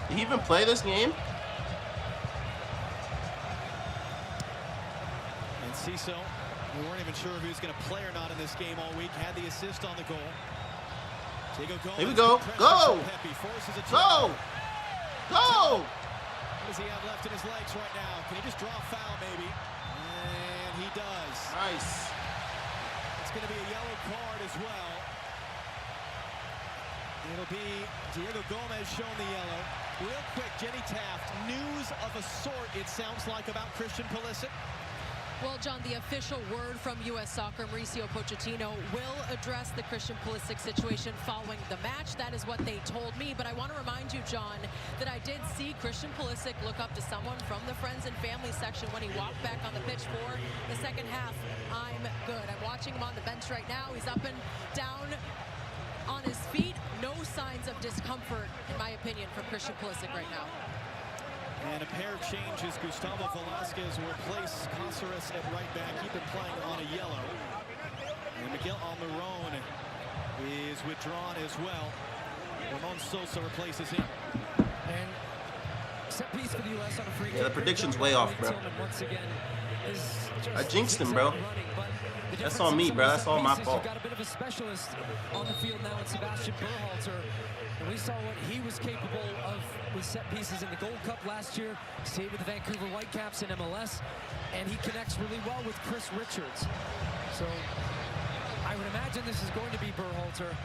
Did he even play this game? And Ciso, we weren't even sure if he was going to play or not in this game all week. Had the assist on the goal. Here we go. Go! Go! Go! What does he have left in his legs right now? Can he just draw a foul, maybe? And he does. Nice. It's going to be a yellow card as well. It'll be Diego Gomez showing the yellow. Real quick, Jenny Taft, news of a sort, it sounds like, about Christian Pulisic. Well, John, the official word from U.S. Soccer, Mauricio Pochettino, will address the Christian Pulisic situation following the match. That is what they told me. But I want to remind you, John, that I did see Christian Pulisic look up to someone from the friends and family section when he walked back on the pitch for the second half. I'm good. I'm watching him on the bench right now. He's up and down on his feet. No signs of discomfort, in my opinion, from Christian Pulisic right now. And a pair of changes. Gustavo Velasquez will replace Cossares at right back. He's been playing on a yellow. And Miguel Almiron is withdrawn as well. Ramon Sosa replaces him. And set piece for the U.S. on a free kick. Yeah, the prediction's way off, bro. Once again, I jinxed him, bro. That's on me, bro. That's all my fault. You've got a bit of a specialist on the field now in Sebastian Berhalter. And we saw what he was capable of with set pieces in the Gold Cup last year. Stayed with the Vancouver Whitecaps in MLS. And he connects really well with Chris Richards. So I would imagine this is going to be Berhalter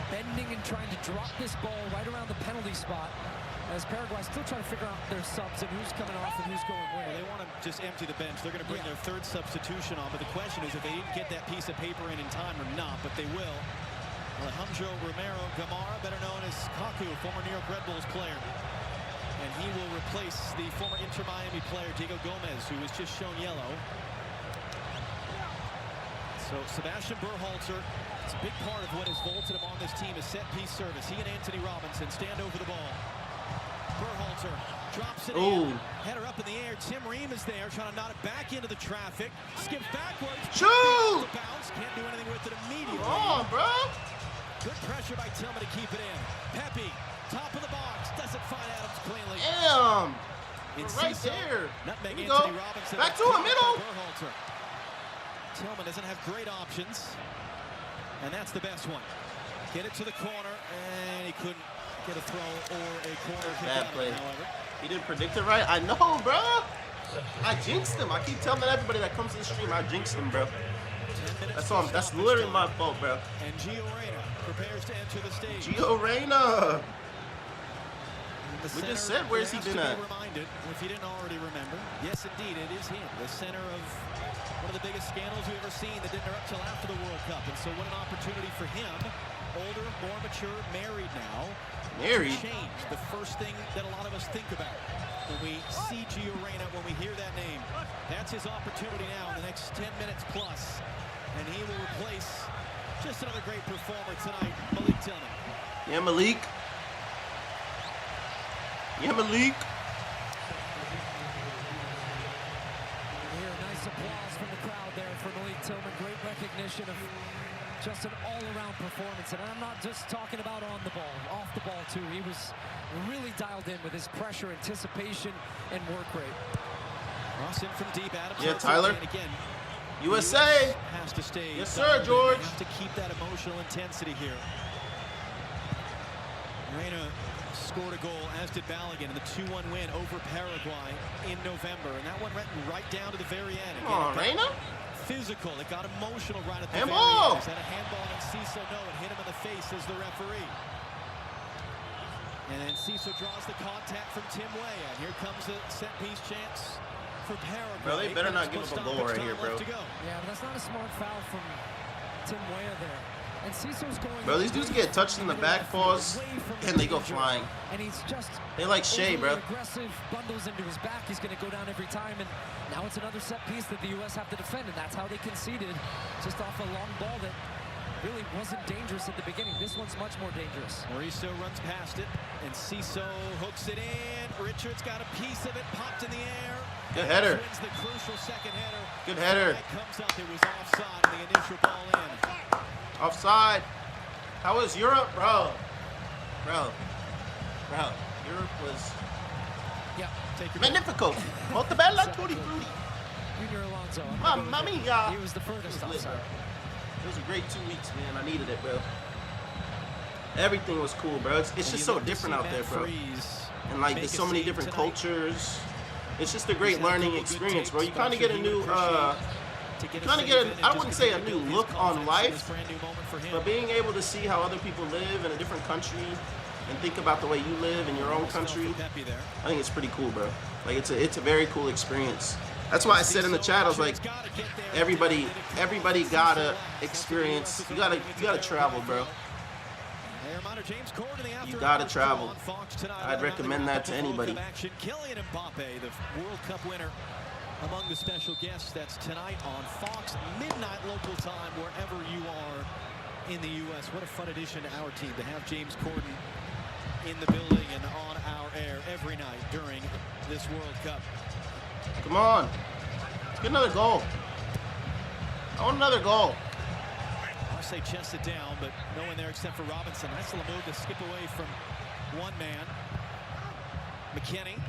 bending and trying to drop this ball right around the penalty spot, as Paraguay still trying to figure out their subs and who's coming off and who's going where. Well, they want to just empty the bench. They're going to bring their third substitution on, but the question is if they didn't get that piece of paper in time or not, but they will. Alejandro Romero Gamara, better known as Kaku, former New York Red Bulls player. And he will replace the former Inter Miami player, Diego Gomez, who was just shown yellow. So Sebastian Berhalter, it's a big part of what has vaulted him on this team is set-piece service. He and Anthony Robinson stand over the ball. Berhalter drops it in. Header up in the air. Tim Ream is there trying to knot it back into the traffic. Skips backwards. Shoot! Bounce. Can't do anything with it immediately. Come on, bro. Good pressure by Tillman to keep it in. Pepe, top of the box. Doesn't find Adams cleanly. Damn. Right Ciso, there. Nutmeg Here we Anthony go. Robinson. Back to him, middle. Berhalter. Tillman doesn't have great options. And that's the best one. Get it to the corner, and he couldn't get a throw or a corner kick out of it, however. He didn't predict it right. I know, bro. I jinxed him. I keep telling everybody that comes to the stream, I jinxed him, bro. That's all. That's literally my fault, bro. And Gio Reyna prepares to enter the stage. Gio Reyna. We just said, where's he been at? If you didn't already remember, yes, indeed, it is him, the center of one of the biggest scandals we've ever seen that didn't erupt till after the World Cup. And so what an opportunity for him, older, more mature, married now. Married? Change the first thing that a lot of us think about when we see Gio Reyna, when we hear that name. That's his opportunity now in the next 10 minutes plus. And he will replace just another great performer tonight, Malik Tillman. Yeah, Malik. Yeah, Malik. Nice applause from the crowd there for Malik Tillman. Great recognition of just an all-around performance. And I'm not just talking about on the ball, off the ball too. He was really dialed in with his pressure, anticipation, and work rate. Cross in from deep, Adams. Yeah, Tyler. And again, USA. Has to stay. Yes, sir, George. Have to keep that emotional intensity here. Reyna scored a goal, as did Balogun, in the 2-1 win over Paraguay in November. And that one went right down to the very end. Come on, Reyna. Physical. It got emotional right at the handball. very end. Is that a handball? And Ciso, no, it hit him in the face as the referee. And then Ciso draws the contact from Tim Weah. And here comes a set-piece chance for Paraguay. Bro, they better not give up a goal right here, bro. Yeah, but that's not a smart foul from Tim Weah there. And Ciso's going. Bro, these dudes get touched in the back paws and they go flying. And he's just they like Shea, bro. Aggressive, bundles into his back. He's going to go down every time. And now it's another set piece that the U.S. have to defend. And that's how they conceded, just off a long ball that really wasn't dangerous at the beginning. This one's much more dangerous. Mauricio runs past it, and Ciso hooks it in. Richards got a piece of it, popped in the air. Good header. Wins the crucial second header. Good header. Comes up, it was offside, and the initial ball in. Offside. How was Europe, bro? Bro. Europe was. Yeah. Magnifico. Molto bella, tutti frutti. Junior Alonso. Mamma mia. He was the furthest outside. It was a great 2 weeks, man. I needed it, bro. Everything was cool, bro. It's just so different out there, bro. And like, there's so many different cultures. It's just a great learning experience, bro. You kind of get a new, I wouldn't say a new look on life, but being able to see how other people live in a different country and think about the way you live in your own country, I think it's pretty cool, bro. Like, it's a very cool experience. That's why I said in the chat, I was like, everybody gotta experience. You gotta travel, bro. You gotta travel. I'd recommend that to anybody. Kylian Mbappe, the World Cup winner, among the special guests. That's tonight on Fox, midnight local time, wherever you are in the U.S. What a fun addition to our team to have James Corden in the building and on our air every night during this World Cup. Come on. Let's get another goal. I want another goal. say chest it down, but no one there except for Robinson. Nice little move to skip away from one man. McKennie.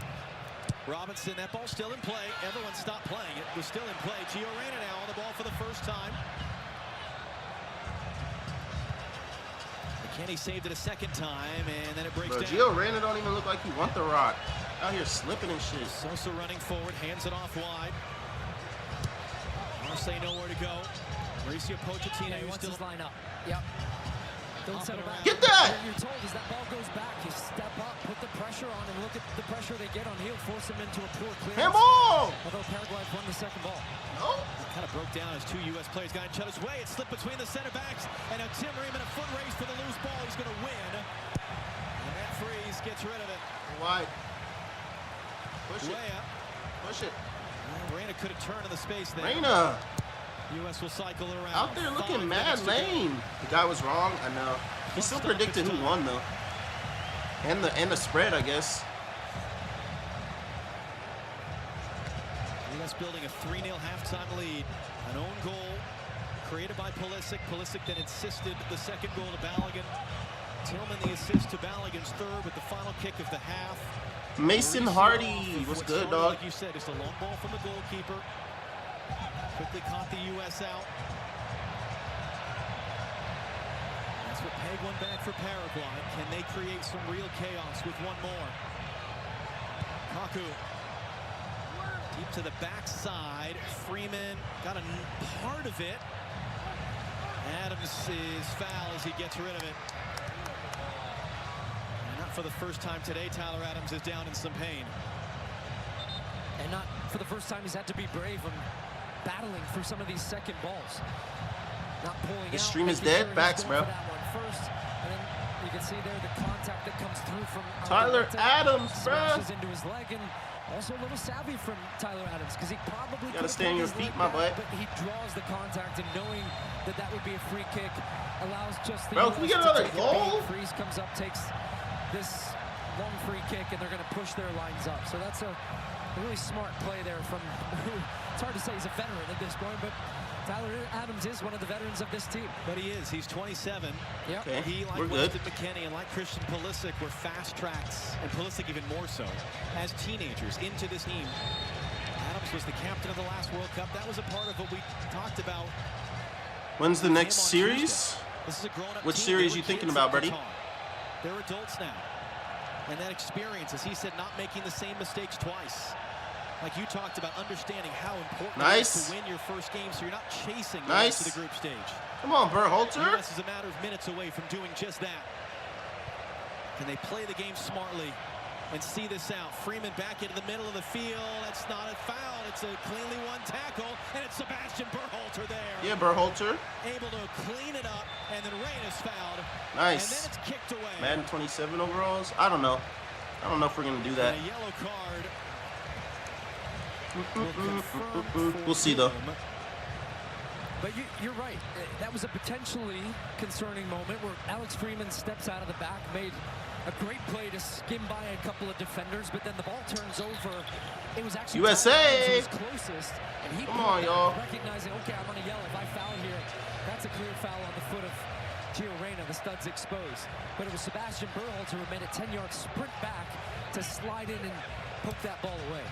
Robinson, that ball still in play. Everyone stopped playing. It was still in play. Gio Reyna now on the ball for the first time. McKennie saved it a second time, and then it breaks down. Gio Reyna don't even look like he want the rock. Out here slipping and shit. Sosa running forward, hands it off wide. Marseille nowhere to go. Mauricio Pochettino, he wants still his line up. Yep. Don't settle back. Get that! What you're told is that ball goes back. You step up, put the pressure on, and look at the pressure they get on. He'll force him into a poor clearance. Handball! Although Paraguay won the second ball. No. It kind of broke down as two U.S. players got in each other's way. It slipped between the center backs, and now Tim Ream in a foot race for the loose ball. He's going to win. And that freeze gets rid of it. Wide. Push it. Push it. Reyna could have turned in the space there. Reyna. U.S. will cycle it around. Out there looking mad lame. The guy was wrong. I know. He still predicted who won though. And the spread, I guess. U.S. building a 3-0 halftime lead. An own goal created by Pulisic. Pulisic then insisted the second goal to Balogun. Tillman the assist to Balogun's third with the final kick of the half. Mason Hardy. What's good, dog? Like you said, just a long ball from the goalkeeper. Quickly caught the U.S. out. That's what Peg won back for Paraguay. Can they create some real chaos with one more? Kaku. Deep to the backside. Freeman got a part of it. Adams is foul as he gets rid of it. And not for the first time today, Tyler Adams is down in some pain. And not for the first time he's had to be brave and battling for some of these second balls. Not pulling This out. stream is dead. Backs, bro. First, and then you can see there the contact that comes through from Tyler Adams, bro. Smashes into his leg, and also a little savvy from Tyler Adams because he probably gotta stay on your feet, my boy. But he draws the contact, and knowing that that would be a free kick allows just the bro. Can we get another goal? Freeze comes up, takes this long free kick, and they're going to push their lines up. So that's a really smart play there from who. It's hard to say he's a veteran at this point, but Tyler Adams is one of the veterans of this team. But he is. He's 27. Yep. Okay, He, like Weston McKennie and like Christian Pulisic, were fast tracks, and Pulisic even more so, as teenagers into this team. Adams was the captain of the last World Cup. That was a part of what we talked about. When's the next series? This is a grown-up Which team. series you thinking about, Brady? They're adults now. And that experience, as he said, not making the same mistakes twice. Like you talked about, understanding how important it is to win your first game so you're not chasing the rest of the group stage. Come on, Berhalter. US is a matter of minutes away from doing just that. Can they play the game smartly and see this out? Freeman back into the middle of the field. That's not a foul. It's a cleanly won tackle, and it's Sebastian Berhalter there. Yeah, Berhalter. Able to clean it up, and then Reyna's fouled. Nice. And then it's kicked away. Madden 27 overalls. I don't know. I don't know if we're gonna do that. And a yellow card. We'll see though. But you're right. That was a potentially concerning moment where Alex Freeman steps out of the back, made a great play to skim by a couple of defenders, but then the ball turns over. It was actually USA. Who was closest, and he come on, y'all. Recognizing, okay, I'm gonna yell if I foul here. That's a clear foul on the foot of Gio Reyna. The stud's exposed, but it was Sebastian Berhalter who made a 10-yard sprint back to slide in and poke that ball away.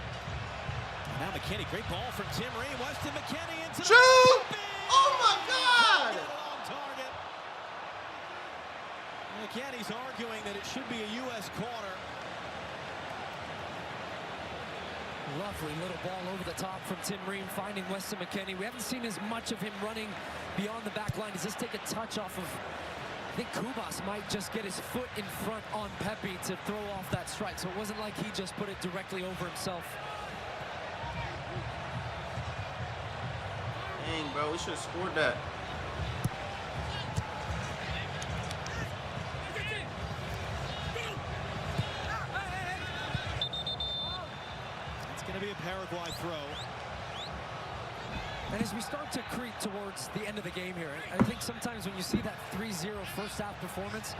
Now McKennie, great ball from Tim Ream. Weston McKennie into the shoot! Oh my God! On target. McKennie's arguing that it should be a U.S. corner. Lovely little ball over the top from Tim Ream, finding Weston McKennie. We haven't seen as much of him running beyond the back line. Does this take a touch off of? I think Kubas might just get his foot in front on Pepe to throw off that strike. So it wasn't like he just put it directly over himself. Dang, bro, we should have scored that. It's going to be a Paraguay throw. And as we start to creep towards the end of the game here, I think sometimes when you see that 3-0 first half performance,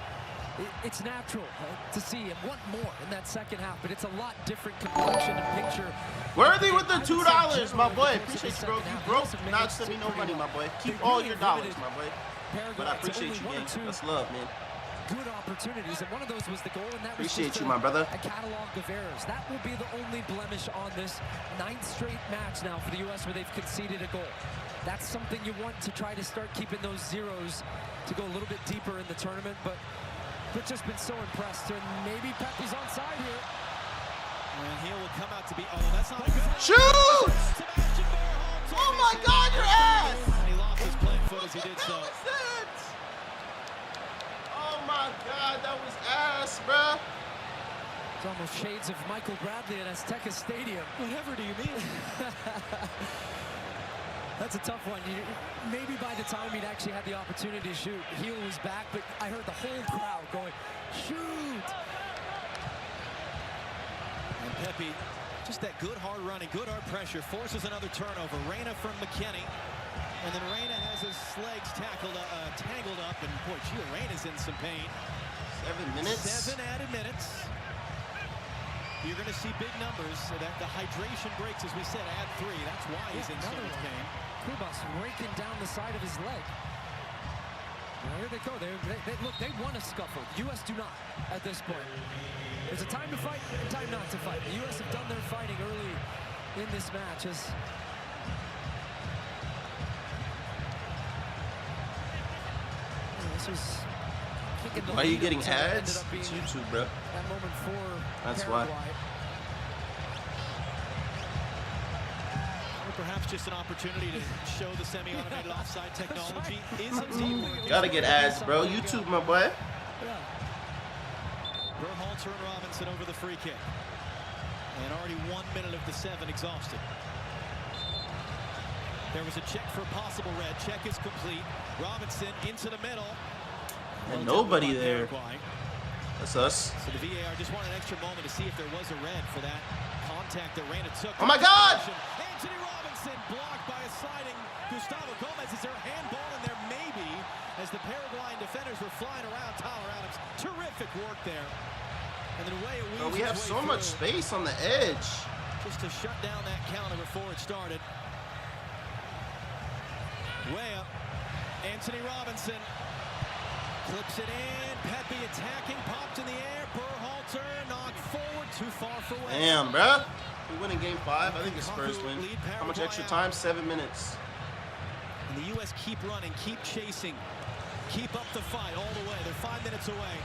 it's natural to see and want more in that second half, but it's a lot different complexion and picture Worthy with the $2, my boy. Appreciate you, bro. You broke, not send me no money, my boy. Keep all your dollars, my boy. But I appreciate you, gang. That's love, man. Good opportunities, and one of those was the goal, and that was appreciate you, my brother. A catalog of errors. That will be the only blemish on this 9th straight match now for the U.S. where they've conceded a goal. That's something you want to try to start keeping those zeros to go a little bit deeper in the tournament, but they've just been so impressed, and maybe Pepe's on side here. And he will come out to be, oh, that's not a good. Shoot! Oh my God, your ass! And he lost his playing foot as he did so. Oh my God, that was ass, bruh. It's almost shades of Michael Bradley at Azteca Stadium. Whatever do you mean? That's a tough one. Maybe by the time he'd actually had the opportunity to shoot, heel was back, but I heard the whole crowd going, shoot! And Pepe, just that good hard running, good hard pressure, forces another turnover. Reyna from McKennie. And then Reyna has his legs tangled up, and boy, Gio Reyna's in some pain. 7 minutes? 7 added minutes. You're going to see big numbers. So that the hydration breaks, as we said, add 3. That's why he's in so much pain. Kubas raking down the side of his leg. Well, here they go. Look, they want to scuffle. The U.S. do not at this point. There's a time to fight and a time not to fight. The U.S. have done their fighting early in this match. Why are you getting ads? It's YouTube, bro. That moment for That's Paraguay. why. Or perhaps just an opportunity to show the semi-automated offside technology is indeed working. Gotta get ads, bro. YouTube, my boy. Yeah. Berhalter and Robinson over the free kick. And already 1 minute of the 7 exhausted. There was a check for a possible red. Check is complete. Robinson into the middle. And nobody there. That's us. So the VAR just wanted an extra moment to see if there was a red for that contact that Reyna took. Oh my God! Anthony Robinson blocked by a sliding Gustavo Gomez. Is there a handball in there? Maybe. As the Paraguayan defenders were flying around Tyler Adams. Terrific work there. And then away it weaves. Oh, we have so much space on the edge. Just to shut down that counter before it started. Way up. Anthony Robinson clips it in. Pepe attacking, popped in the air. Berhalter knocked forward, too far for Way. Damn, bruh. We win in game 5. I think it's Spurs win. How much extra time? 7 minutes. And the U.S. keep running, keep chasing, keep up the fight all the way. They're 5 minutes away.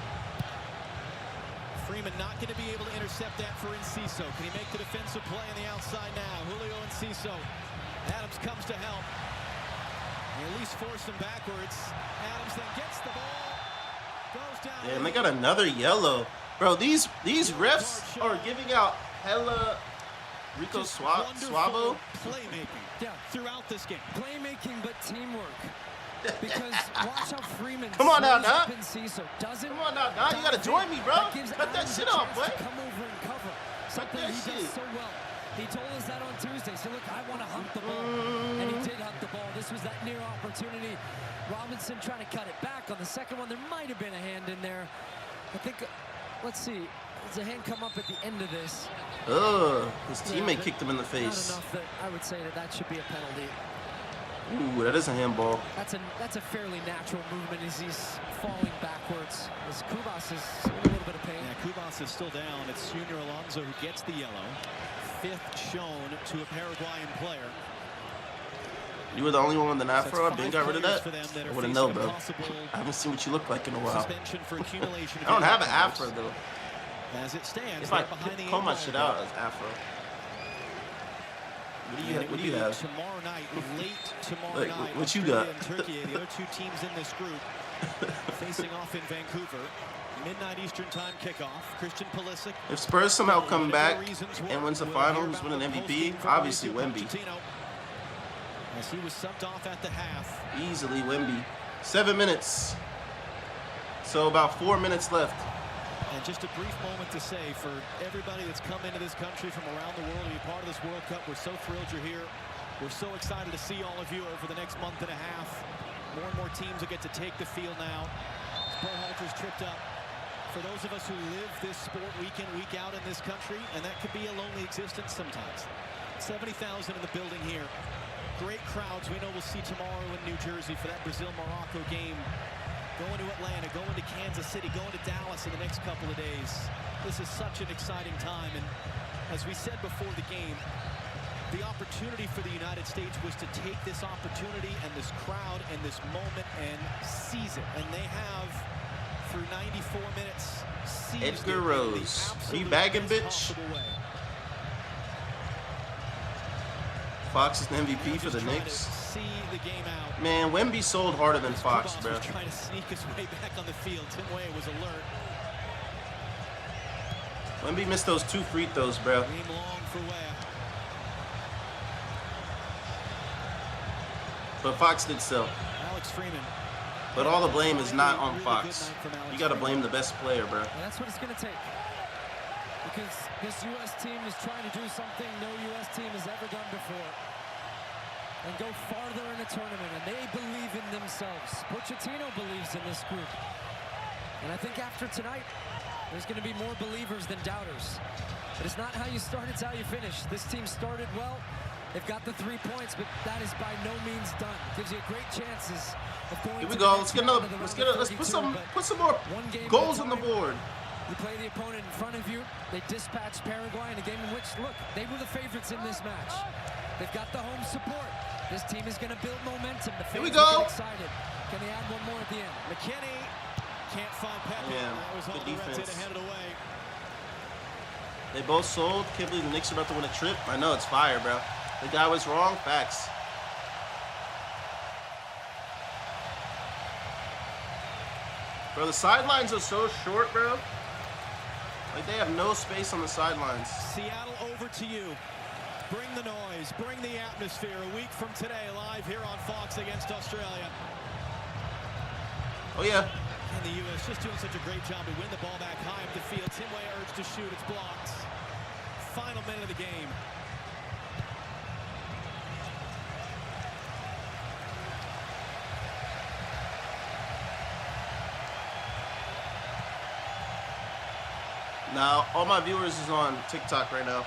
Freeman not going to be able to intercept that for Enciso. Can he make the defensive play on the outside now? Julio Enciso. Adams comes to help. He at least forced him backwards. Adams then gets the ball. Goes down. Damn, they got another yellow. Bro, these refs are giving out hella Rico Suavo. Playmaking throughout this game. Playmaking, but teamwork. Because watch how Freeman Come on now, Doc. Doesn't. Come on now, Doc. You gotta join me, bro. Cut that shit off, boy. Come over and cover. Something he does so well. He told us that on Tuesday. So look, I want to hunt the ball, and he did hunt the ball. This was that near opportunity. Robinson trying to cut it back on the second one. There might have been a hand in there. I think. Let's see. Does a hand come up at the end of this? His teammate kicked him in the face. Not enough that I would say that should be a penalty. Ooh, that is a handball. That's a fairly natural movement as he's falling backwards. As Kubas is in a little bit of pain. Yeah, Kubas is still down. It's Junior Alonso who gets the yellow. 5th shown to a Paraguayan player. You were the only one with an afro. I got rid of that. I wouldn't know, bro. I haven't seen what you look like in a while. I don't have an afro though. As it stands, if I comb my shit out as afro. What do you have? Tomorrow night, late tomorrow night. What you got? In Turkey, the other 2 teams in this group facing off in Vancouver. Midnight Eastern time kickoff. Christian Pulisic. If Spurs somehow come back and wins the final, who's winning MVP? Obviously Wemby. As he was subbed off at the half. Easily Wemby. 7 minutes. So about 4 minutes left. And just a brief moment to say, for everybody that's come into this country from around the world to be part of this World Cup, we're so thrilled you're here. We're so excited to see all of you over the next month and a half. More and more teams will get to take the field now. Berhalter's tripped up. For those of us who live this sport week in, week out in this country, and that could be a lonely existence sometimes. 70,000 in the building here. Great crowds. We know we'll see tomorrow in New Jersey for that Brazil-Morocco game. Going to Atlanta, going to Kansas City, going to Dallas in the next couple of days. This is such an exciting time. And as we said before the game, the opportunity for the United States was to take this opportunity and this crowd and this moment and seize it. And they have, through 94 minutes, seized Edgar Rose. Are you bagging, bitch? Fox is the MVP for the Knicks. Man, Wemby sold harder than Fox, bro. Trying to sneak his way back on the field. Tim Weah was alert. Wemby missed those 2 free throws, bro. Game long for Weah. But Fox did so. Alex Freeman. But all the blame is not on Fox. You got to blame the best player, bro. And that's what it's going to take. Because this U.S. team is trying to do something no U.S. team has ever done before. And go farther in the tournament. And they believe in themselves. Pochettino believes in this group. And I think after tonight, there's going to be more believers than doubters. But it's not how you start, it's how you finish. This team started well. They've got the 3 points, but that is by no means done. Gives you great chances of going. Here we go. Let's put some more goals on the board. You play the opponent in front of you. They dispatched Paraguay in a game in which, look, they were the favorites in this match. They've got the home support. This team is going to build momentum. The Here we fans go. get excited. Can they add one more at the end? McKinney can't find Pepe. Yeah, That was all good directed defense. to head it away. They both sold. Can't believe the Knicks are about to win a trip. I know, it's fire, bro. The guy was wrong. Facts. Bro, the sidelines are so short, bro. Like, they have no space on the sidelines. Seattle, over to you. Bring the noise, bring the atmosphere. A week from today, live here on Fox against Australia. Oh, yeah. And the U.S. just doing such a great job to win the ball back high up the field. Tim Weah urged to shoot. It's blocked. Final minute of the game. Now, all my viewers is on TikTok right now.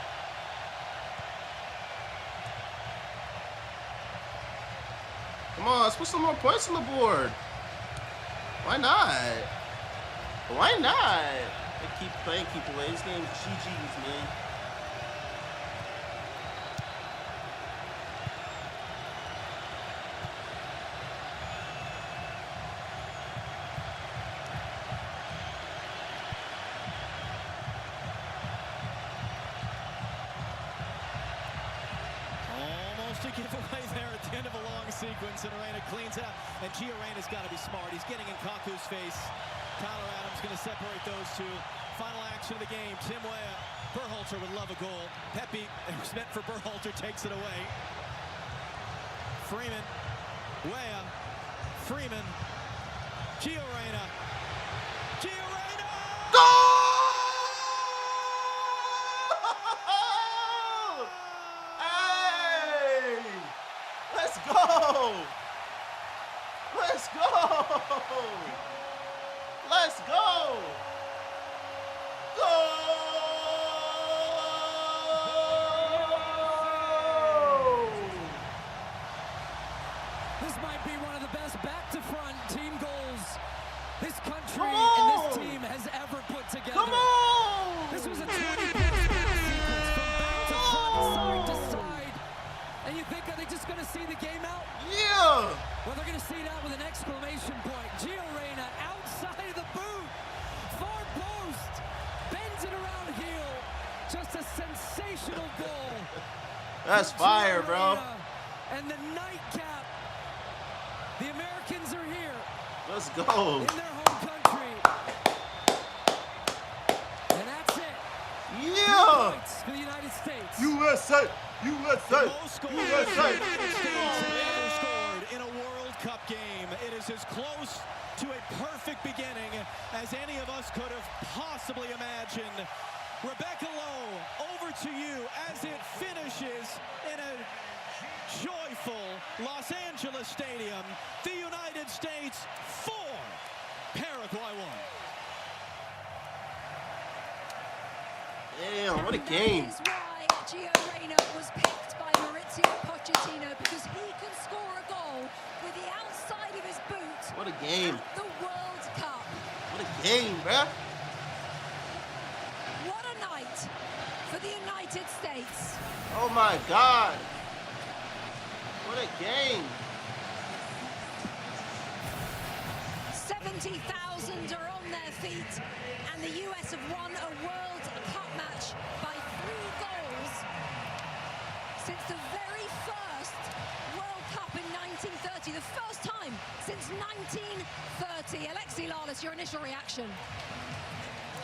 Come on, let's put some more points on the board. Why not? Why not? They keep playing, keep away. This game's GG's, man. To give away there at the end of a long sequence, and Arena cleans out. And Gio Reyna's got to be smart. He's getting in Kaku's face. Tyler Adams going to separate those two. Final action of the game. Tim Weah. Berhalter would love a goal. Pepe, it was meant for Berhalter, takes it away. Freeman. Weah. Freeman. Gio Reyna. Gio Reyna! Goal! Let's go! Let's go! Let's go! Go! This might be one of the best back-to-front team goals this country and this team has ever put together. Come on! This was a 20-plus pass sequence from back to front, side to side. And you think, are they just going to see the game out? Yeah! Well, they're going to see it out with an exclamation point. Gio Reyna outside of the boot. Far post. Bends it around heel. Just a sensational goal. That's fire, bro. And the nightcap. The Americans are here. Let's go. In their home country. And that's it. Yeah! 3 points for the United States. USA! USA! Most goals USA! the United States have ever scored in a World Cup game. It is as close to a perfect beginning as any of us could have possibly imagined. Rebecca Lowe, over to you as it finishes in a joyful Los Angeles stadium. The United States 4, Paraguay 1. Damn, what a game. That is why Gio Reyna was picked Pochettino because he can score a goal with the outside of his boot. What a game. At the World Cup. What a game, bruh. What a night for the United States. Oh my God. What a game. 70,000 are on their feet, and the US have won a World Cup match by 3 goals since the very first World Cup in 1930, the first time since 1930. Alexi Lalas, your initial reaction?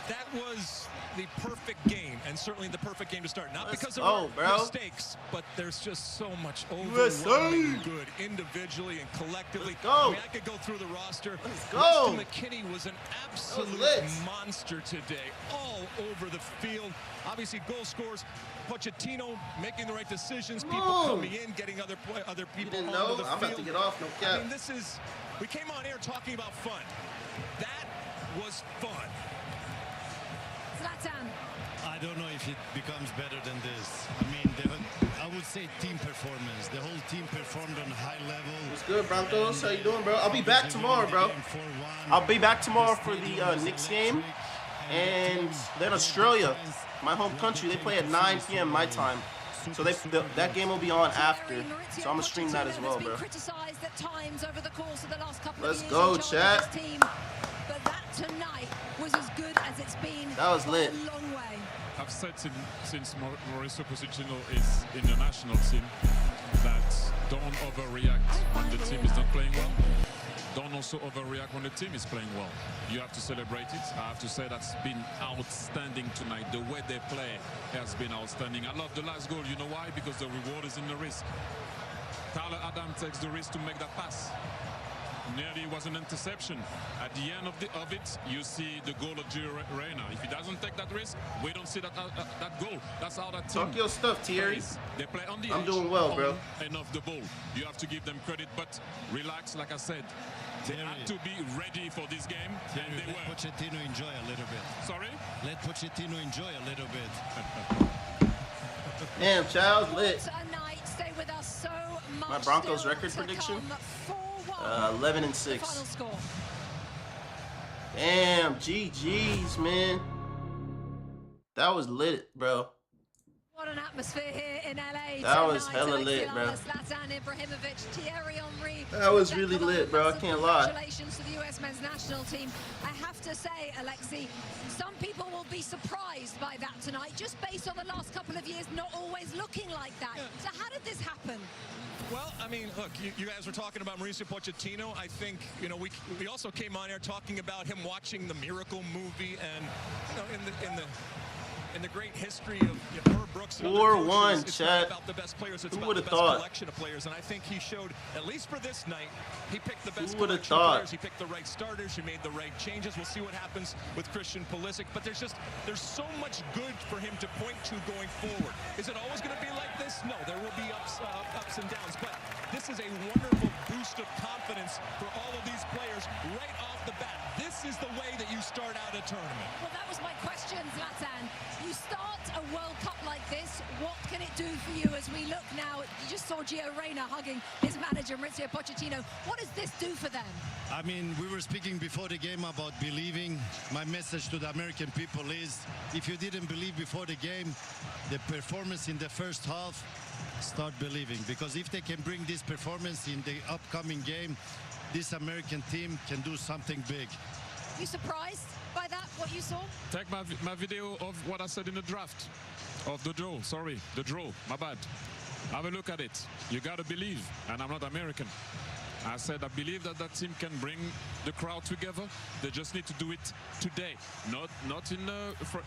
That was the perfect game, and certainly the perfect game to start. Not because of mistakes, but there's just so much overwhelming good individually and collectively. I mean, I could go through the roster. Weston McKennie was an absolute monster today, all over the field. Obviously, goal scorers. Pochettino making the right decisions. People coming in, getting other people onto the field. I'm about to get off. No cap. I mean, we came on air talking about fun. That was fun. Zlatan. I don't know if it becomes better than this. I mean, I would say team performance. The whole team performed on a high level. What's good, Broncos? How you doing, bro? I'll be back tomorrow, bro. I'll be back tomorrow for the Knicks game. And then Australia, my home country, they play at 9 p.m. my time. So that game will be on after. So I'm going to stream that as well, bro. Let's go, chat. But that tonight was as good as it's been. That was lit. A long way. I've said since Mauricio Pochettino is in the national team that don't overreact when the team is not playing well. Don't also overreact when the team is playing well. You have to celebrate it. I have to say that's been outstanding tonight. The way they play has been outstanding. I love the last goal. You know why? Because the reward is in the risk. Tyler Adams takes the risk to make that pass. Nearly was an interception. At the end of it, you see the goal of Gio Reyna. If he doesn't take that risk, we don't see that goal. That's how that team. Talk your stuff, Thierry. They play on the I'm doing well, bro. And off the ball. You have to give them credit, but relax, like I said. They have to be ready for this game. And they let Pochettino enjoy a little bit. Sorry? Let Pochettino enjoy a little bit. Damn, Child's lit. Stay with us so much. My Broncos record prediction? 11-6. Damn, GG's, man. That was lit, bro. What an atmosphere here in LA. That was hella lit, bro. That was really lit, bro. I can't lie. Congratulations to the US men's national team. I have to say, Alexi, some people will be surprised by that tonight, just based on the last couple of years not always looking like that. So how did this happen? Well, I mean, look, you guys were talking about Mauricio Pochettino. I think, you know, we also came on here talking about him watching the Miracle movie, and you know, in the great history of Herb Brooks and 4-1, it's chat. not about the best players, it's Who about would the have best thought? collection of players, and I think he showed, at least for this night, he picked the best Who would have collection of thought? players. He picked the right starters, he made the right changes. We'll see what happens with Christian Pulisic, but there's so much good for him to point to going forward. Is it always going to be like this? No, there will be ups and downs, but this is a wonderful boost of confidence for all of these players right off the bat. This is the way that you start out a tournament. Well, that was my question, Zlatan. You start a World Cup like this, what can it do for you as we look now? You just saw Gio Reyna hugging his manager, Mauricio Pochettino. What does this do for them? I mean, we were speaking before the game about believing. My message to the American people is, if you didn't believe before the game, the performance in the first half, start believing. Because if they can bring this performance in the upcoming game, this American team can do something big. You surprised by that, what you saw? Take my video of what I said in the draft. Of the draw, sorry, the draw, my bad. Have a look at it. You gotta believe, and I'm not American. I said I believe that team can bring the crowd together. They just need to do it today. Not in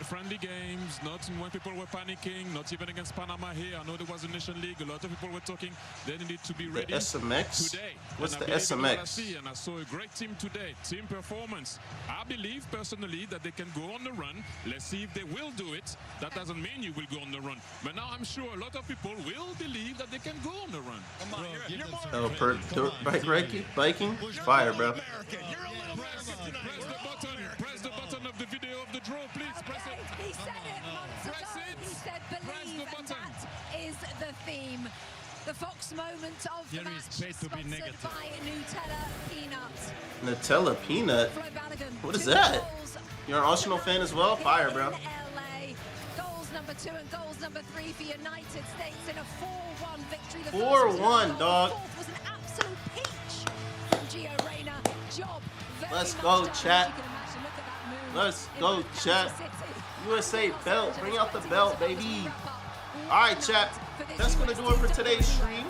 friendly games, not in when people were panicking, not even against Panama here. I know there was a Nation League. A lot of people were talking. They need to be ready the SMX? today. What's and the SMX? And I saw a great team today. Team performance. I believe personally that they can go on the run. Let's see if they will do it. That doesn't mean you will go on the run. But now I'm sure a lot of people will believe that they can go on the run. Come on, you're more Biking? Fire, bro. Press the button of the video of the draw, please. Press it. He said it months ago. He said believe, and that is the theme. The Fox moment of the Here match, is paid to be sponsored negative. by Nutella Peanuts. Nutella Peanut? Flo Balogun, What is 2 that? goals You're an Arsenal fan as well? Fire, bro. in LA. Goals number 2 and goals number 3 for United States in a 4-1 victory. The 4-1, dog. The fourth was an absolute peach from Gio Reyna. Job very Let's much go, done, chat. as you can imagine. Look at that move Let's in go, Kansas chat. City. USA belt. Bring out the belt, baby. All right, chat. That's going to do it for today's stream.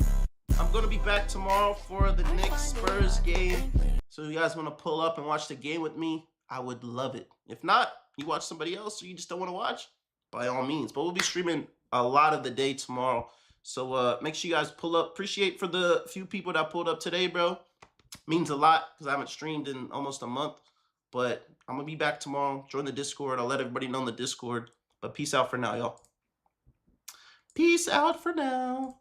I'm going to be back tomorrow for the Knicks Spurs game. So you guys want to pull up and watch the game with me? I would love it. If not, you watch somebody else or you just don't want to watch, by all means. But we'll be streaming a lot of the day tomorrow. So make sure you guys pull up. Appreciate for the few people that pulled up today, bro. Means a lot because I haven't streamed in almost a month. But I'm going to be back tomorrow. Join the Discord. I'll let everybody know in the Discord. But peace out for now, y'all. Peace out for now.